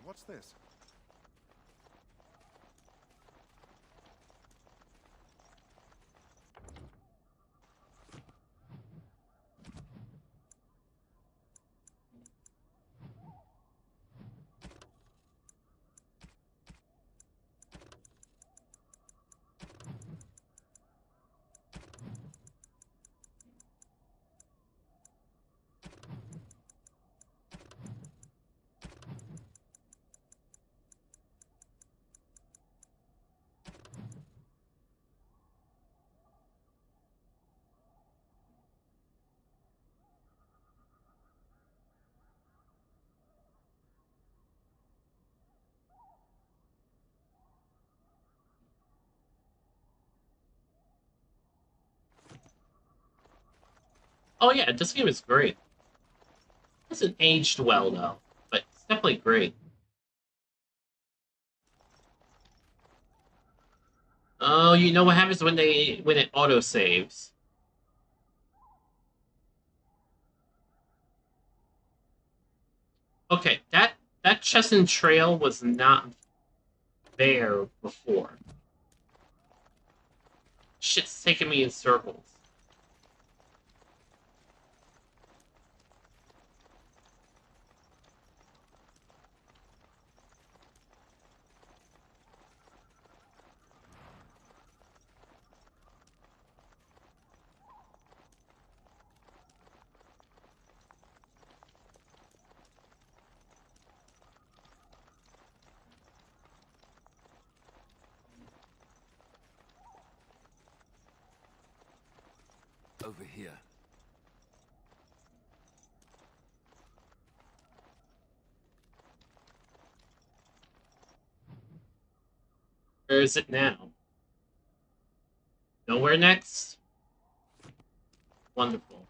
What's this? Oh yeah, this game is great. It hasn't aged well though, but it's definitely great. Oh, you know what happens when it auto saves? Okay, that Chestnut Trail was not there before. Shit's taking me in circles. Over here. Where is it now? Nowhere next? Wonderful.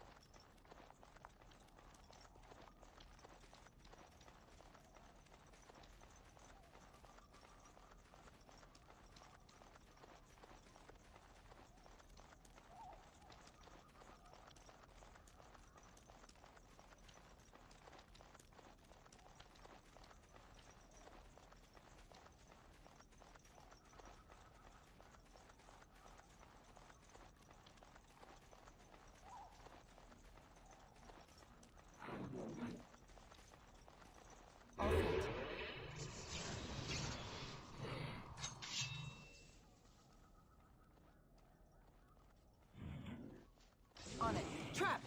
On it. Trap!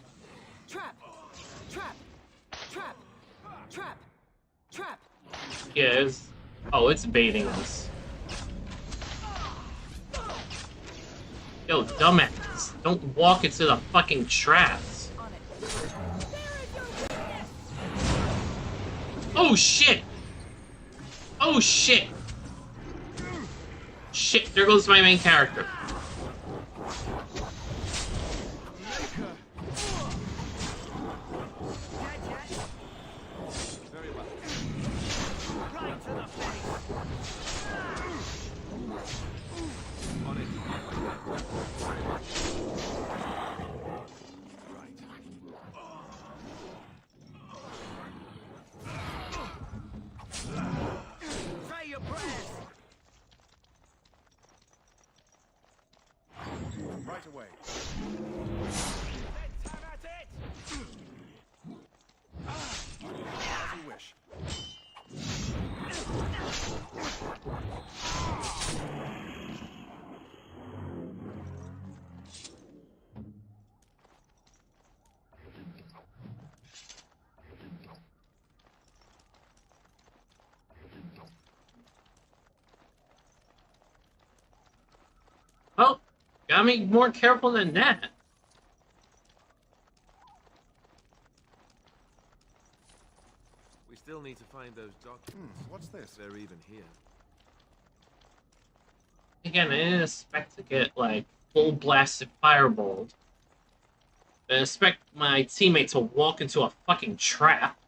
Trap! Trap! Yeah, it's... Oh, it's baiting us. Yo, dumbass. Don't walk into the fucking traps. Oh, shit! Oh, shit! Shit, there goes my main character. Right away. As you wish. Well, gotta be more careful than that. We still need to find those documents. What's this? They're even here. Again, I didn't expect to get, like, full blasted fireballed. I didn't expect my teammate to walk into a fucking trap.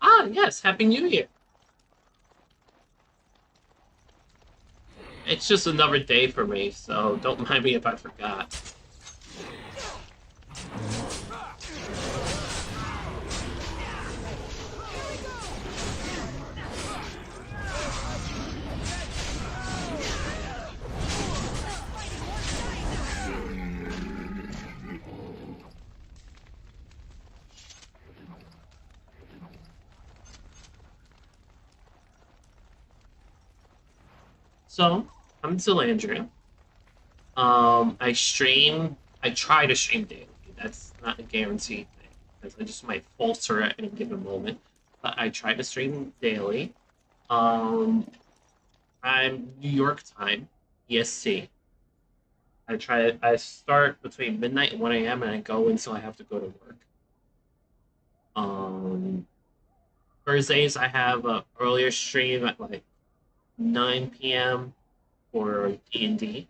Ah, yes, Happy New Year. It's just another day for me, so don't mind me if I forgot. So, I'm Delandria. I try to stream daily. That's not a guaranteed thing, because I just might falter at any given moment. But I try to stream daily. I'm New York time, EST. I start between midnight and 1 a.m. and I go until I have to go to work. Thursdays I have an earlier stream at like 9 p.m. for D&D.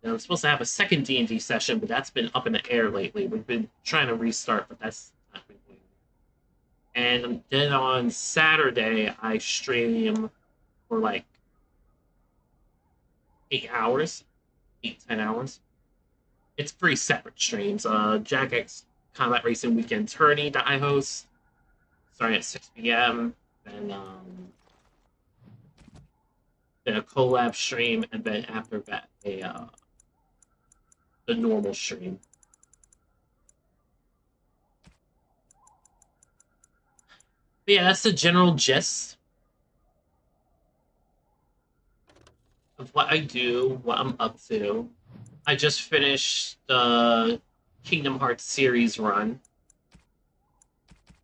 And I'm supposed to have a second D&D session, but that's been up in the air lately. We've been trying to restart, but that's not been going. And then on Saturday, I stream for like 8 hours, 10 hours. It's 3 separate streams. Jack X Combat Racing Weekend Tourney that I host, starting at 6 p.m. Then a collab stream, and then after that, the normal stream. But yeah, that's the general gist of what I do, what I'm up to. I just finished the Kingdom Hearts series run,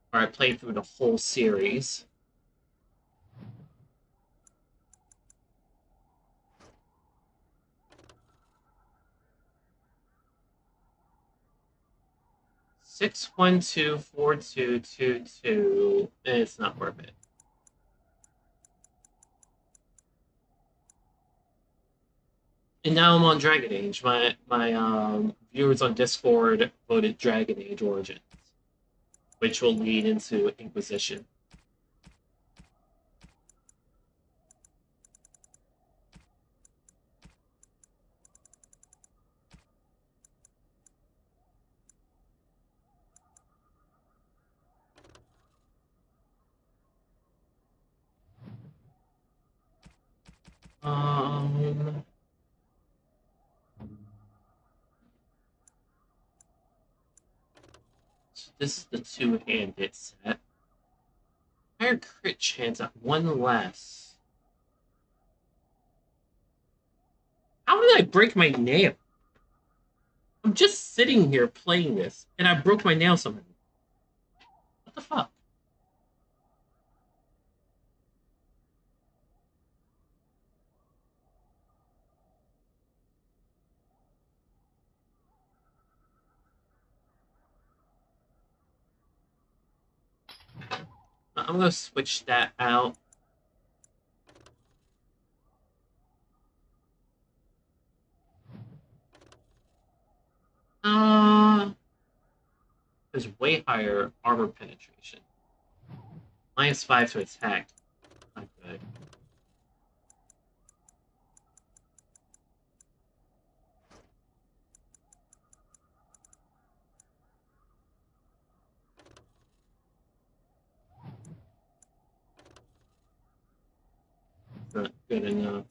where I played through the whole series. Six 1-2-4-2-2-2. It's not worth it. And now I'm on Dragon Age. My viewers on Discord voted Dragon Age Origins, which will lead into Inquisition. So this is the two-handed set. Higher crit chance at 1 less. How did I break my nail? I'm just sitting here playing this, and I broke my nail somehow. What the fuck? I'm gonna switch that out. There's way higher armor penetration. -5 to attack. Not good. Not good enough.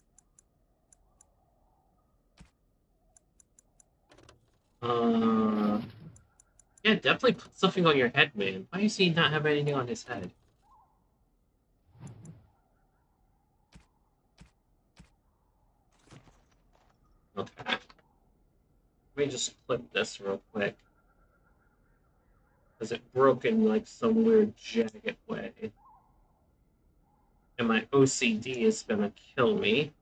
Yeah, definitely put something on your head, man. Why does he not have anything on his head? Okay. Let me just clip this real quick. Because it broke in like some weird jagged way. And my OCD is gonna kill me.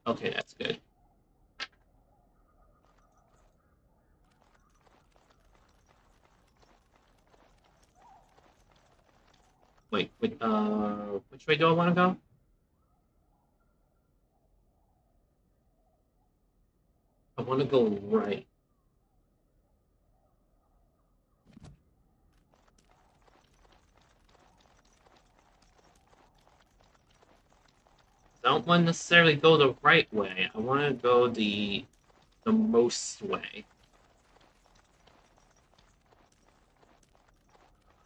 Okay, that's good. Wait, which way do I want to go? I want to go right. I don't want to necessarily go the right way. I want to go the most way.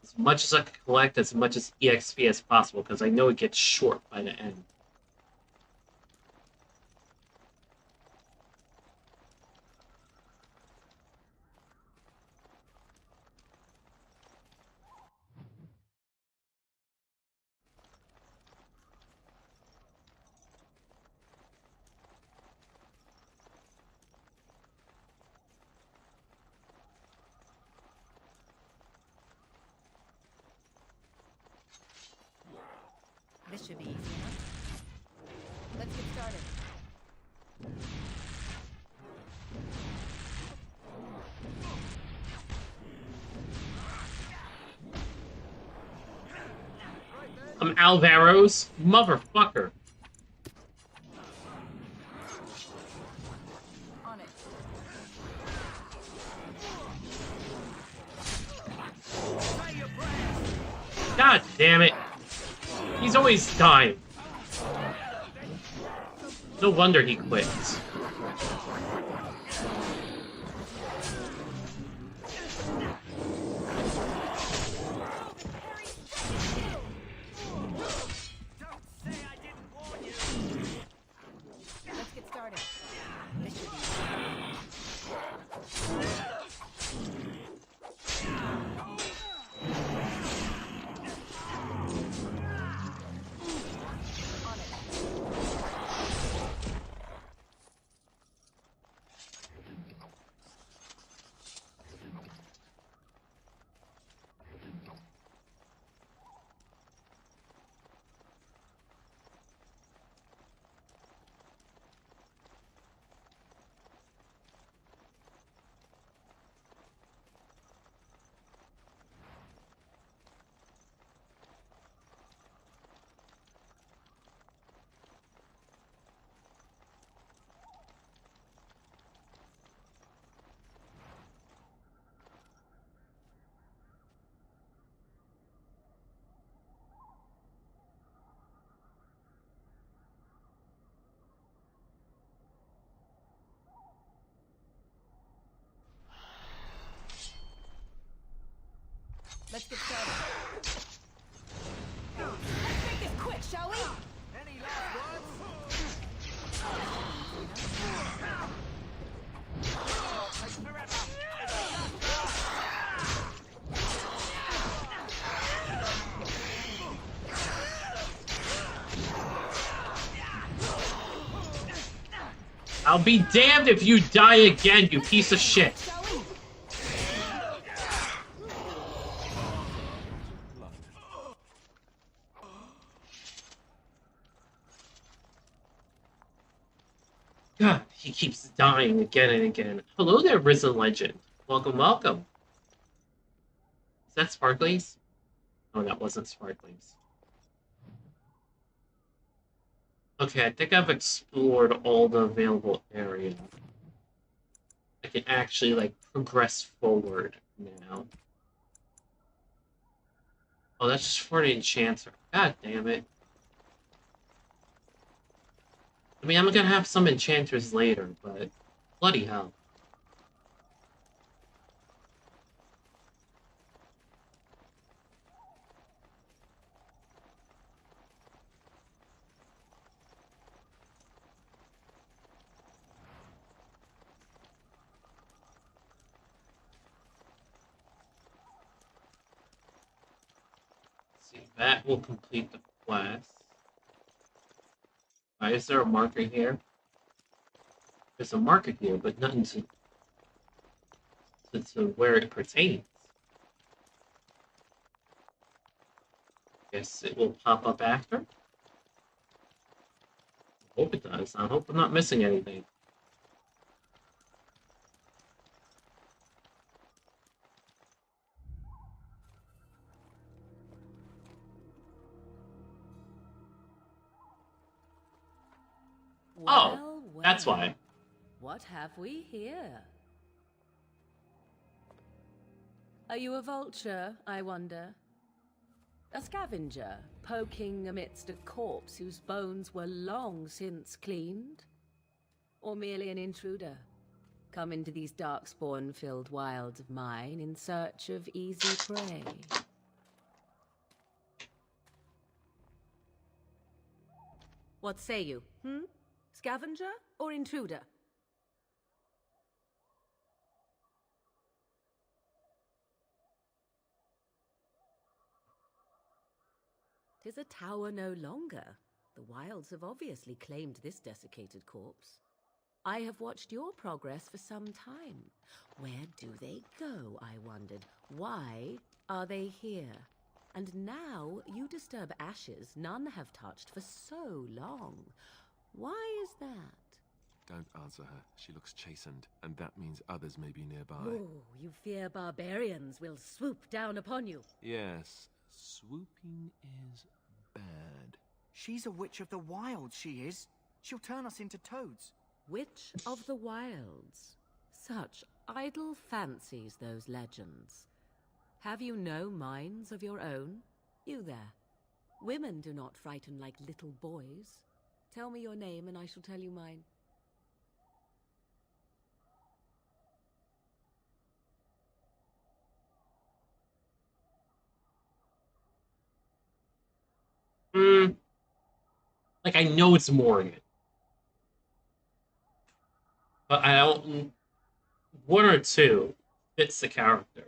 As much as I can collect as much as EXP as possible, because I know it gets short by the end. This should be easy enough. Let's get started. I'm Alvaro's motherfucker. On it. God damn it. He's always dying. No wonder he quits. Let's get started. This should be Let's get started. Let's make this quick, shall we? Any last words? I'll be damned if you die again, you piece of shit. God, he keeps dying again and again. Hello there, Risen Legend. Welcome, welcome. Is that Sparklings? Oh, that wasn't Sparklings. Okay, I think I've explored all the available area. I can actually, like, progress forward now. Oh, that's just for an enchanter. God damn it. I mean, I'm gonna have some enchanters later, but bloody hell. See, that will complete the quest. Why is there a marker here? There's a marker here, but nothing to where it pertains. Guess it will pop up after? I hope it does. I hope I'm not missing anything. Well, well. That's why. What have we here? Are you a vulture, I wonder? A scavenger, poking amidst a corpse whose bones were long since cleaned? Or merely an intruder, come into these darkspawn-filled wilds of mine in search of easy prey? What say you, Scavenger or intruder? 'Tis a tower no longer. The wilds have obviously claimed this desiccated corpse. I have watched your progress for some time. Where do they go, I wondered? Why are they here? And now you disturb ashes none have touched for so long. Why is that? Don't answer her. She looks chastened, and that means others may be nearby. Oh, you fear barbarians will swoop down upon you. Yes, swooping is bad. She's a witch of the wilds, she is. She'll turn us into toads. Witch of the wilds. Such idle fancies, those legends. Have you no minds of your own? You there. Women do not frighten like little boys. Tell me your name and I shall tell you mine. Like, I know it's Morgan. But I don't... One or two fits the character.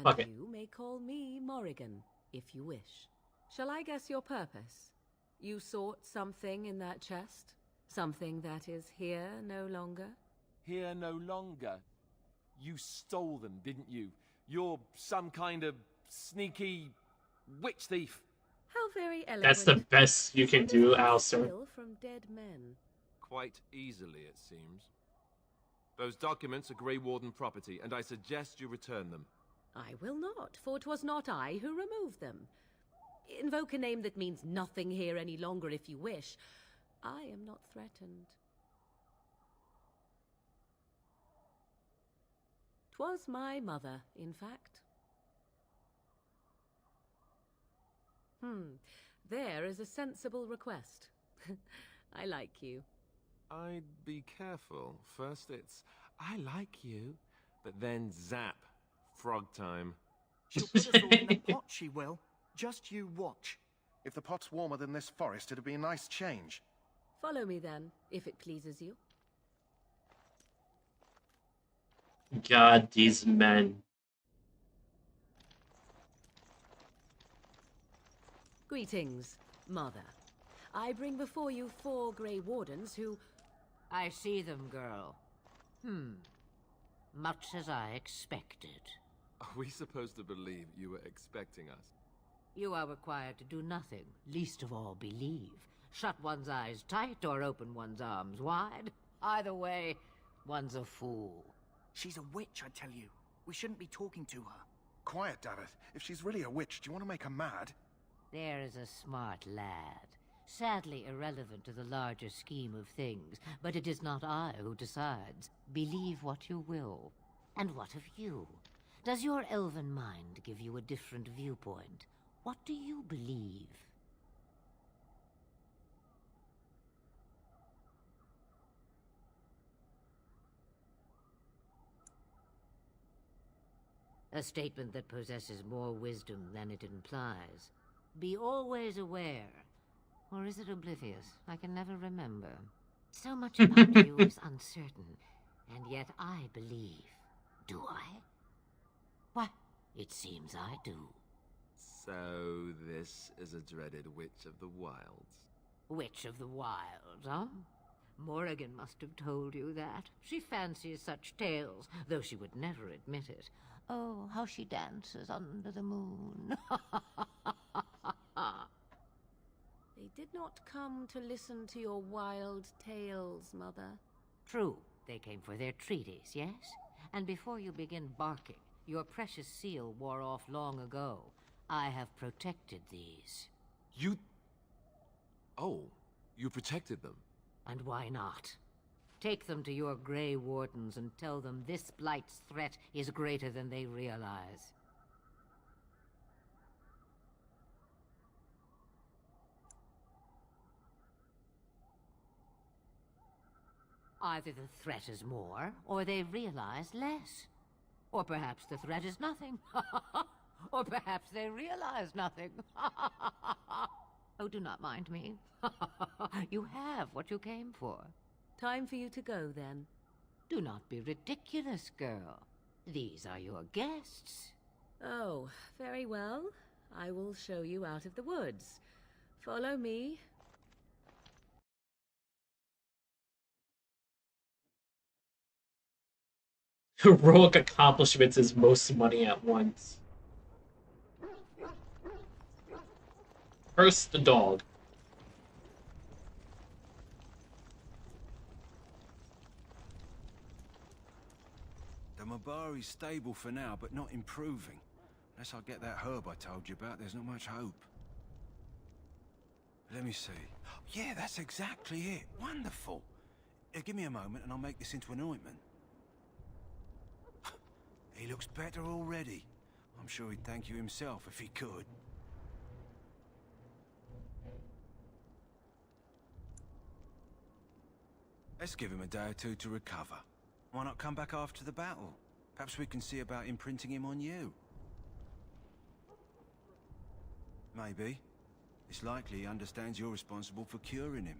And you may call me Morrigan, if you wish. Shall I guess your purpose? You sought something in that chest? Something that is here no longer? Here no longer? You stole them, didn't you? You're some kind of sneaky witch thief. How very eloquent. That's the best you can do, Alistair. From dead men. Quite easily, it seems. Those documents are Grey Warden property, and I suggest you return them. I will not, for 'twas not I who removed them. Invoke a name that means nothing here any longer if you wish. I am not threatened. 'Twas my mother, in fact. There is a sensible request. I like you. I'd be careful. First it's, I like you, but then zap. Frog time. She'll put us all in the pot, she will. Just you watch. If the pot's warmer than this forest, it'd be a nice change. Follow me then, if it pleases you. God, these men. Greetings, Mother. I bring before you 4 Grey Wardens who... I see them, girl. Much as I expected. Are we supposed to believe you were expecting us? You are required to do nothing, least of all believe. Shut one's eyes tight or open one's arms wide. Either way, one's a fool. She's a witch, I tell you. We shouldn't be talking to her. Quiet, Davith. If she's really a witch, do you want to make her mad? There is a smart lad. Sadly irrelevant to the larger scheme of things, but it is not I who decides. Believe what you will. And what of you? Does your elven mind give you a different viewpoint? What do you believe? A statement that possesses more wisdom than it implies. Be always aware. Or is it oblivious? I can never remember. So much about you is uncertain, and yet I believe. Do I? Why, it seems I do. So this is a dreaded Witch of the Wilds. Witch of the Wilds, huh? Morrigan must have told you that. She fancies such tales, though she would never admit it. Oh, how she dances under the moon. They did not come to listen to your wild tales, Mother. True, they came for their treaties, yes? And before you begin barking, your precious seal wore off long ago. I have protected these. You... Oh, you protected them? And why not? Take them to your Grey Wardens and tell them this Blight's threat is greater than they realize. Either the threat is more, or they realize less. Or perhaps the threat is nothing. Or perhaps they realize nothing. Oh, do not mind me. You have what you came for. Time for you to go, then. Do not be ridiculous, girl. These are your guests. Oh, very well. I will show you out of the woods. Follow me. Heroic accomplishments is most money at once. First, the dog. The Mabari's stable for now, but not improving. Unless I get that herb I told you about, there's not much hope. Let me see. Yeah, that's exactly it. Wonderful. Give me a moment and I'll make this into an ointment. He looks better already. I'm sure he'd thank you himself if he could. Let's give him a day or two to recover. Why not come back after the battle? Perhaps we can see about imprinting him on you. Maybe. It's likely he understands you're responsible for curing him.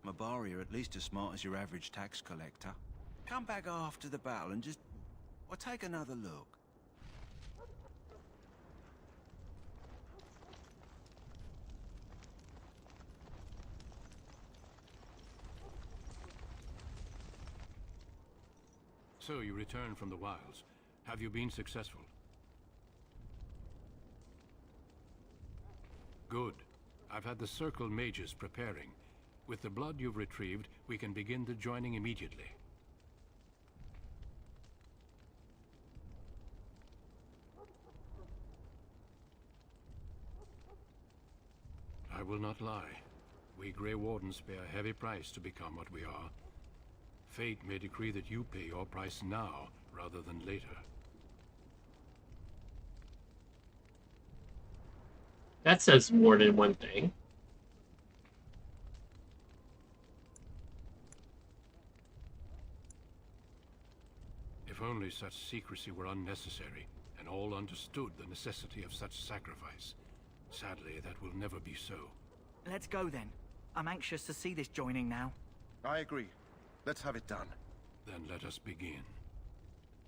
Mabari are at least as smart as your average tax collector. Come back after the battle and just... or take another look. So you return from the wilds. Have you been successful? Good. I've had the Circle mages preparing. With the blood you've retrieved, we can begin the joining immediately. I will not lie. We Grey Wardens pay a heavy price to become what we are. Fate may decree that you pay your price now, rather than later. That says more than one thing. If only such secrecy were unnecessary, and all understood the necessity of such sacrifice. Sadly, that will never be so. Let's go then. I'm anxious to see this joining now. I agree. Let's have it done. Then let us begin.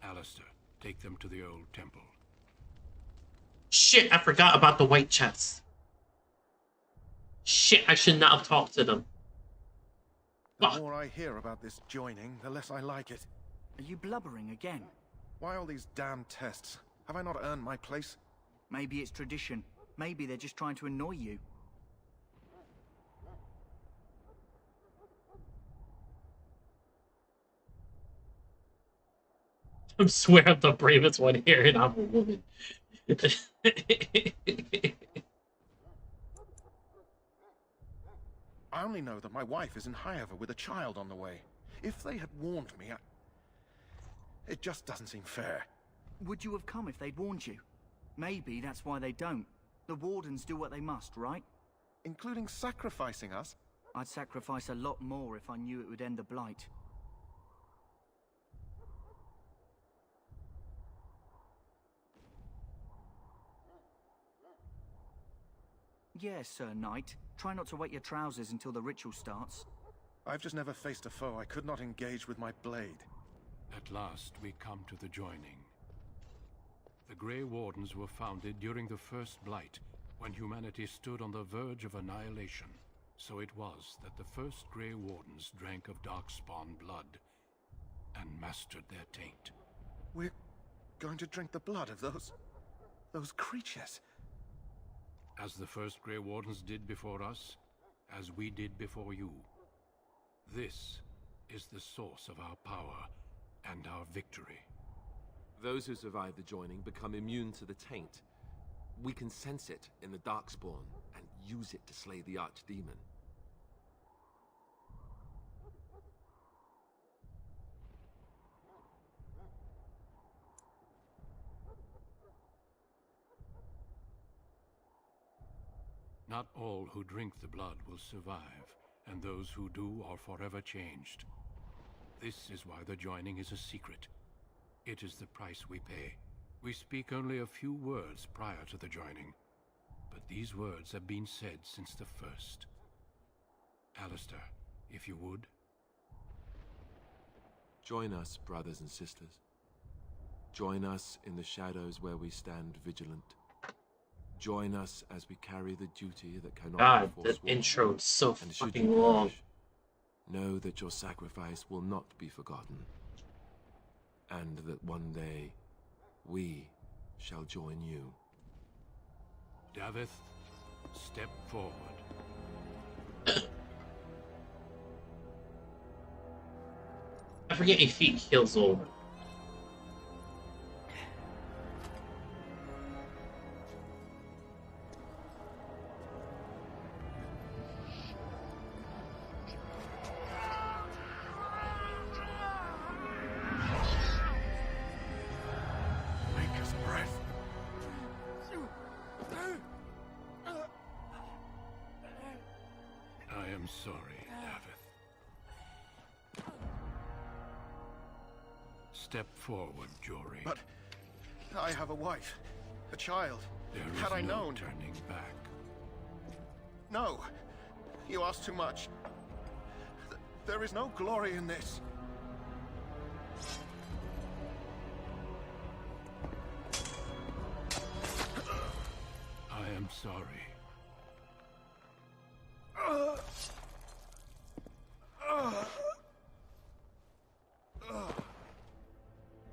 Alistair, take them to the old temple. Shit, I forgot about the white chest. Shit, I should not have talked to them. The more I hear about this joining, the less I like it. Are you blubbering again? Why all these damn tests? Have I not earned my place? Maybe it's tradition. Maybe they're just trying to annoy you. I swear I'm the bravest one here, and I'm a woman. I only know that my wife is in Highover with a child on the way. If they had warned me, it just doesn't seem fair. Would you have come if they'd warned you? Maybe that's why they don't. The Wardens do what they must, right? Including sacrificing us? I'd sacrifice a lot more if I knew it would end the Blight. Yes, Sir Knight. Try not to wet your trousers until the ritual starts. I've just never faced a foe I could not engage with my blade. At last, we come to the joining. The Grey Wardens were founded during the First Blight, when humanity stood on the verge of annihilation. So it was that the first Grey Wardens drank of Darkspawn blood and mastered their taint. We're going to drink the blood of those creatures. As the first Grey Wardens did before us, as we did before you. This is the source of our power and our victory. Those who survive the joining become immune to the taint. We can sense it in the Darkspawn and use it to slay the Archdemon. Not all who drink the blood will survive, and those who do are forever changed. This is why the joining is a secret. It is the price we pay. We speak only a few words prior to the joining, but these words have been said since the first. Alistair, if you would. Join us, brothers and sisters. Join us in the shadows where we stand vigilant. Join us as we carry the duty that cannot God, be the forsworn. intro is so And should fucking you long. perish, know that your sacrifice will not be forgotten, and that one day we shall join you. Davith, step forward. I forget if he kills all. Maker's breath. I am sorry, Davith. Step forward, Jory. But I have a wife, a child. There is Had I no known. turning back. No, you ask too much. There is no glory in this. I am sorry.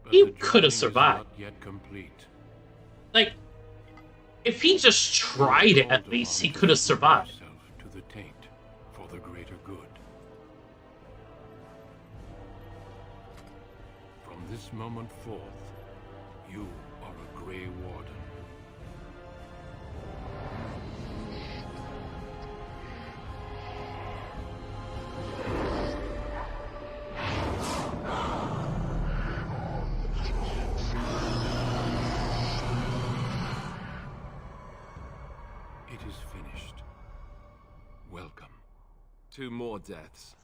But He the could have joining is survived. not yet complete. Like, if he just tried it at least, he could have survived. Yourself to the taint for the greater good. From this moment forth, you are a Grey Warden. It is finished. Welcome. 2 more deaths.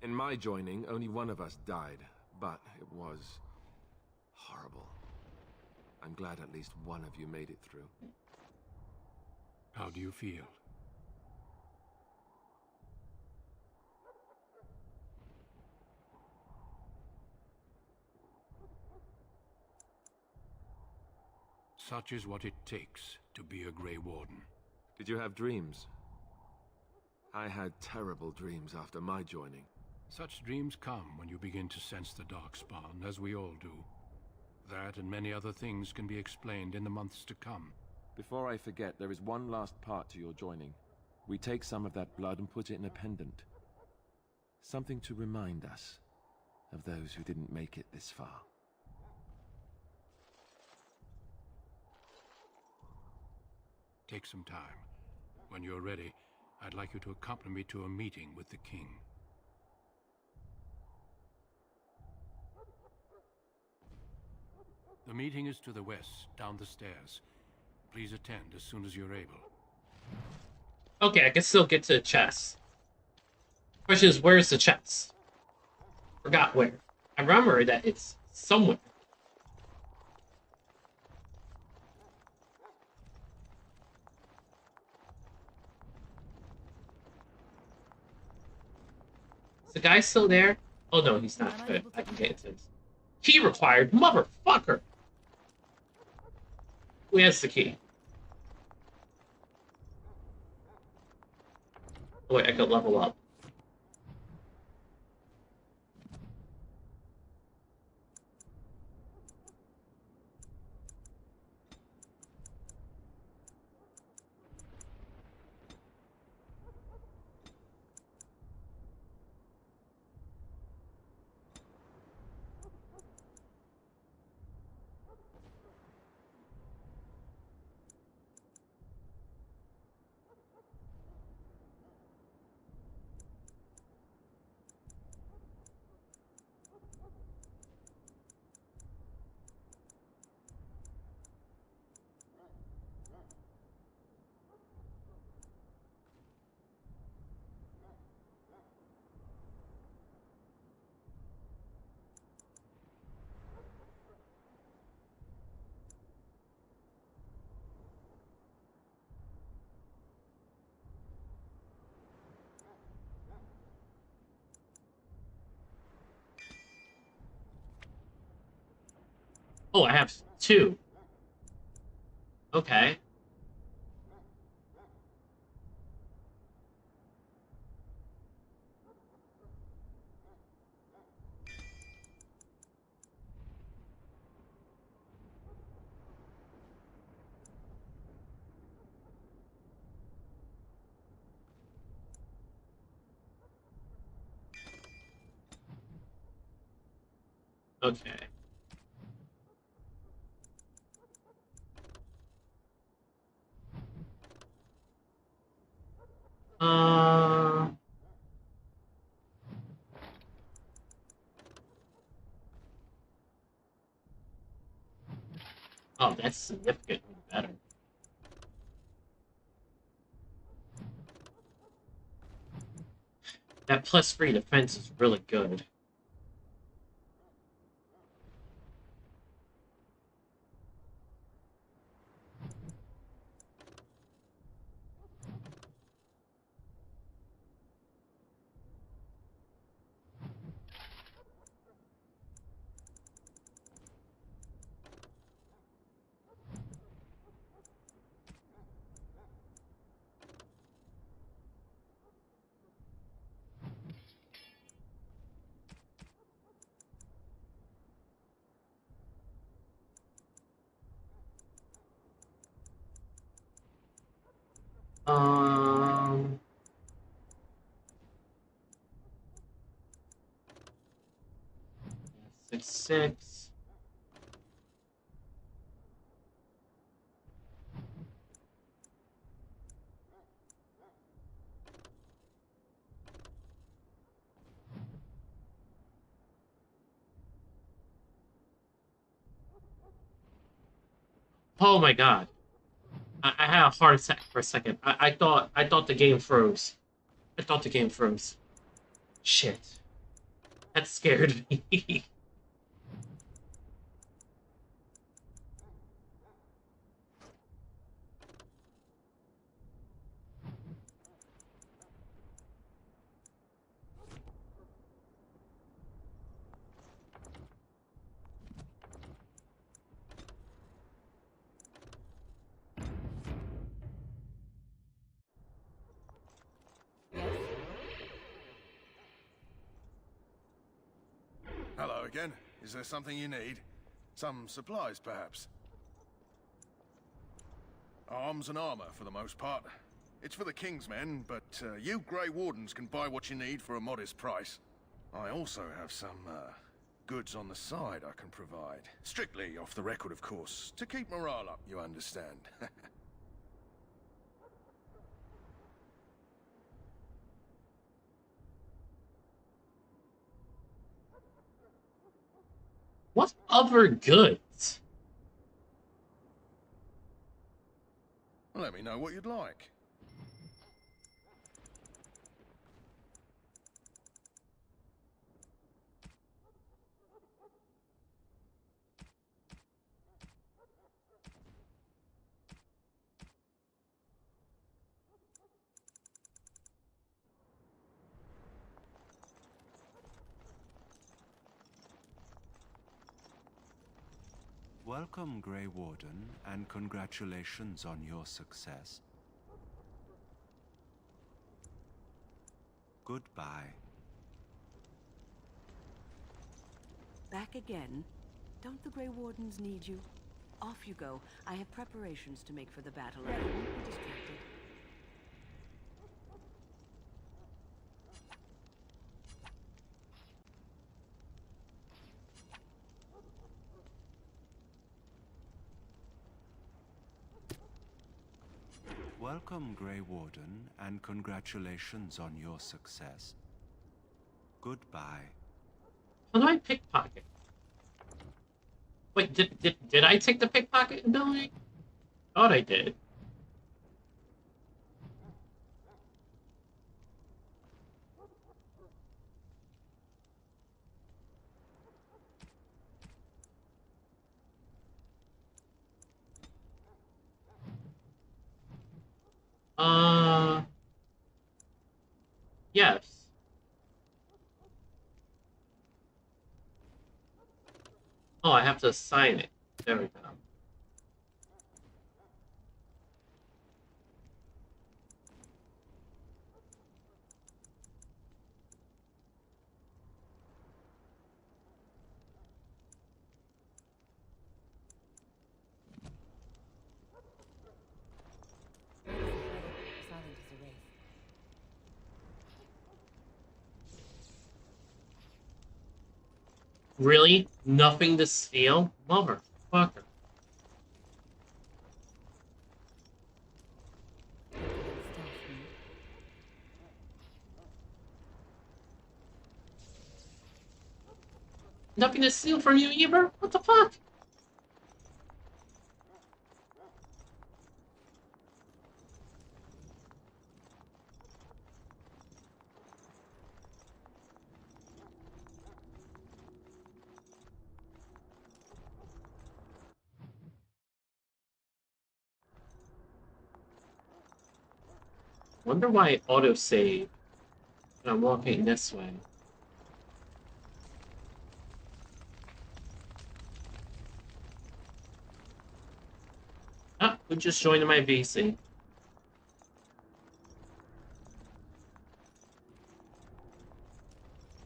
In my joining, only one of us died, but it was horrible. I'm glad at least one of you made it through. How do you feel? Such is what it takes to be a Grey Warden. Did you have dreams? I had terrible dreams after my joining. Such dreams come when you begin to sense the darkspawn, as we all do. That and many other things can be explained in the months to come. Before I forget, there is one last part to your joining. We take some of that blood and put it in a pendant. Something to remind us of those who didn't make it this far. Take some time. When you're ready, I'd like you to accompany me to a meeting with the king. The meeting is to the west, down the stairs. Please attend as soon as you're able. Okay, I can still get to the chest. Question is, where's the chest? Forgot where. I remember that it's somewhere. Is the guy still there? Oh no, he's not. Good. I can get into this. Key required, motherfucker! Who has the key? Oh wait, I could level up. Oh, I have 2. Okay. Okay. Oh, that's significantly better. That +3 defense is really good. Um... 6. Oh my god. I had a heart attack for a second. I thought the game froze. I thought the game froze. Shit. That scared me. again. Is there something you need? Some supplies, perhaps? Arms and armor, for the most part. It's for the King's men, but you Grey Wardens can buy what you need for a modest price. I also have some, goods on the side I can provide. Strictly off the record, of course. To keep morale up, you understand. What other goods? Let me know what you'd like. Welcome, Grey Warden, and congratulations on your success. Goodbye. Back again? Don't the Grey Wardens need you? Off you go. I have preparations to make for the battle, and I won't be distracted. Welcome, Grey Warden, and congratulations on your success. Goodbye. How do I pickpocket? Wait, did I take the pickpocket ability? Thought I did. Yes. Oh, I have to assign it. There we go. Really? Nothing to steal? Motherfucker. Nothing to steal from you, Eber? What the fuck? Wonder why it autosave when I'm walking this way. Ah, who just joined my VC?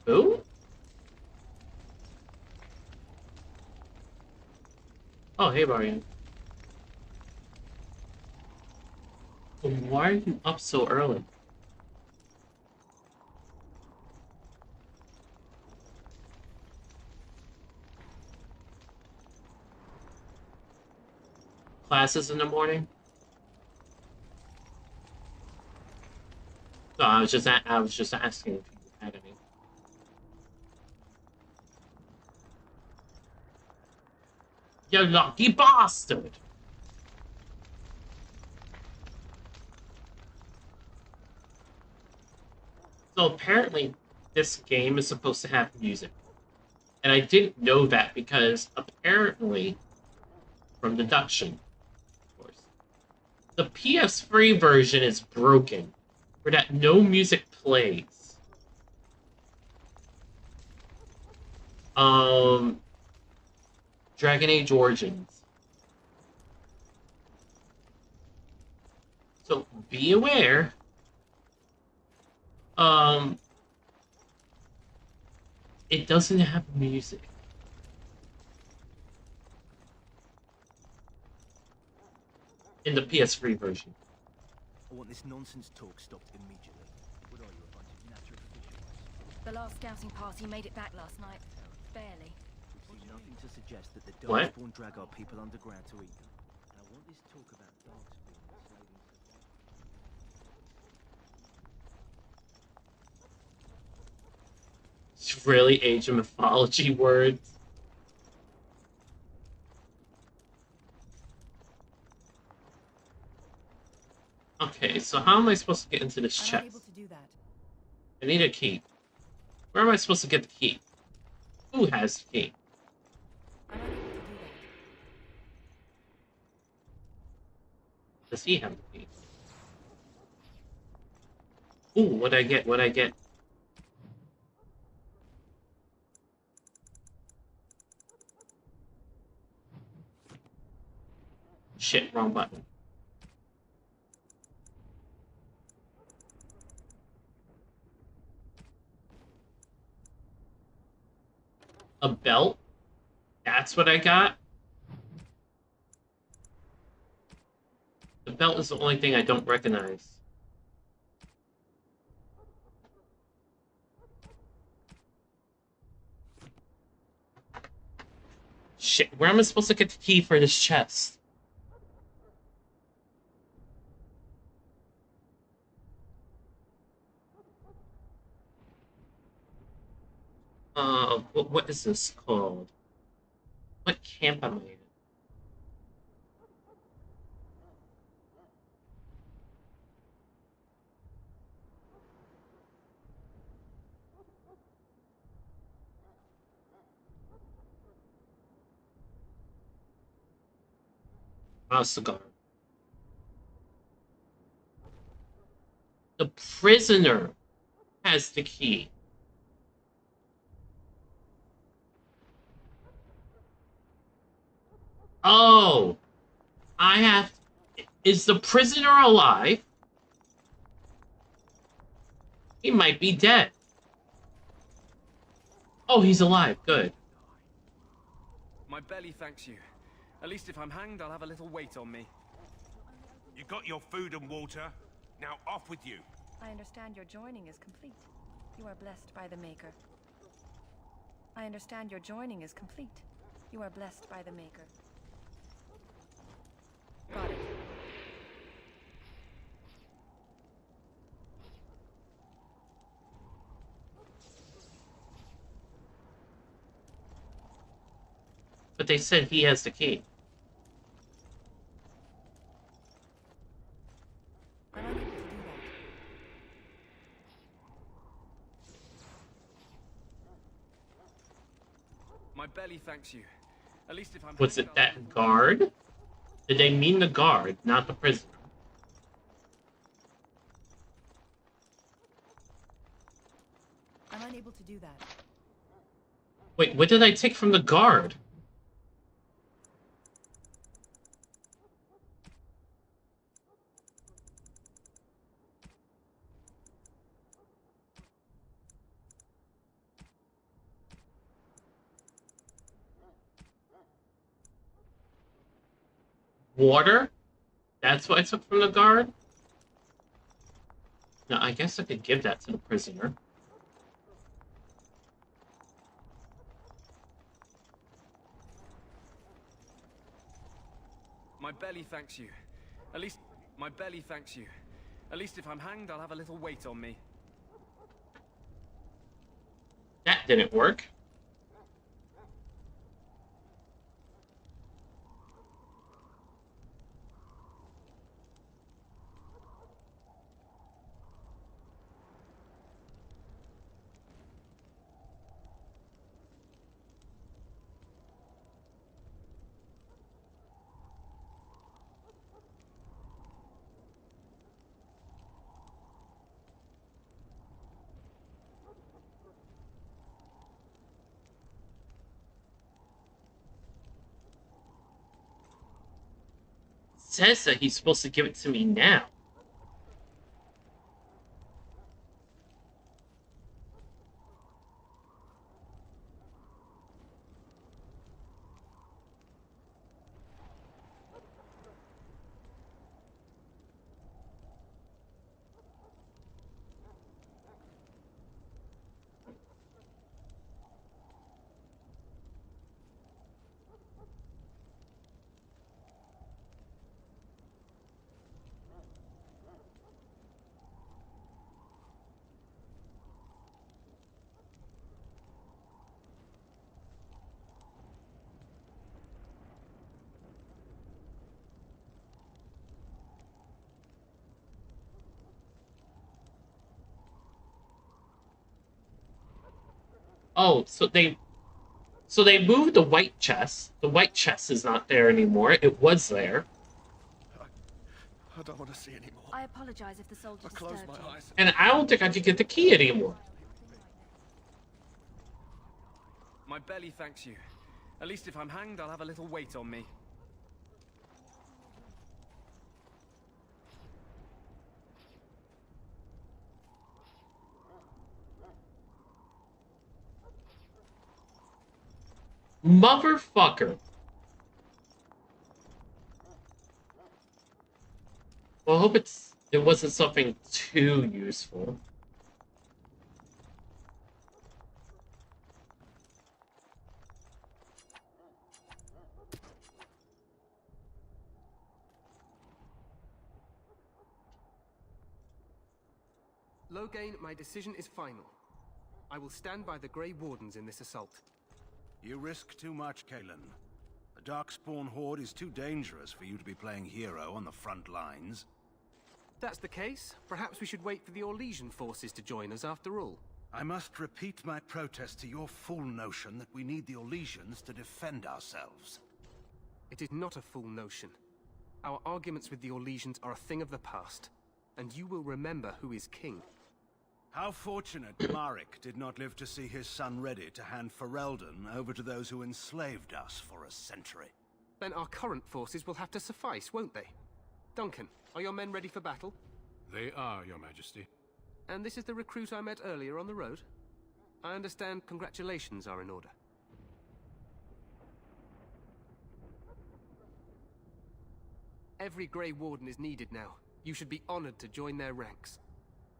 Who? Oh, hey, Marian. Why are you up so early? Classes in the morning? No, I was just asking if you had any. You lucky bastard! So apparently, this game is supposed to have music. And I didn't know that because apparently, from deduction, of course, the PS3 version is broken, where that no music plays. Dragon Age Origins. So be aware. It doesn't have music. In the PS3 version. I want this nonsense talk stopped immediately. What are you, a bunch of natter officials? The last scouting party made it back last night. Barely. We see nothing to suggest that the What? Darkspawn drag our people underground to eat them. And I want this talk about Darkspawn enslaving It's really Age of Mythology words. Okay, so how am I supposed to get into this chest? Able to do that. I need a key. Where am I supposed to get the key? Who has the key? Does he have the key? Ooh, what'd I get? What'd I get? Shit, wrong button. A belt? That's what I got? The belt is the only thing I don't recognize. Shit, where am I supposed to get the key for this chest? What is this called? What camp am I in? A cigar. The prisoner has the key. Oh! I have... Is the prisoner alive? He might be dead. Oh, he's alive. Good. My belly thanks you. At least if I'm hanged, I'll have a little weight on me. You got your food and water. Now off with you. I understand your joining is complete. You are blessed by the Maker. I understand your joining is complete. You are blessed by the Maker. Got it. But they said he has the key. My belly thanks you. At least if I'm Was hanged, it that guard? Did they mean the guard, not the prisoner? I'm unable to do that. Wait, what did I take from the guard? Water? That's what I took from the guard? No, I guess I could give that to the prisoner. My belly thanks you. At least my belly thanks you. At least if I'm hanged, I'll have a little weight on me. That didn't work. Says that he's supposed to give it to me now. Oh, so they moved the white chest. The white chest is not there anymore. It was there. I don't want to see anymore. I apologize if the soldier close disturbed my you. eyes. And I don't think I could get the key anymore. My belly thanks you. At least if I'm hanged, I'll have a little weight on me. Motherfucker. Well, I hope it wasn't something too useful. Loghain, my decision is final. I will stand by the Grey Wardens in this assault. You risk too much, Kalen. The Darkspawn Horde is too dangerous for you to be playing hero on the front lines. If that's the case, perhaps we should wait for the Orlesian forces to join us after all. I must repeat my protest to your fool notion that we need the Orlesians to defend ourselves. It is not a fool notion. Our arguments with the Orlesians are a thing of the past, and you will remember who is king. How fortunate Marek did not live to see his son ready to hand Ferelden over to those who enslaved us for a century. Then our current forces will have to suffice, won't they? Duncan, are your men ready for battle? They are, Your Majesty. And this is the recruit I met earlier on the road? I understand congratulations are in order. Every Grey Warden is needed now. You should be honored to join their ranks.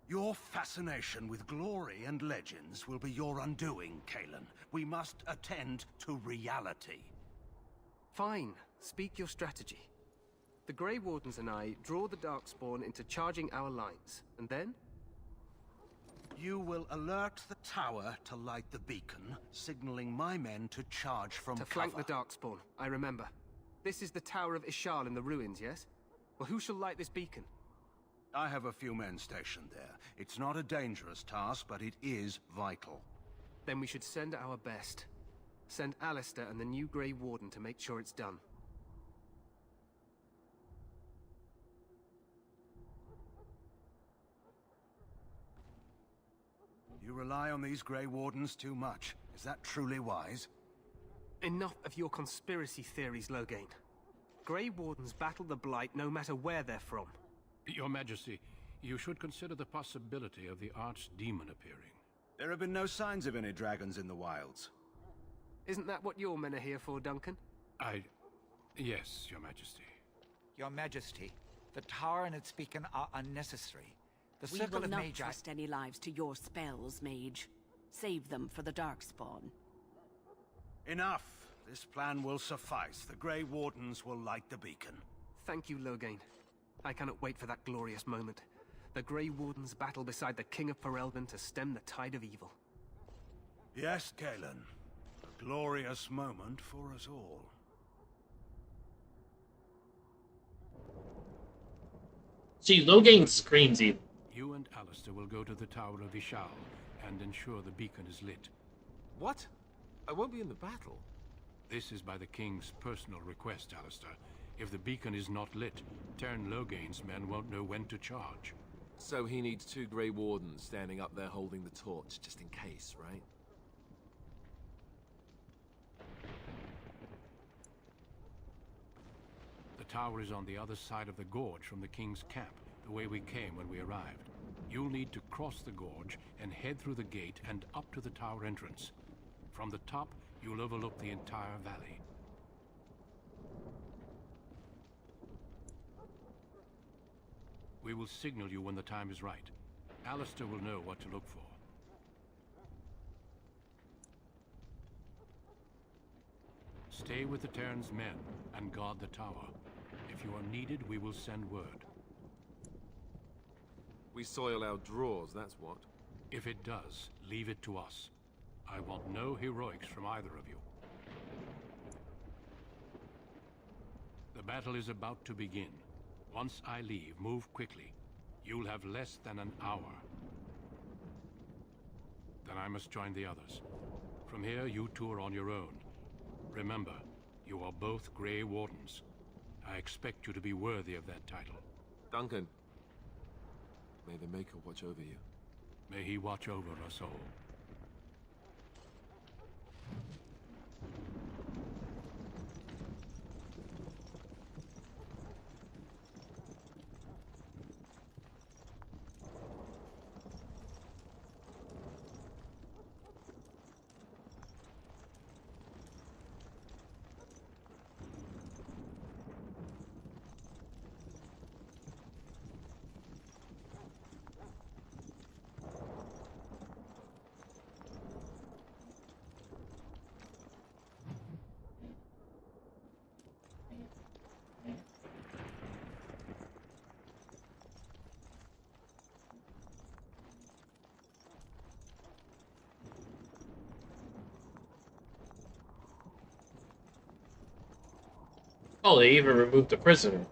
Your fascination with glory and legends will be your undoing, Kalen. We must attend to reality. Fine. Speak your strategy. The Grey Wardens and I draw the Darkspawn into charging our lines, and then? You will alert the tower to light the beacon, signaling my men to charge from cover. To flank the Darkspawn, I remember. This is the Tower of Ishal in the ruins, yes? Well, who shall light this beacon? I have a few men stationed there. It's not a dangerous task, but it is vital. Then we should send our best. Send Alistair and the new Grey Warden to make sure it's done. You rely on these Grey Wardens too much. Is that truly wise? Enough of your conspiracy theories, Loghain. Grey Wardens battle the Blight no matter where they're from. Your Majesty, you should consider the possibility of the Archdemon appearing. There have been no signs of any dragons in the wilds. Isn't that what your men are here for, Duncan? Yes, Your Majesty. Your Majesty, the tower and its beacon are unnecessary. The We circle will of not Magi... trust any lives to your spells, Mage. Save them for the Darkspawn. Enough. This plan will suffice. The Grey Wardens will light the beacon. Thank you, Loghain. I cannot wait for that glorious moment. The Grey Wardens battle beside the King of Ferelden to stem the tide of evil. Yes, Kalen. A glorious moment for us all. See, Loghain screams evil. You and Alistair will go to the Tower of Ishal and ensure the beacon is lit. What? I won't be in the battle. This is by the King's personal request, Alistair. If the beacon is not lit, Tern Loghain's men won't know when to charge. So he needs 2 Grey Wardens standing up there holding the torch, just in case, right? The tower is on the other side of the gorge from the King's camp, the way we came when we arrived. You'll need to cross the gorge and head through the gate and up to the tower entrance. From the top, you'll overlook the entire valley. We will signal you when the time is right. Alistair will know what to look for. Stay with the Terran's men and guard the tower. If you are needed, we will send word. We soil our drawers, that's what. If it does, leave it to us. I want no heroics from either of you. The battle is about to begin. Once I leave, move quickly. You'll have less than an hour. Then I must join the others. From here, you two are on your own. Remember, you are both Grey Wardens. I expect you to be worthy of that title. Duncan, may the Maker watch over you. May he watch over us all. Oh, they even removed the prisoner.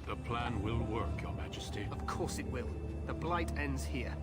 The plan will work, Your Majesty. Of course it will. The Blight ends here.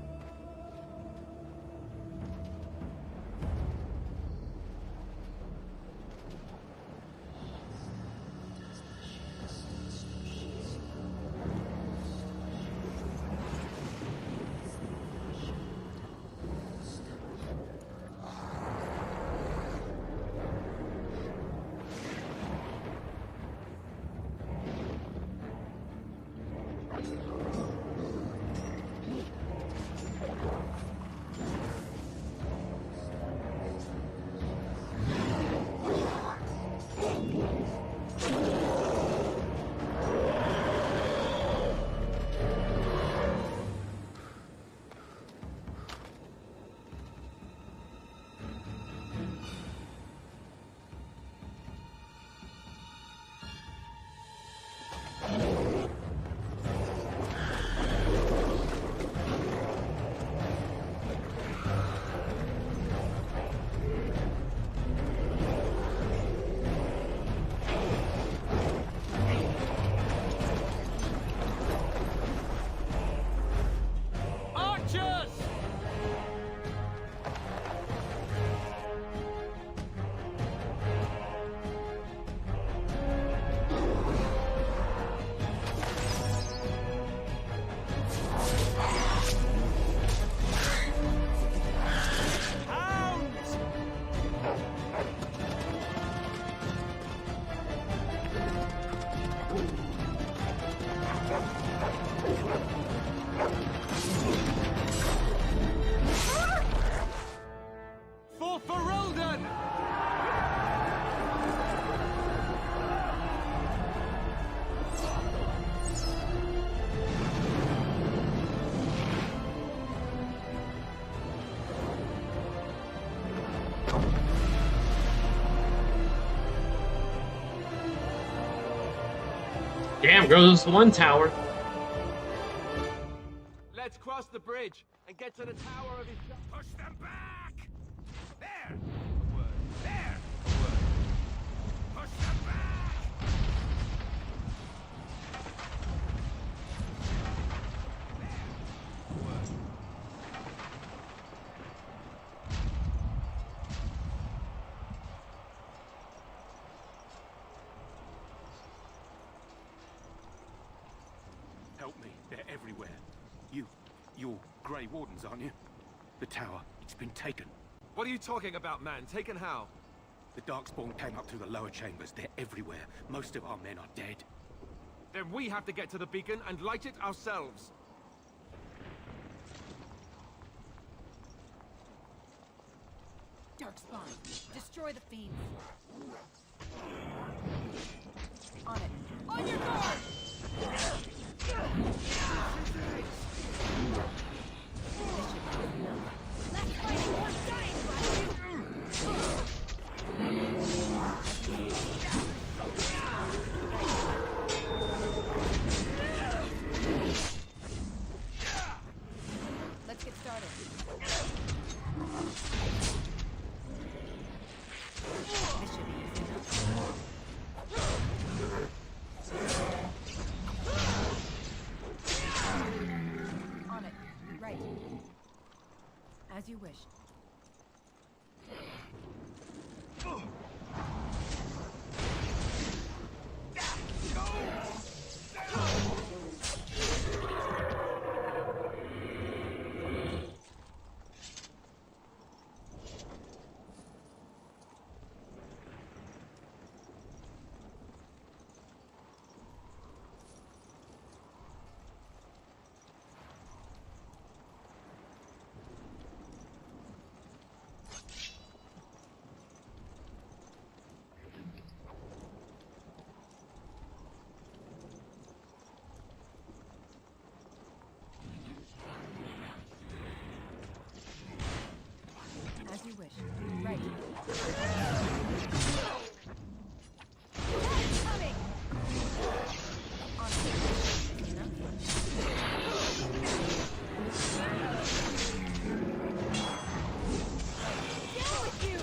Damn, goes one tower. Let's cross the bridge and get to the tower of his... Push them back! There! Push them back! Grey Wardens, aren't you? The tower, it's been taken. What are you talking about, man? Taken how? The Darkspawn came up through the lower chambers. They're everywhere. Most of our men are dead. Then we have to get to the beacon and light it ourselves. Darkspawn, destroy the fiends. On it. On your guard! Let's get started. This should be easy enough. On it. Right. As you wish. As you wish. Right. Coming! On it. Enough? Down with you!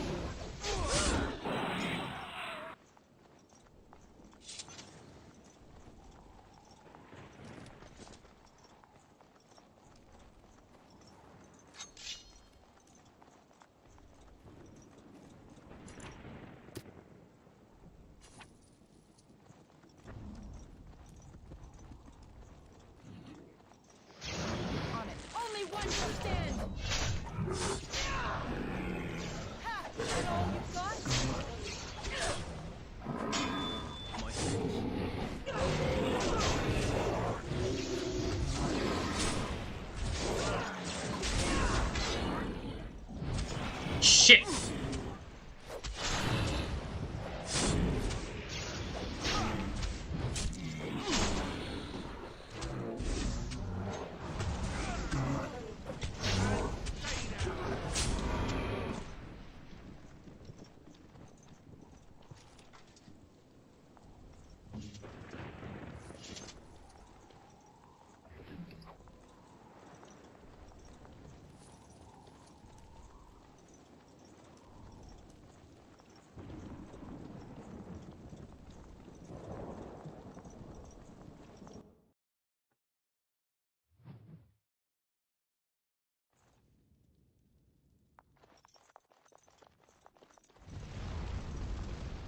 On it. Only one shall stand! Ha! Is that all you've got? Shit!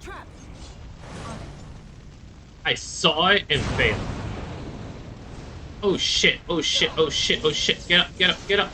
Trap! I saw it and failed. Oh shit, oh shit, oh shit, oh shit. Get up, get up, get up.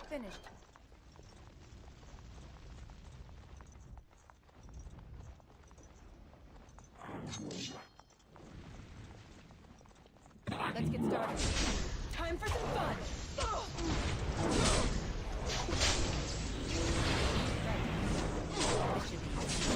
Finished. Let's get started. Time for some fun! Right. This should be easy.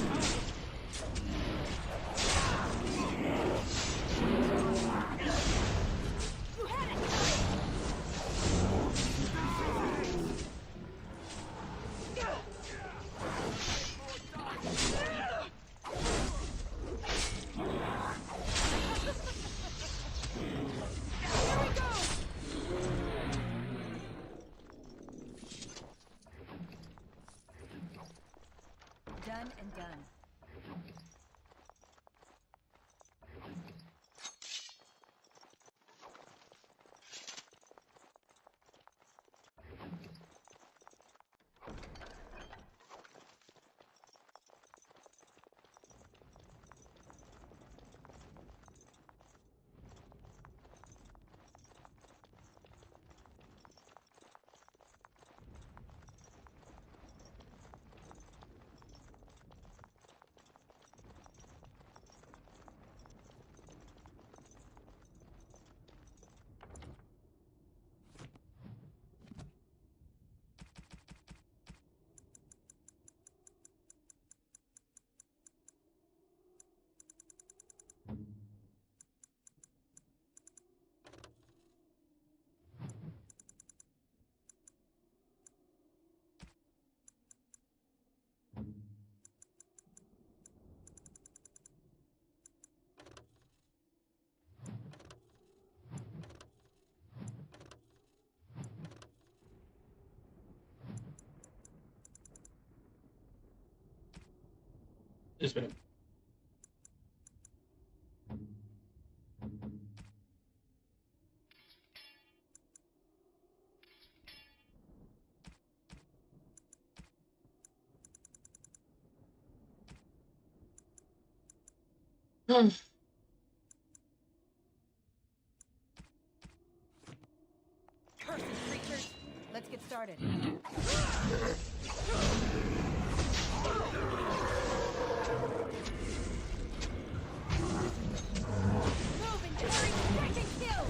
done. This way. Curses, creatures! Let's get started. Move and carry second kill!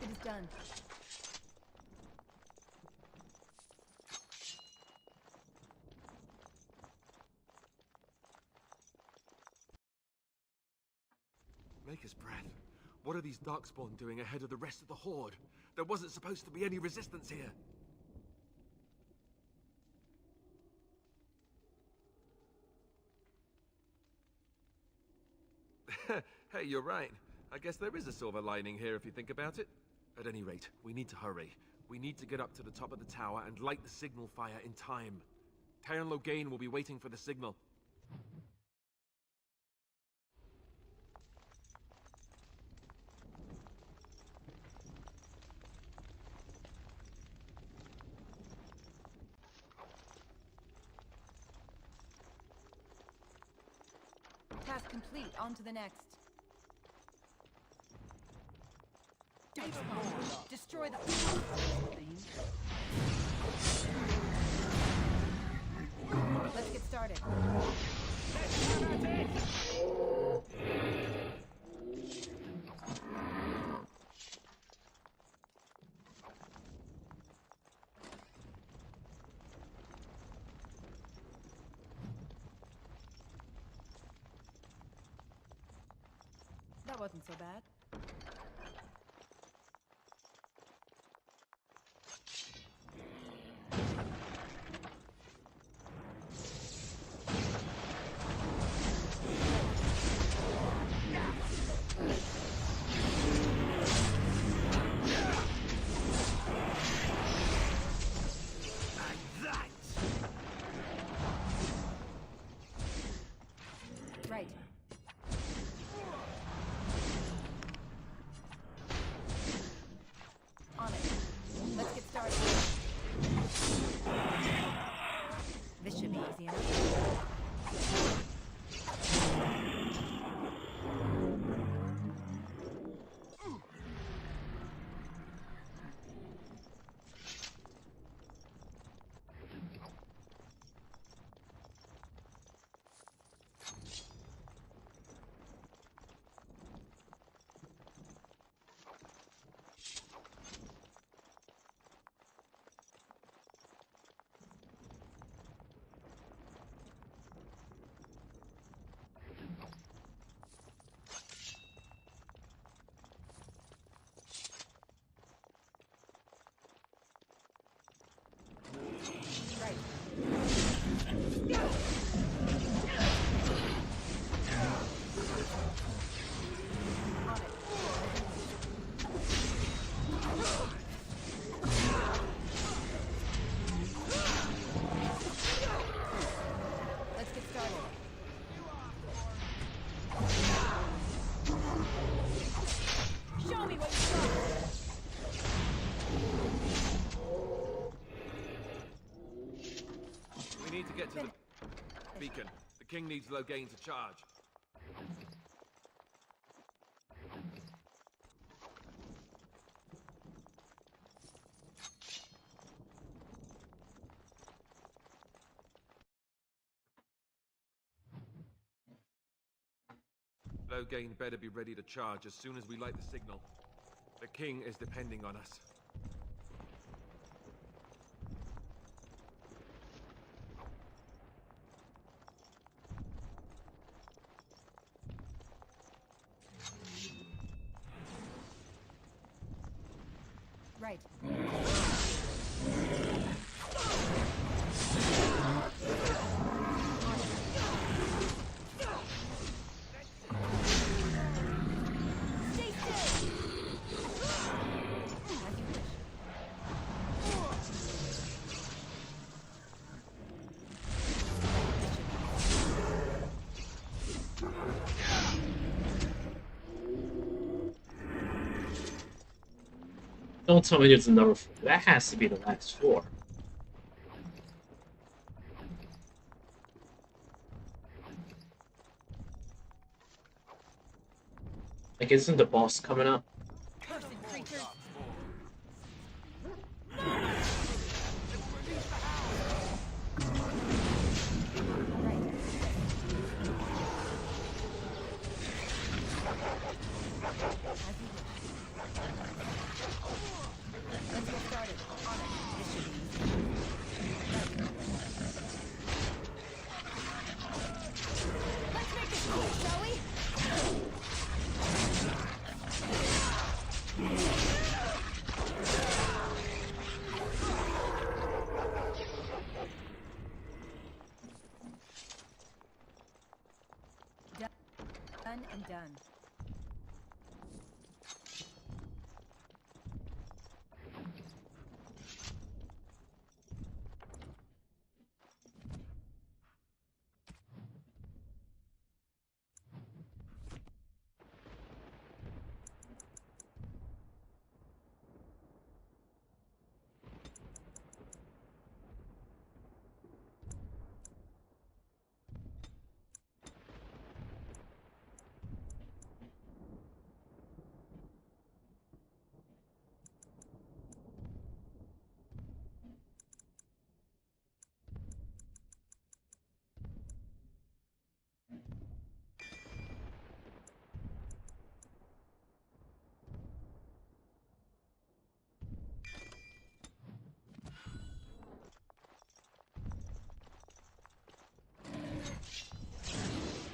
It is done. Maker's breath. What are these Darkspawn doing ahead of the rest of the Horde? There wasn't supposed to be any resistance here. Hey, you're right. I guess there is a silver lining here if you think about it. At any rate, we need to hurry. We need to get up to the top of the tower and light the signal fire in time. Taron Loghain will be waiting for the signal. Task complete. On to the next. Destroy the Let's get started. That wasn't so bad. Right. get to the beacon. The king needs Loghain to charge. Loghain better be ready to charge as soon as we light the signal. The king is depending on us. Right. Don't tell me there's another floor. That has to be the last floor. Like, isn't the boss coming up? Cursed creatures! Let's get started. On it. This should be easy. Let's make this quick, shall we? Done and done.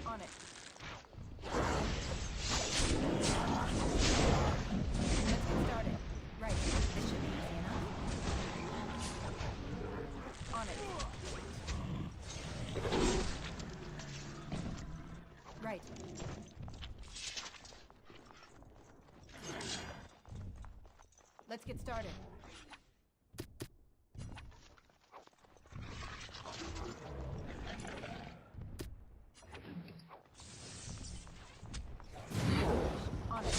On it. Let's get started. Right. This should be easy enough. On it. Right. Let's get started. On it.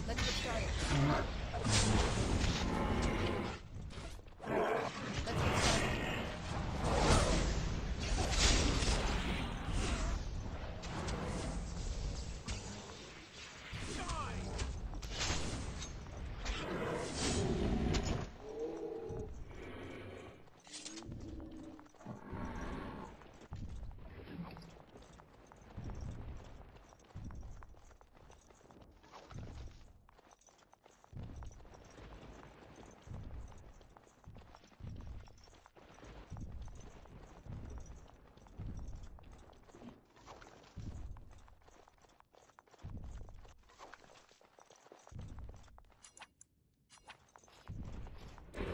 Let's get started. Right. Let's get started.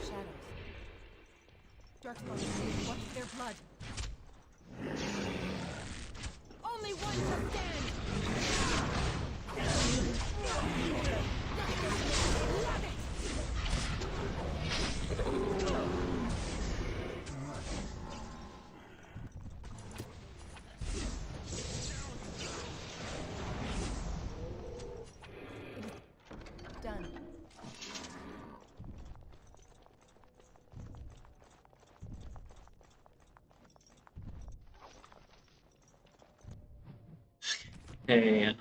Shadows. Darkspawn, watch their blood. Only one shall stand! Love it! Done. Okay,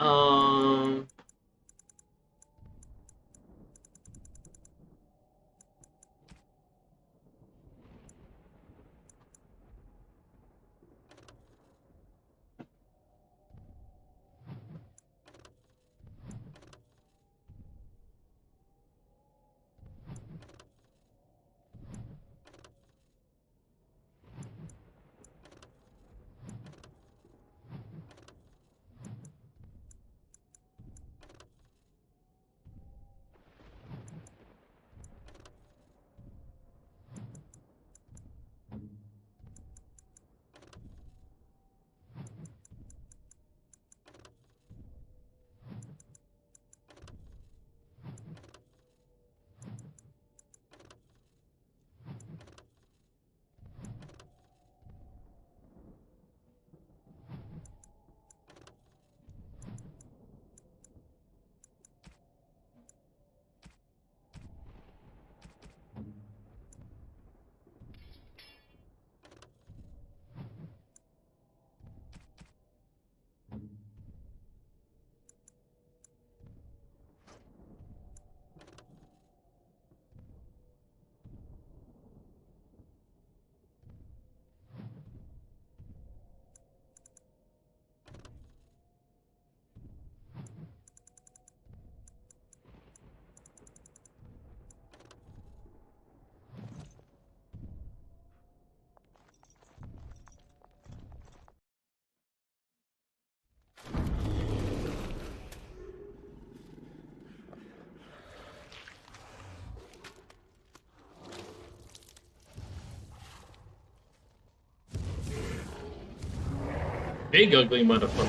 big ugly motherfucker.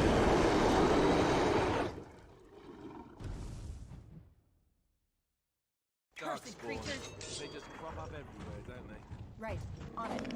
Cursed creatures. They just crop up everywhere, don't they? Right, on it.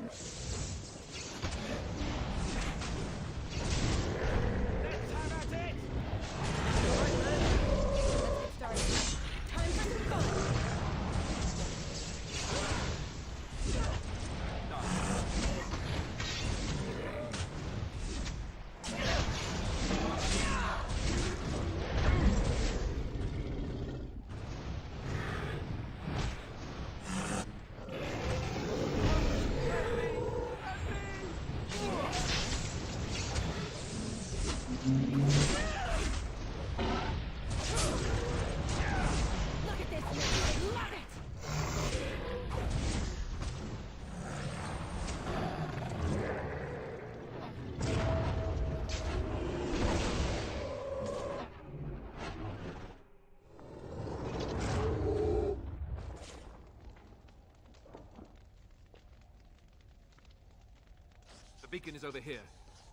The beacon is over here.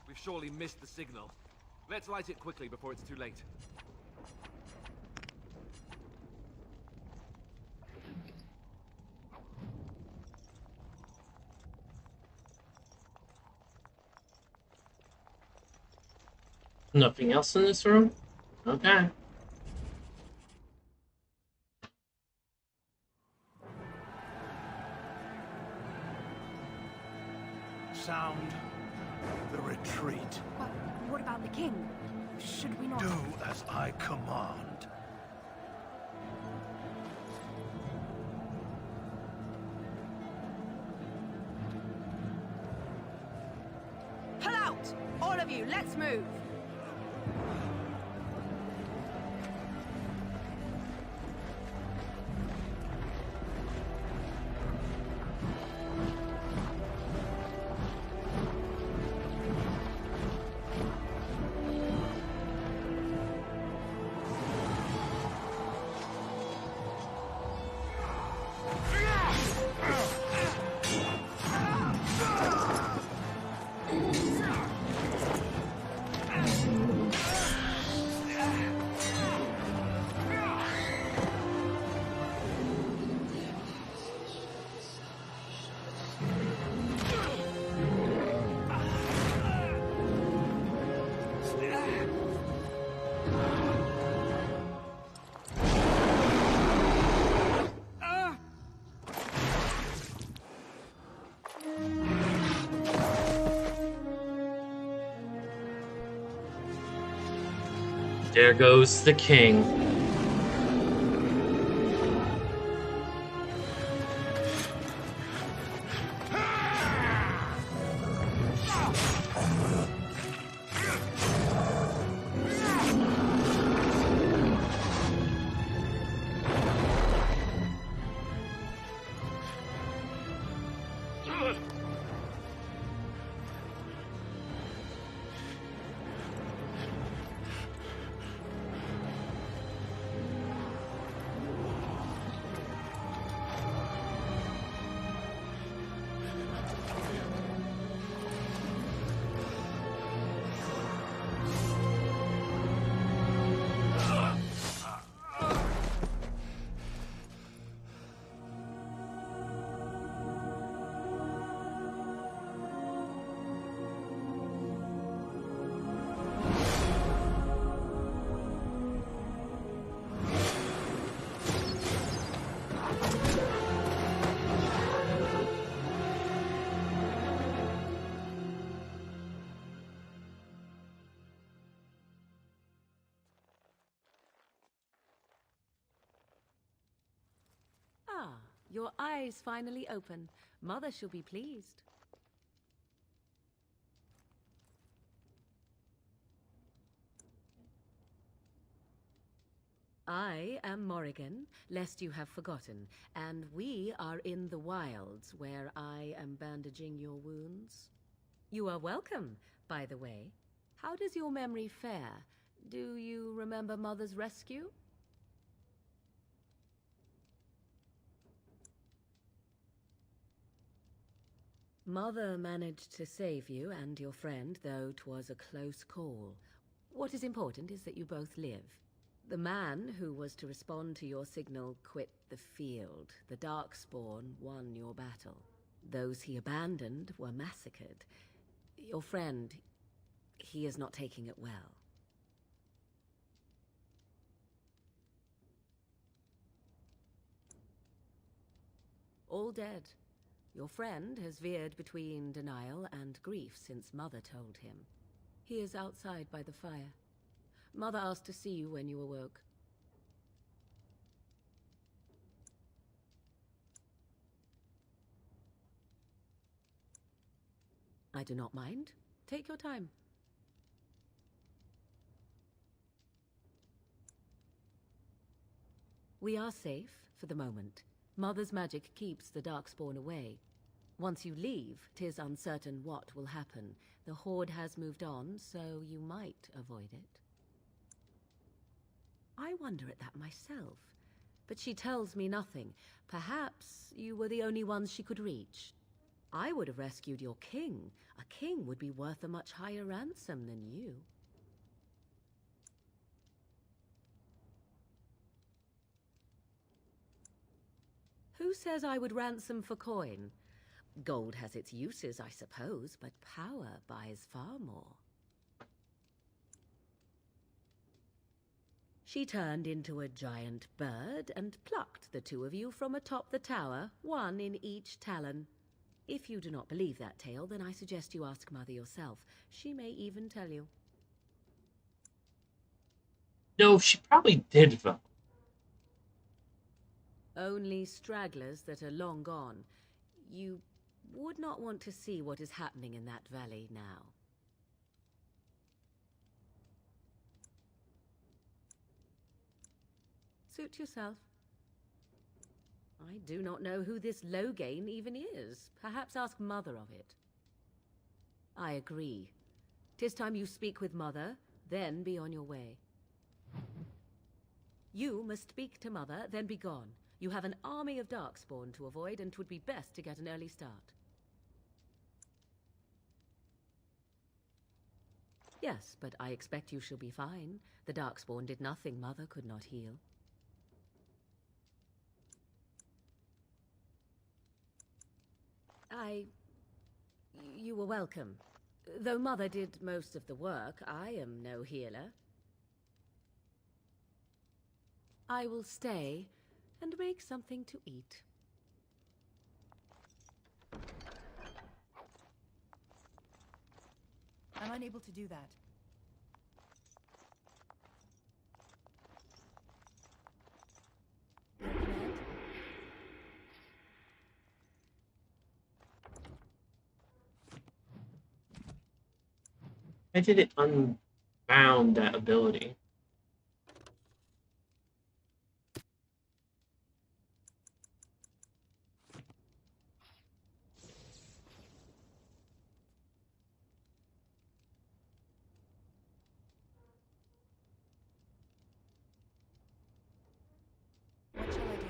We've surely missed the signal. Let's light it quickly before it's too late. Nothing else in this room? Okay. Sound the retreat. But what about the king? Should we not... Do as I command. Pull out! All of you, let's move! There goes the king. Ah, your eyes finally open. Mother shall be pleased. I am Morrigan, lest you have forgotten, and we are in the wilds where I am bandaging your wounds. You are welcome, by the way. How does your memory fare? Do you remember Mother's rescue? Mother managed to save you and your friend, though 'twas a close call. What is important is that you both live. The man who was to respond to your signal quit the field. The Darkspawn won your battle. Those he abandoned were massacred. Your friend, he is not taking it well. All dead. Your friend has veered between denial and grief since Mother told him. He is outside by the fire. Mother asked to see you when you awoke. I do not mind. Take your time. We are safe, for the moment. Mother's magic keeps the Darkspawn away. Once you leave, 'tis uncertain what will happen. The Horde has moved on, so you might avoid it. I wonder at that myself, but she tells me nothing. Perhaps you were the only ones she could reach. I would have rescued your king. A king would be worth a much higher ransom than you. Who says I would ransom for coin? Gold has its uses, I suppose, but power buys far more. She turned into a giant bird and plucked the two of you from atop the tower, one in each talon. If you do not believe that tale, then I suggest you ask Mother yourself. She may even tell you. No, she probably did, though. Only stragglers that are long gone. You would not want to see what is happening in that valley now. Suit yourself. I do not know who this Loghain even is. Perhaps ask Mother of it. I agree. 'Tis time you speak with Mother, then be on your way. You must speak to Mother, then be gone. You have an army of Darkspawn to avoid, and 'twould be best to get an early start. Yes, but I expect you shall be fine. The Darkspawn did nothing Mother could not heal. You were welcome. Though Mother did most of the work, I am no healer. I will stay and make something to eat. I'm unable to do that. I did it unbound that ability. What shall I do?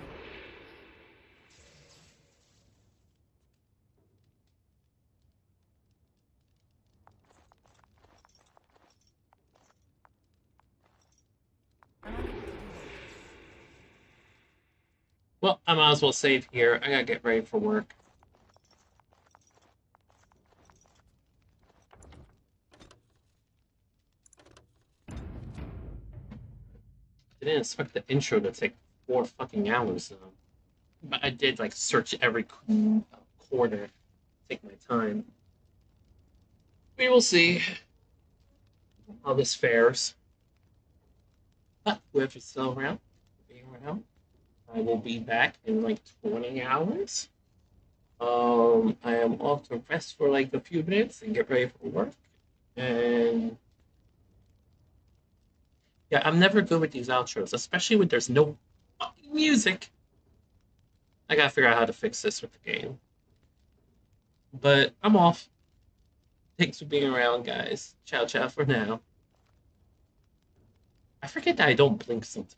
Well, I might as well save here. I gotta get ready for work. I didn't expect the intro to take 4 fucking hours though. But I did like search every corner, take my time. We will see how this fares. But whoever's still around, being around, I will be back in like 20 hours. I am off to rest for like a few minutes and get ready for work. And yeah, I'm never good with these outros, especially when there's no fucking music. I gotta figure out how to fix this with the game. But I'm off. Thanks for being around, guys. Ciao, ciao for now. I forget that I don't blink sometimes.